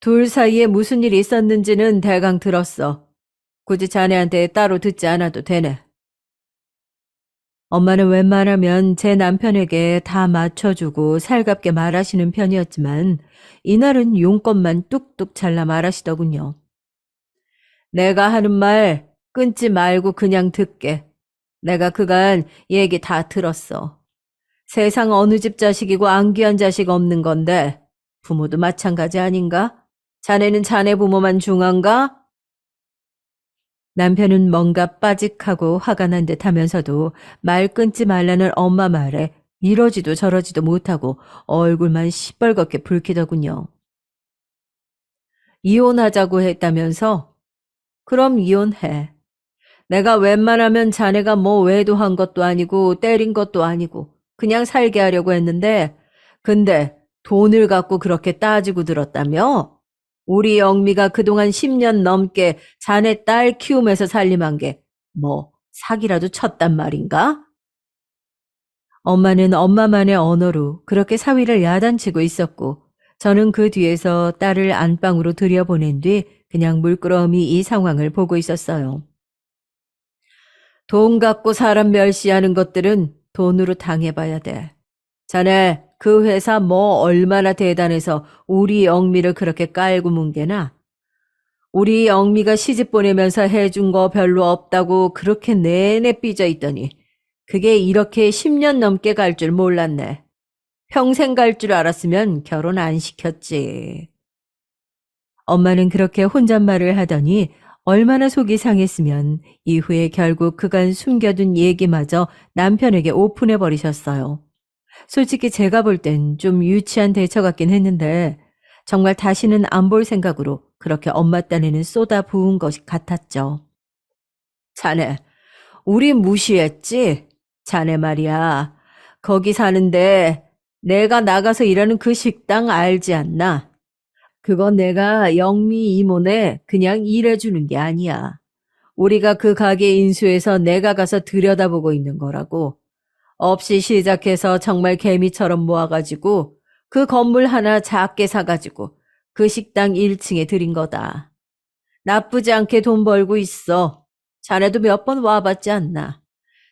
둘 사이에 무슨 일이 있었는지는 대강 들었어. 굳이 자네한테 따로 듣지 않아도 되네. 엄마는 웬만하면 제 남편에게 다 맞춰주고 살갑게 말하시는 편이었지만 이날은 용건만 뚝뚝 잘라 말하시더군요. 내가 하는 말 끊지 말고 그냥 듣게. 내가 그간 얘기 다 들었어. 세상 어느 집 자식이고 안귀한 자식 없는 건데 부모도 마찬가지 아닌가? 자네는 자네 부모만 중한가? 남편은 뭔가 빠직하고 화가 난 듯 하면서도 말 끊지 말라는 엄마 말에 이러지도 저러지도 못하고 얼굴만 시뻘겋게 붉히더군요. 이혼하자고 했다면서? 그럼 이혼해. 내가 웬만하면 자네가 뭐 외도한 것도 아니고 때린 것도 아니고 그냥 살게 하려고 했는데 근데 돈을 갖고 그렇게 따지고 들었다며? 우리 영미가 그동안 10년 넘게 자네 딸 키우면서 살림한 게 뭐 사기라도 쳤단 말인가? 엄마는 엄마만의 언어로 그렇게 사위를 야단치고 있었고 저는 그 뒤에서 딸을 안방으로 들여보낸 뒤 그냥 물끄러미 이 상황을 보고 있었어요. 돈 갖고 사람 멸시하는 것들은 돈으로 당해봐야 돼. 자네 그 회사 뭐 얼마나 대단해서 우리 영미를 그렇게 깔고 뭉개나? 우리 영미가 시집 보내면서 해준 거 별로 없다고 그렇게 내내 삐져 있더니 그게 이렇게 10년 넘게 갈 줄 몰랐네. 평생 갈 줄 알았으면 결혼 안 시켰지. 엄마는 그렇게 혼잣말을 하더니 얼마나 속이 상했으면 이후에 결국 그간 숨겨둔 얘기마저 남편에게 오픈해 버리셨어요. 솔직히 제가 볼 땐 좀 유치한 대처 같긴 했는데 정말 다시는 안 볼 생각으로 그렇게 엄마 딴에는 쏟아 부은 것 같았죠. 자네, 우리 무시했지? 자네 말이야. 거기 사는데 내가 나가서 일하는 그 식당 알지 않나? 그건 내가 영미 이모네 그냥 일해주는 게 아니야. 우리가 그 가게 인수해서 내가 가서 들여다보고 있는 거라고. 없이 시작해서 정말 개미처럼 모아가지고 그 건물 하나 작게 사가지고 그 식당 1층에 들인 거다. 나쁘지 않게 돈 벌고 있어. 자네도 몇 번 와봤지 않나.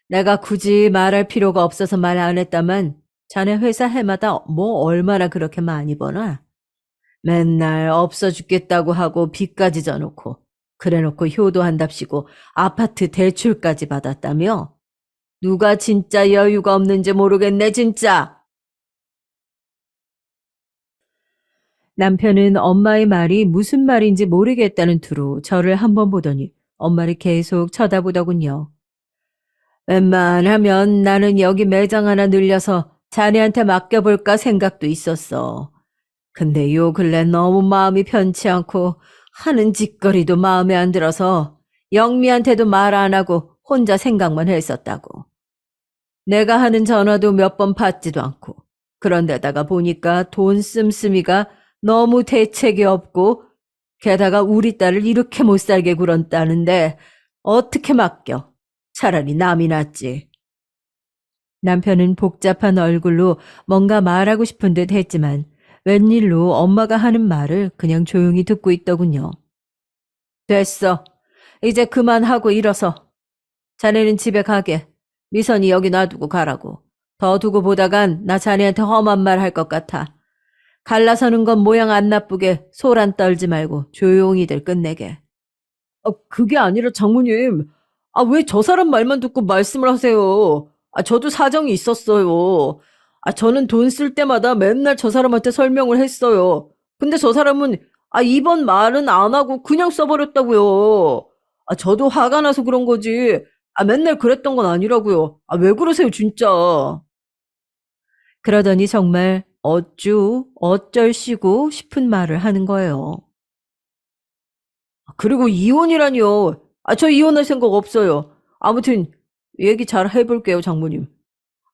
내가 굳이 말할 필요가 없어서 말 안 했다만 자네 회사 해마다 뭐 얼마나 그렇게 많이 버나? 맨날 없어 죽겠다고 하고 빚까지 져놓고 그래놓고 효도한답시고 아파트 대출까지 받았다며? 누가 진짜 여유가 없는지 모르겠네 진짜. 남편은 엄마의 말이 무슨 말인지 모르겠다는 투로 저를 한번 보더니 엄마를 계속 쳐다보더군요. 웬만하면 나는 여기 매장 하나 늘려서 자네한테 맡겨볼까 생각도 있었어. 근데 요 근래 너무 마음이 편치 않고 하는 짓거리도 마음에 안 들어서 영미한테도 말 안 하고 혼자 생각만 했었다고. 내가 하는 전화도 몇 번 받지도 않고 그런데다가 보니까 돈 씀씀이가 너무 대책이 없고 게다가 우리 딸을 이렇게 못 살게 굴었다는데 어떻게 맡겨? 차라리 남이 낫지. 남편은 복잡한 얼굴로 뭔가 말하고 싶은 듯 했지만 웬일로 엄마가 하는 말을 그냥 조용히 듣고 있더군요. 됐어. 이제 그만하고 일어서. 자네는 집에 가게. 미선이 여기 놔두고 가라고. 더 두고 보다간 나 자네한테 험한 말 할 것 같아. 갈라서는 건 모양 안 나쁘게 소란 떨지 말고 조용히들 끝내게. 그게 아니라 장모님. 왜 저 사람 말만 듣고 말씀을 하세요? 저도 사정이 있었어요. 저는 돈 쓸 때마다 맨날 저 사람한테 설명을 했어요. 근데 저 사람은 이번 말은 안 하고 그냥 써버렸다고요. 저도 화가 나서 그런 거지. 맨날 그랬던 건 아니라고요. 왜 그러세요, 진짜. 그러더니 정말 어쩔시고 싶은 말을 하는 거예요. 그리고 이혼이라니요. 저 이혼할 생각 없어요. 아무튼 얘기 잘 해볼게요, 장모님.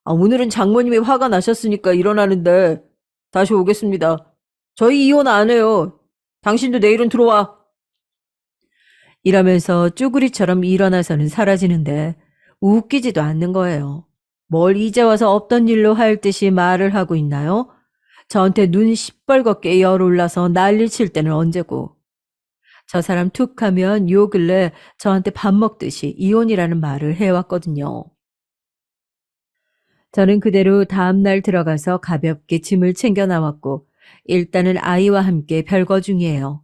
오늘은 장모님이 화가 나셨으니까 일어나는데 다시 오겠습니다. 저희 이혼 안 해요. 당신도 내일은 들어와. 이러면서 쭈구리처럼 일어나서는 사라지는데 웃기지도 않는 거예요. 뭘 이제 와서 없던 일로 할 듯이 말을 하고 있나요? 저한테 눈 시뻘겋게 열올라서 난리 칠 때는 언제고. 저 사람 툭 하면 요 근래 저한테 밥 먹듯이 이혼이라는 말을 해왔거든요. 저는 그대로 다음날 들어가서 가볍게 짐을 챙겨 나왔고 일단은 아이와 함께 별거 중이에요.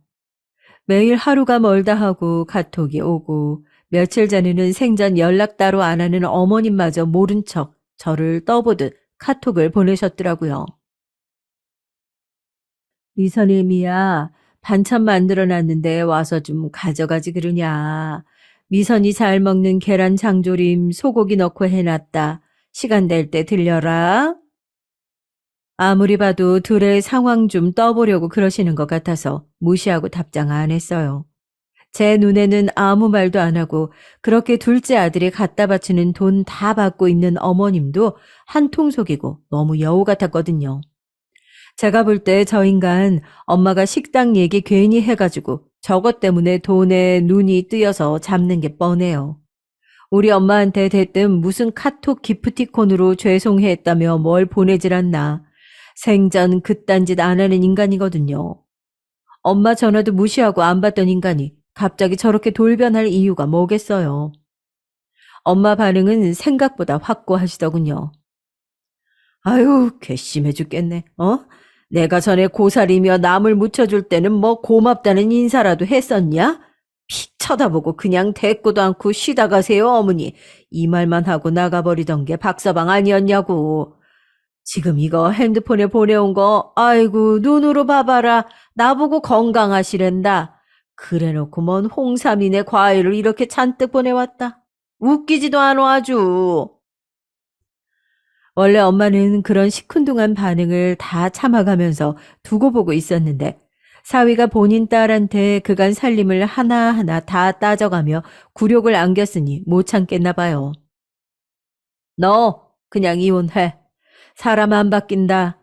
매일 하루가 멀다 하고 카톡이 오고 며칠 전에는 생전 연락 따로 안 하는 어머님마저 모른 척 저를 떠보듯 카톡을 보내셨더라고요. 미선임이야, 반찬 만들어놨는데 와서 좀 가져가지 그러냐. 미선이 잘 먹는 계란 장조림 소고기 넣고 해놨다. 시간 될 때 들려라. 아무리 봐도 둘의 상황 좀 떠보려고 그러시는 것 같아서 무시하고 답장 안 했어요. 제 눈에는 아무 말도 안 하고 그렇게 둘째 아들이 갖다 바치는 돈 다 받고 있는 어머님도 한통속이고 너무 여우 같았거든요. 제가 볼 때 저 인간 엄마가 식당 얘기 괜히 해가지고 저것 때문에 돈에 눈이 뜨여서 잡는 게 뻔해요. 우리 엄마한테 대뜸 무슨 카톡 기프티콘으로 죄송했다며 뭘 보내질 않나. 생전 그딴 짓 안 하는 인간이거든요. 엄마 전화도 무시하고 안 받던 인간이 갑자기 저렇게 돌변할 이유가 뭐겠어요. 엄마 반응은 생각보다 확고하시더군요. 아유, 괘씸해 죽겠네. 내가 전에 고사리며 남을 묻혀줄 때는 뭐 고맙다는 인사라도 했었냐? 픽 쳐다보고 그냥 대꾸도 않고 쉬다 가세요, 어머니. 이 말만 하고 나가버리던 게 박서방 아니었냐고. 지금 이거 핸드폰에 보내온 거, 아이고, 눈으로 봐봐라. 나보고 건강하시랜다. 그래놓고 뭔 홍삼이네 과일을 이렇게 잔뜩 보내왔다. 웃기지도 않아, 아주. 원래 엄마는 그런 시큰둥한 반응을 다 참아가면서 두고 보고 있었는데 사위가 본인 딸한테 그간 살림을 하나하나 다 따져가며 굴욕을 안겼으니 못 참겠나 봐요. 너 그냥 이혼해. 사람 안 바뀐다.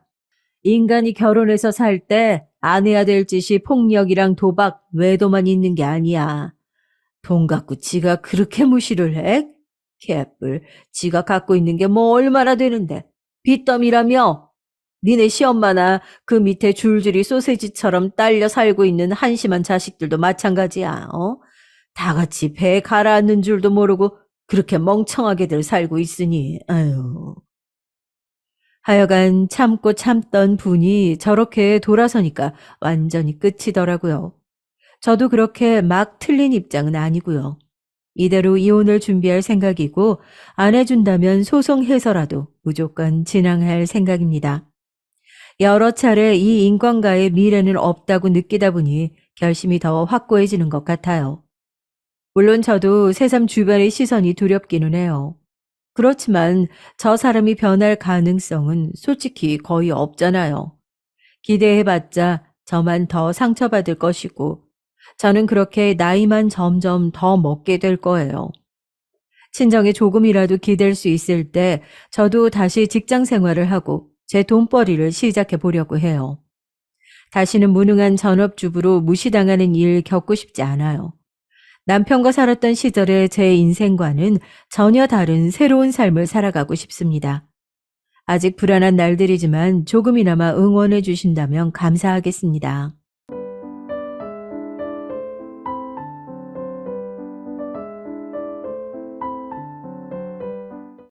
인간이 결혼해서 살 때 안 해야 될 짓이 폭력이랑 도박, 외도만 있는 게 아니야. 돈 갖고 지가 그렇게 무시를 해? 개뿔, 지가 갖고 있는 게 뭐 얼마나 되는데. 빚더미라며? 니네 시엄마나 그 밑에 줄줄이 소세지처럼 딸려 살고 있는 한심한 자식들도 마찬가지야, 어? 다 같이 배 가라앉는 줄도 모르고 그렇게 멍청하게들 살고 있으니, 아유. 하여간 참고 참던 분이 저렇게 돌아서니까 완전히 끝이더라고요. 저도 그렇게 막 틀린 입장은 아니고요. 이대로 이혼을 준비할 생각이고 안 해준다면 소송해서라도 무조건 진행할 생각입니다. 여러 차례 이 인간과의 미래는 없다고 느끼다 보니 결심이 더 확고해지는 것 같아요. 물론 저도 새삼 주변의 시선이 두렵기는 해요. 그렇지만 저 사람이 변할 가능성은 솔직히 거의 없잖아요. 기대해봤자 저만 더 상처받을 것이고 저는 그렇게 나이만 점점 더 먹게 될 거예요. 친정에 조금이라도 기댈 수 있을 때 저도 다시 직장 생활을 하고 제 돈벌이를 시작해 보려고 해요. 다시는 무능한 전업주부로 무시당하는 일 겪고 싶지 않아요. 남편과 살았던 시절의 제 인생과는 전혀 다른 새로운 삶을 살아가고 싶습니다. 아직 불안한 날들이지만 조금이나마 응원해 주신다면 감사하겠습니다.